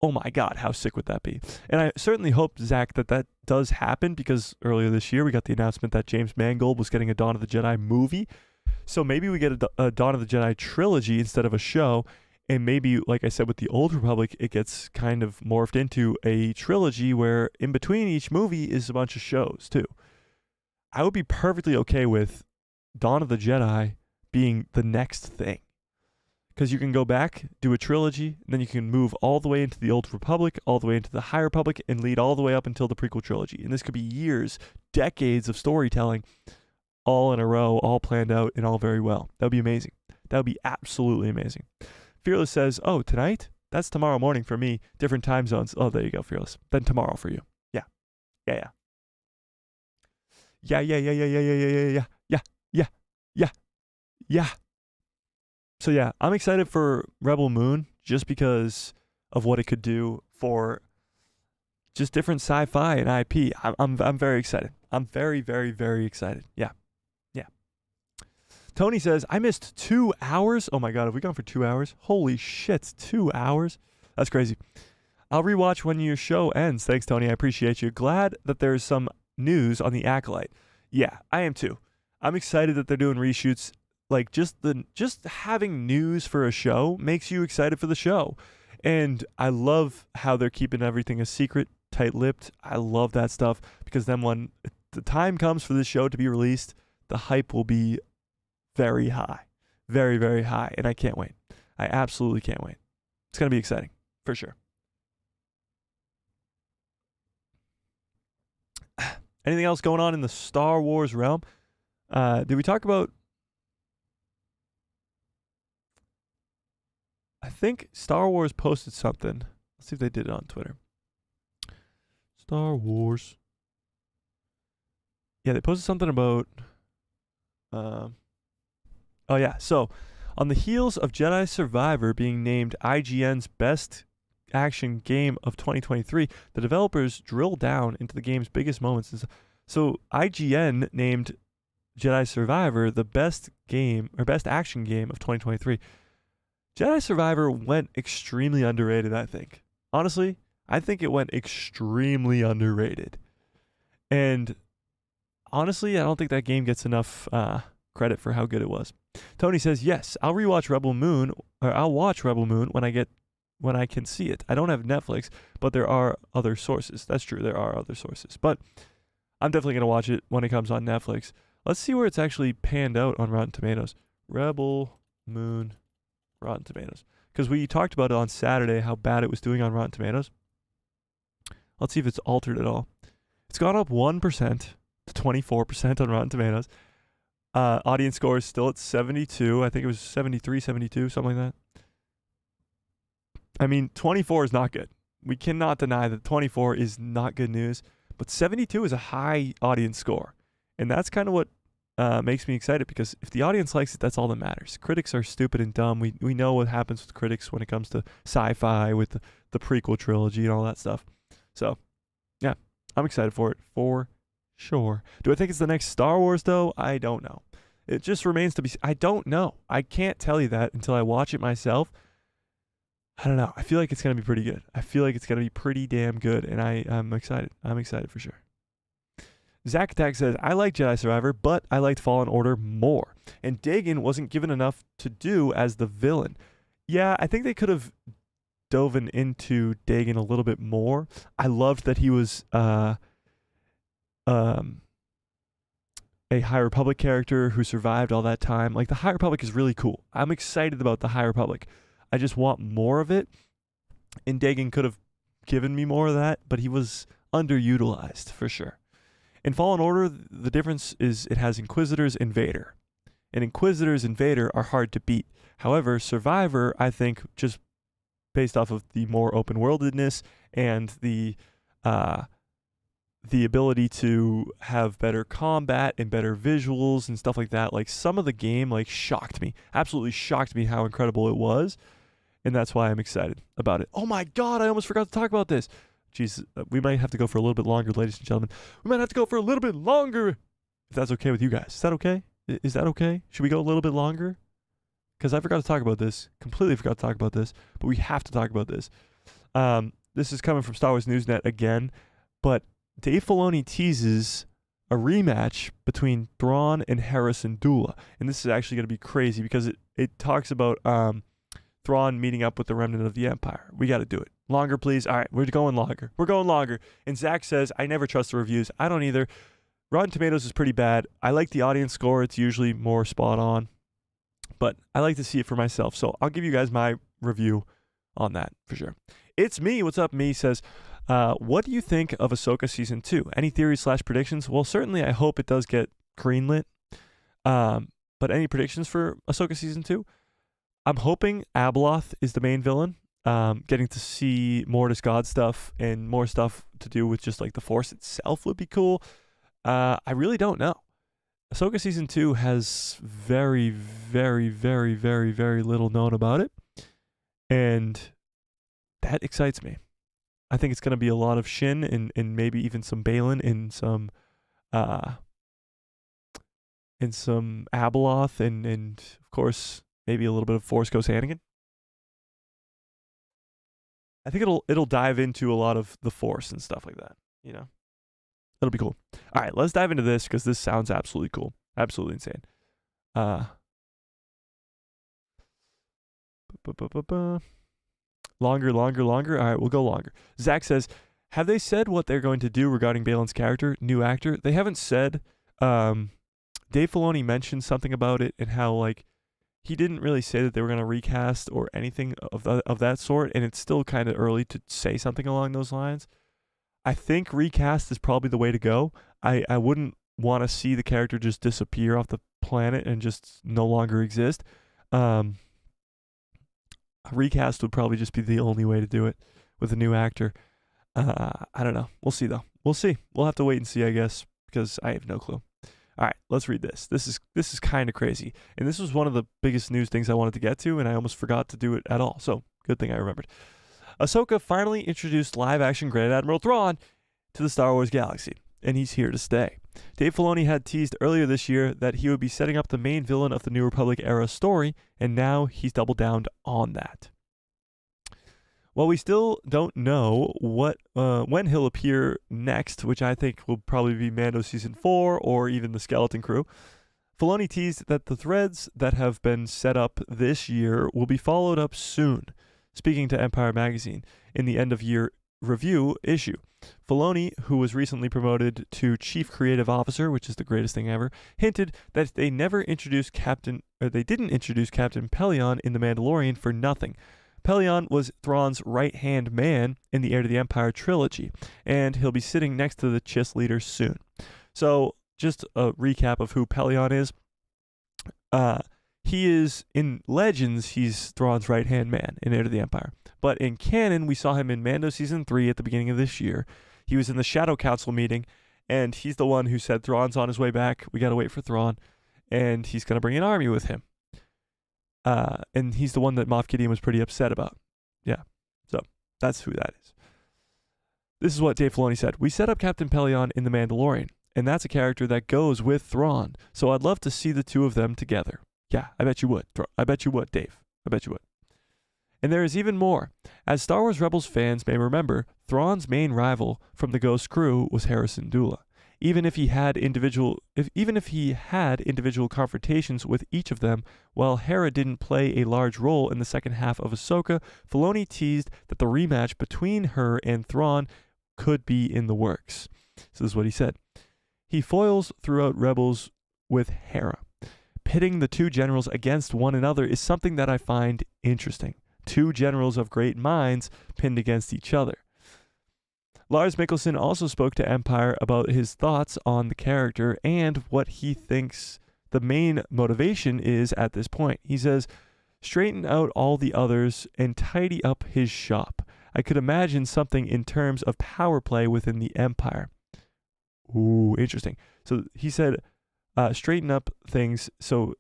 Speaker 1: Oh my God, how sick would that be? And I certainly hope, Zach, that does happen because earlier this year we got the announcement that James Mangold was getting a Dawn of the Jedi movie. So maybe we get a Dawn of the Jedi trilogy instead of a show. And maybe, like I said, with the Old Republic, it gets kind of morphed into a trilogy where in between each movie is a bunch of shows, too. I would be perfectly okay with Dawn of the Jedi being the next thing. Because you can go back, do a trilogy, and then you can move all the way into the Old Republic, all the way into the High Republic, and lead all the way up until the prequel trilogy. And this could be years, decades of storytelling, all in a row, all planned out, and all very well. That would be amazing. That would be absolutely amazing. Fearless says, oh, tonight? That's tomorrow morning for me. Different time zones. Oh, there you go, Fearless. Then tomorrow for you. Yeah. Yeah. So yeah, I'm excited for Rebel Moon just because of what it could do for just different sci-fi and IP. I'm very excited. I'm very, very, very excited. Yeah. Tony says, I missed 2 hours. Oh my God, have we gone for 2 hours? Holy shit, 2 hours? That's crazy. I'll rewatch when your show ends. Thanks, Tony. I appreciate you. Glad that there's some news on the Acolyte. Yeah, I am too. I'm excited that they're doing reshoots. Like just having news for a show makes you excited for the show. And I love how they're keeping everything a secret, tight-lipped. I love that stuff because then when the time comes for this show to be released, the hype will be very high. Very, very high. And I can't wait. I absolutely can't wait. It's going to be exciting, for sure. Anything else going on in the Star Wars realm? Did we talk about... I think Star Wars posted something. Let's see if they did it on Twitter. Star Wars. Yeah, they posted something about... Oh, yeah. So, on the heels of Jedi Survivor being named IGN's best action game of 2023, the developers drilled down into the game's biggest moments. So, IGN named Jedi Survivor the best game or best action game of 2023. Jedi Survivor went extremely underrated, I think. Honestly, I think it went extremely underrated. And honestly, I don't think that game gets enough credit for how good it was. Tony says, yes, I'll watch Rebel Moon when I can see it. I don't have Netflix, but there are other sources. That's true, there are other sources. But I'm definitely going to watch it when it comes on Netflix. Let's see where it's actually panned out on Rotten Tomatoes. Rebel Moon, Rotten Tomatoes. Because we talked about it on Saturday, how bad it was doing on Rotten Tomatoes. Let's see if it's altered at all. It's gone up 1% to 24% on Rotten Tomatoes. Audience score is still at 72. I think it was 73, 72, something like that. I mean, 24 is not good. We cannot deny that 24 is not good news. But 72 is a high audience score. And that's kind of what makes me excited because if the audience likes it, that's all that matters. Critics are stupid and dumb. We know what happens with critics when it comes to sci-fi with the prequel trilogy and all that stuff. So, yeah, I'm excited for it for sure. Do I think it's the next Star Wars, though? I don't know. It just remains to be... I don't know. I can't tell you that until I watch it myself. I don't know. I feel like it's going to be pretty good. I feel like it's going to be pretty damn good, and I'm excited. I'm excited for sure. Zack Attack says, I like Jedi Survivor, but I liked Fallen Order more. And Dagon wasn't given enough to do as the villain. Yeah, I think they could have dove into Dagon a little bit more. I loved that he was a High Republic character who survived all that time. Like, the High Republic is really cool. I'm excited about the High Republic. I just want more of it. And Dagon could have given me more of that, but he was underutilized for sure. In Fallen Order, the difference is it has Inquisitors and Vader. And Inquisitors and Vader are hard to beat. However, Survivor, I think, just based off of the more open-worldedness and the ability to have better combat and better visuals and stuff like that, like some of the game like shocked me. Absolutely shocked me how incredible it was. And that's why I'm excited about it. Oh my God, I almost forgot to talk about this. Jeez, we might have to go for a little bit longer, ladies and gentlemen. We might have to go for a little bit longer, if that's okay with you guys. Is that okay? Is that okay? Should we go a little bit longer? Because I forgot to talk about this. Completely forgot to talk about this. But we have to talk about this. This is coming from Star Wars Newsnet again. But Dave Filoni teases a rematch between Thrawn and Hera Syndulla. And this is actually going to be crazy because it talks about Thrawn meeting up with the remnant of the Empire. We got to do it. Longer, please. All right, we're going longer. We're going longer. And Zach says, I never trust the reviews. I don't either. Rotten Tomatoes is pretty bad. I like the audience score. It's usually more spot on. But I like to see it for myself. So I'll give you guys my review on that for sure. It's me. What's up, me? Says, what do you think of Ahsoka Season 2? Any theories / predictions? Well, certainly I hope it does get greenlit. But any predictions for Ahsoka Season 2? I'm hoping Abeloth is the main villain. Getting to see Mortis God stuff and more stuff to do with just like the Force itself would be cool. I really don't know. Ahsoka Season 2 has very, very, very, very, very little known about it. And that excites me. I think it's going to be a lot of Shin and maybe even some Balin and some Abeloth and of course maybe a little bit of Force Ghost Anakin. I think it'll dive into a lot of the Force and stuff like that, you know. It'll be cool. All right, let's dive into this because this sounds absolutely cool. Absolutely insane. Longer. All right, we'll go longer. Zach says, have they said what they're going to do regarding Balin's character, new actor? They haven't said. Dave Filoni mentioned something about it and how, like, he didn't really say that they were going to recast or anything of that sort, and it's still kind of early to say something along those lines. I think recast is probably the way to go. I wouldn't want to see the character just disappear off the planet and just no longer exist. A recast would probably just be the only way to do it with a new actor. I don't know. We'll see, though. We'll see. We'll have to wait and see, I guess, because I have no clue. All right, let's read this. This is kind of crazy. And this was one of the biggest news things I wanted to get to, and I almost forgot to do it at all. So, good thing I remembered. Ahsoka finally introduced live-action Grand Admiral Thrawn to the Star Wars galaxy, and he's here to stay. Dave Filoni had teased earlier this year that he would be setting up the main villain of the New Republic era story, and now he's doubled down on that. While we still don't know when he'll appear next, which I think will probably be Mando Season 4 or even the Skeleton Crew, Filoni teased that the threads that have been set up this year will be followed up soon. Speaking to Empire Magazine in the end-of-year review issue, Filoni, who was recently promoted to Chief Creative Officer, which is the greatest thing ever, hinted that they didn't introduce Captain Pellaeon in The Mandalorian for nothing. Pellaeon was Thrawn's right-hand man in the Heir to the Empire trilogy, and he'll be sitting next to the Chiss leader soon. So, just a recap of who Pellaeon is. He is, in Legends, he's Thrawn's right-hand man in Heir to the Empire. But in canon, we saw him in Mando Season 3 at the beginning of this year. He was in the Shadow Council meeting, and he's the one who said Thrawn's on his way back. We gotta wait for Thrawn. And he's gonna bring an army with him. And he's the one that Moff Gideon was pretty upset about. Yeah, so that's who that is. This is what Dave Filoni said. We set up Captain Pellaeon in The Mandalorian, and that's a character that goes with Thrawn. So I'd love to see the two of them together. Yeah, I bet you would. I bet you would, Dave. I bet you would. And there is even more. As Star Wars Rebels fans may remember, Thrawn's main rival from the Ghost crew was Hera Syndulla. Even if he had individual confrontations with each of them, while Hera didn't play a large role in the second half of Ahsoka, Filoni teased that the rematch between her and Thrawn could be in the works. So this is what he said. He foils throughout Rebels with Hera. Pitting the two generals against one another is something that I find interesting. Two generals of great minds pinned against each other. Lars Mikkelsen also spoke to Empire about his thoughts on the character and what he thinks the main motivation is at this point. He says, straighten out all the others and tidy up his shop. I could imagine something in terms of power play within the Empire. Ooh, interesting. So he said, straighten up things, so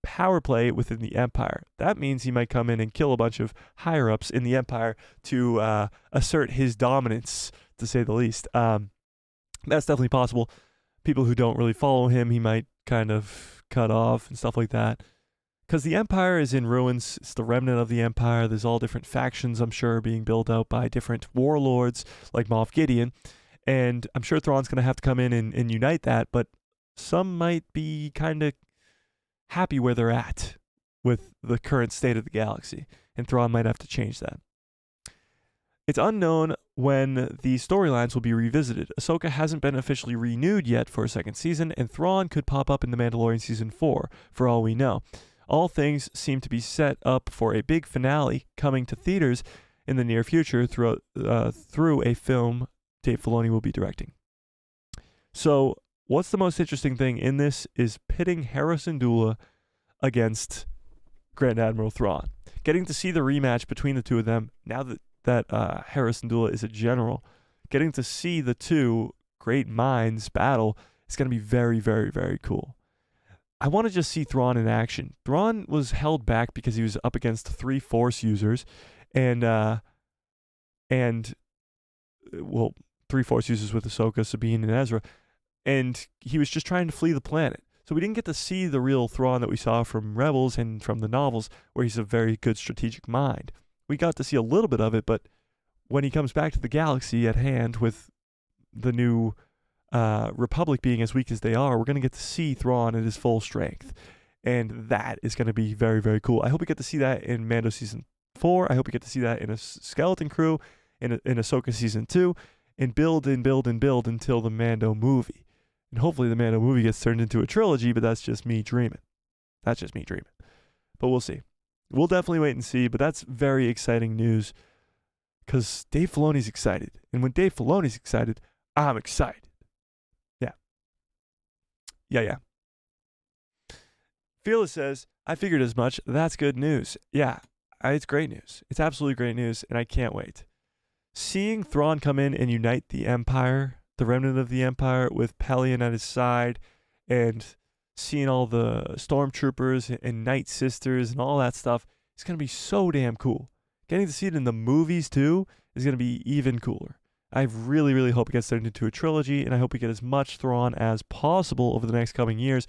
Speaker 1: power play within the Empire. That means he might come in and kill a bunch of higher-ups in the Empire to assert his dominance, to say the least. That's definitely possible. People who don't really follow him, he might kind of cut off and stuff like that. Because the Empire is in ruins. It's the remnant of the Empire. There's all different factions, I'm sure, being built out by different warlords like Moff Gideon. And I'm sure Thrawn's going to have to come in and unite that, but some might be kind of happy where they're at with the current state of the galaxy, and Thrawn might have to change that. It's unknown when the storylines will be revisited. Ahsoka hasn't been officially renewed yet for a second season, and Thrawn could pop up in The Mandalorian Season 4, for all we know. All things seem to be set up for a big finale coming to theaters in the near future through a film Dave Filoni will be directing. So, what's the most interesting thing in this is pitting Hera Syndulla against Grand Admiral Thrawn. Getting to see the rematch between the two of them, now that Hera Syndulla is a general, getting to see the two great minds battle is going to be very, very, very cool. I want to just see Thrawn in action. Thrawn was held back because he was up against 3 Force users, and 3 Force users with Ahsoka, Sabine, and Ezra, and he was just trying to flee the planet. So we didn't get to see the real Thrawn that we saw from Rebels and from the novels, where he's a very good strategic mind. We got to see a little bit of it, but when he comes back to the galaxy at hand with the new Republic being as weak as they are, we're going to get to see Thrawn at his full strength. And that is going to be very, very cool. I hope we get to see that in Mando Season 4. I hope we get to see that in a Skeleton Crew, in Ahsoka Season 2, and build and build and build until the Mando movie. And hopefully the Mando movie gets turned into a trilogy, but that's just me dreaming. That's just me dreaming. But we'll see. We'll definitely wait and see, but that's very exciting news because Dave Filoni's excited. And when Dave Filoni's excited, I'm excited. Yeah. Fearless says, I figured as much. That's good news. Yeah, it's great news. It's absolutely great news, and I can't wait. Seeing Thrawn come in and unite the Empire, the remnant of the Empire, with Pelion at his side, and seeing all the stormtroopers and Night Sisters and all that stuff, it's going to be so damn cool. Getting to see it in the movies, too, is going to be even cooler. I really, really hope it gets turned into a trilogy, and I hope we get as much Thrawn as possible over the next coming years,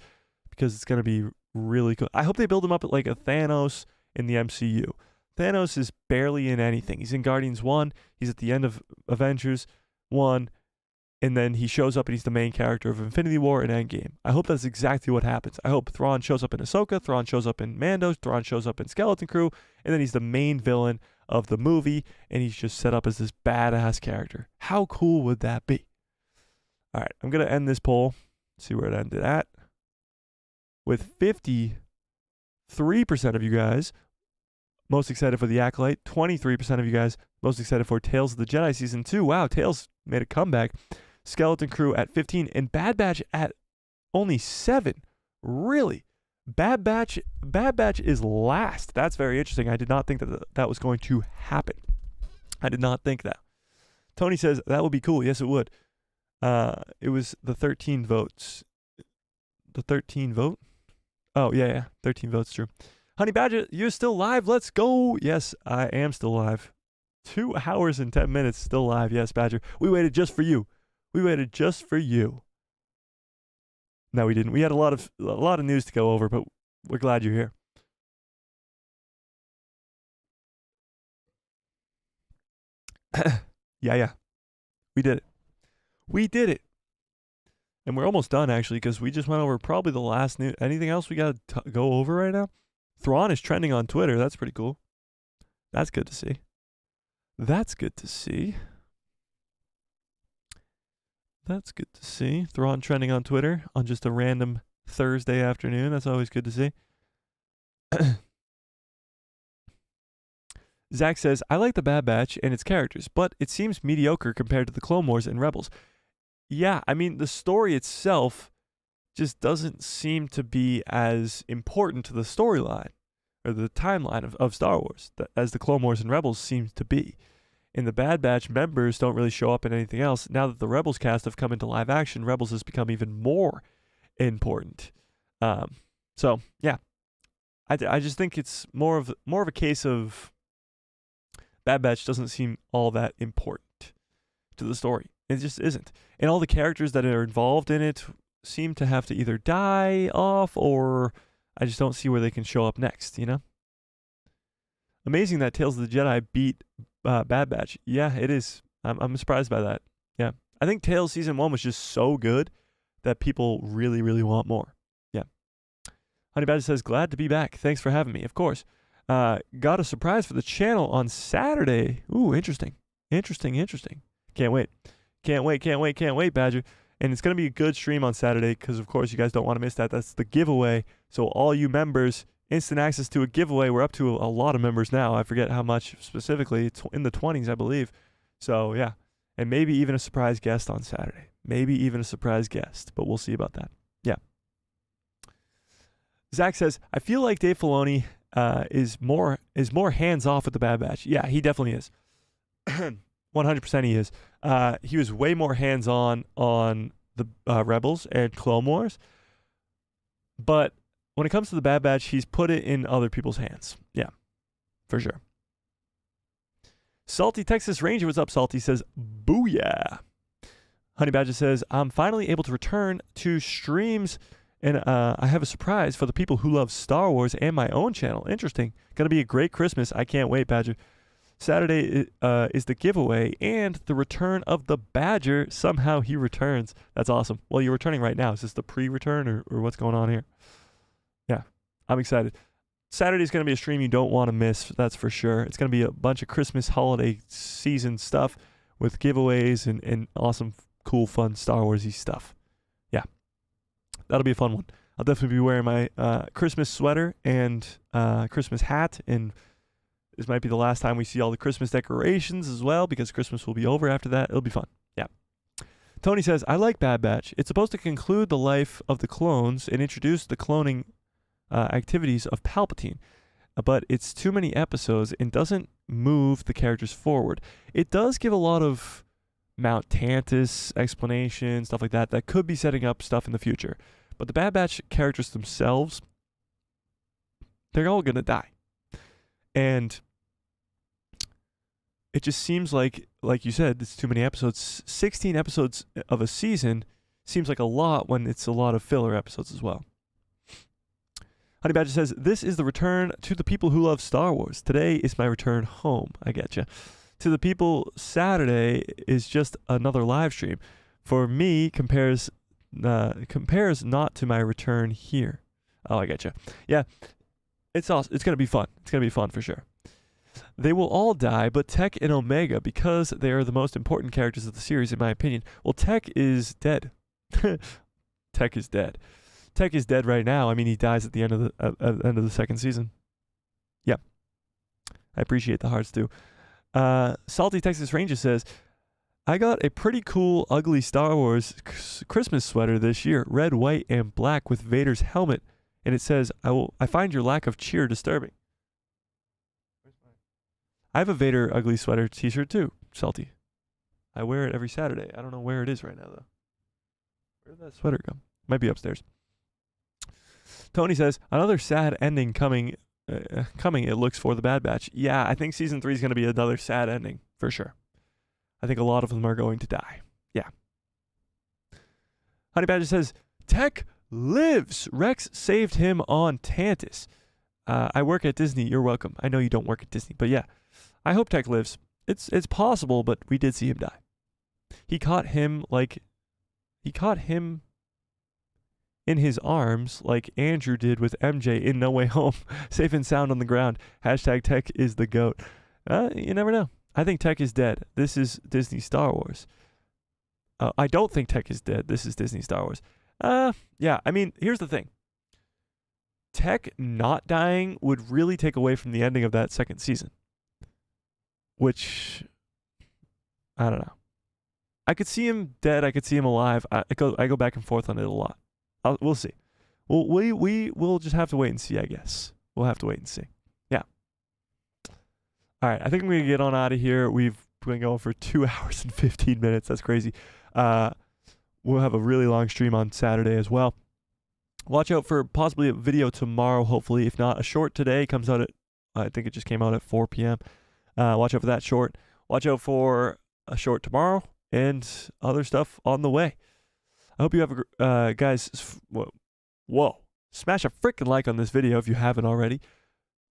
Speaker 1: because it's going to be really cool. I hope they build him up like a Thanos in the MCU. Thanos is barely in anything. He's in Guardians 1, he's at the end of Avengers 1, and then he shows up and he's the main character of Infinity War and Endgame. I hope that's exactly what happens. I hope Thrawn shows up in Ahsoka, Thrawn shows up in Mando, Thrawn shows up in Skeleton Crew, and then he's the main villain of the movie, and he's just set up as this badass character. How cool would that be? All right, I'm going to end this poll, see where it ended at, with 53% of you guys most excited for The Acolyte, 23% of you guys most excited for Tales of the Jedi Season 2. Wow, Tales made a comeback. Skeleton Crew at 15, and Bad Batch at only 7. Really? Bad Batch is last. That's very interesting. I did not think that was going to happen. I did not think that. Tony says, that would be cool. Yes, it would. It was the 13 votes. The 13 vote? Oh, yeah. 13 votes, true. Honey Badger, you're still live. Let's go. Yes, I am still live. 2 hours and 10 minutes still live. Yes, Badger. We waited just for you. No, we didn't. We had a lot of news to go over, but we're glad you're here. Yeah. We did it. And we're almost done, actually, because we just went over probably the last news. Anything else we got to go over right now? Thrawn is trending on Twitter. That's pretty cool. That's good to see. That's good to see. That's good to see. Thrawn trending on Twitter on just a random Thursday afternoon. That's always good to see. Zach says, I like the Bad Batch and its characters, but it seems mediocre compared to the Clone Wars and Rebels. Yeah, I mean, the story itself just doesn't seem to be as important to the storyline or the timeline of Star Wars as the Clone Wars and Rebels seems to be. And the Bad Batch members don't really show up in anything else. Now that the Rebels cast have come into live action, Rebels has become even more important. So yeah, I just think it's more of a case of Bad Batch doesn't seem all that important to the story. It just isn't. And all the characters that are involved in it seem to have to either die off or I just don't see where they can show up next, you know? Amazing that Tales of the Jedi beat Bad Batch. Yeah, it is. I'm surprised by that. Yeah. I think Tales Season 1 was just so good that people really, really want more. Yeah. Honey Badger says, glad to be back. Thanks for having me. Of course. Got a surprise for the channel on Saturday. Ooh, interesting. Can't wait, Badger. And it's going to be a good stream on Saturday because, of course, you guys don't want to miss that. That's the giveaway. So all you members, instant access to a giveaway. We're up to a lot of members now. I forget how much specifically. It's in the 20s, I believe. So, yeah. And maybe even a surprise guest on Saturday. But we'll see about that. Yeah. Zach says, I feel like Dave Filoni is more hands-off with the Bad Batch. Yeah, he definitely is. 100% he is. He was way more hands-on on the Rebels and Clone Wars. But when it comes to the Bad Batch, he's put it in other people's hands. Yeah, for sure. Salty Texas Ranger, what's up, Salty? Says, booyah. Honey Badger says, I'm finally able to return to streams, and I have a surprise for the people who love Star Wars and my own channel. Interesting. Going to be a great Christmas. I can't wait, Badger. Saturday is the giveaway and the return of the Badger. Somehow he returns. That's awesome. Well, you're returning right now. Is this the pre-return or what's going on here? Yeah, I'm excited. Saturday's going to be a stream you don't want to miss. That's for sure. It's going to be a bunch of Christmas holiday season stuff with giveaways and awesome, cool, fun Star Wars-y stuff. Yeah, that'll be a fun one. I'll definitely be wearing my Christmas sweater and Christmas hat, and this might be the last time we see all the Christmas decorations as well because Christmas will be over after that. It'll be fun. Yeah. Tony says, I like Bad Batch. It's supposed to conclude the life of the clones and introduce the cloning activities of Palpatine. But it's too many episodes and doesn't move the characters forward. It does give a lot of Mount Tantus explanation, stuff like that could be setting up stuff in the future. But the Bad Batch characters themselves, they're all going to die. And it just seems like you said, it's too many episodes. 16 episodes of a season seems like a lot when it's a lot of filler episodes as well. Honey Badger says, this is the return to the people who love Star Wars. Today is my return home. I getcha. To the people, Saturday is just another live stream. For me, compares not to my return here. Oh, I getcha. Yeah. It's awesome. It's going to be fun. It's going to be fun for sure. They will all die, but Tech and Omega, because they are the most important characters of the series, in my opinion. Well, Tech is dead. Tech is dead. Tech is dead right now. I mean, he dies at the end of the second season. Yeah. I appreciate the hearts too. Salty Texas Ranger says, I got a pretty cool, ugly Star Wars Christmas sweater this year. Red, white, and black with Vader's helmet. And it says, I find your lack of cheer disturbing. I have a Vader ugly sweater t-shirt too, Salty. I wear it every Saturday. I don't know where it is right now, though. Where did that sweater go? Might be upstairs. Tony says, another sad ending coming, it looks, for the Bad Batch. Yeah, I think Season 3 is going to be another sad ending, for sure. I think a lot of them are going to die. Yeah. Honey Badger says, Tech lives. Rex saved him on Tantus. I work at Disney. You're welcome. I know you don't work at Disney, but yeah, I hope Tech lives. It's possible, but we did see him die. He caught him in his arms like Andrew did with MJ in No Way Home, safe and sound on the ground. Hashtag Tech is the GOAT. You never know. I think Tech is dead. This is Disney Star Wars. I don't think Tech is dead. This is Disney Star Wars. Yeah, I mean, here's the thing. Tech not dying would really take away from the ending of that second season. Which, I don't know. I could see him dead. I could see him alive. I go back and forth on it a lot. We'll see. We'll just have to wait and see, I guess. We'll have to wait and see. Yeah. All right. I think I'm going to get on out of here. We've been going for 2 hours and 15 minutes. That's crazy. We'll have a really long stream on Saturday as well. Watch out for possibly a video tomorrow, hopefully. If not, a short today comes out at, I think it just came out at 4 p.m. Watch out for that short. Watch out for a short tomorrow and other stuff on the way. I hope you have a, guys, whoa. Smash a freaking like on this video if you haven't already.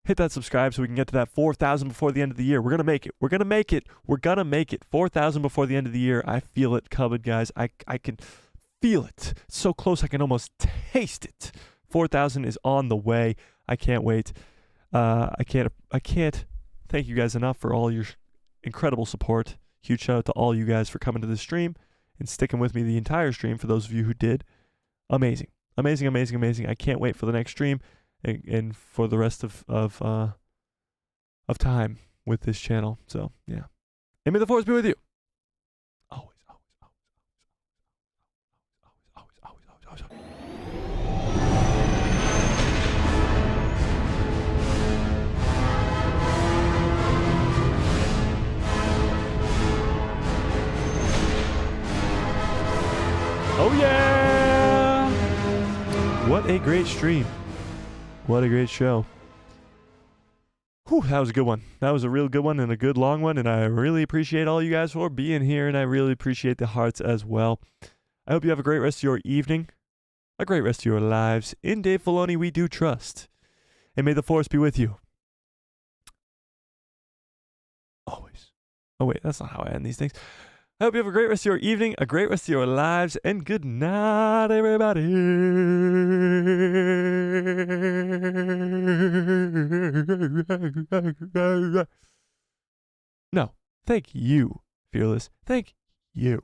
Speaker 1: Hit that subscribe so we can get to that 4,000 before the end of the year. We're going to make it. We're going to make it. We're going to make it. 4,000 before the end of the year. I feel it coming, guys. I can feel it. It's so close I can almost taste it. 4,000 is on the way. I can't wait. I can't thank you guys enough for all your incredible support. Huge shout out to all you guys for coming to the stream and sticking with me the entire stream. For those of you who did, amazing. I can't wait for the next stream and for the rest of time with this channel. So yeah, and may the force be with you. Always. Oh yeah! What a great stream. What a great show. Whew, that was a good one. That was a real good one and a good long one, and I really appreciate all you guys for being here, and I really appreciate the hearts as well. I hope you have a great rest of your evening, a great rest of your lives. In Dave Filoni we do trust, and may the force be with you. Always. Oh wait, that's not how I end these things. I hope you have a great rest of your evening, a great rest of your lives, and good night, everybody. No, thank you, Fearless. Thank you.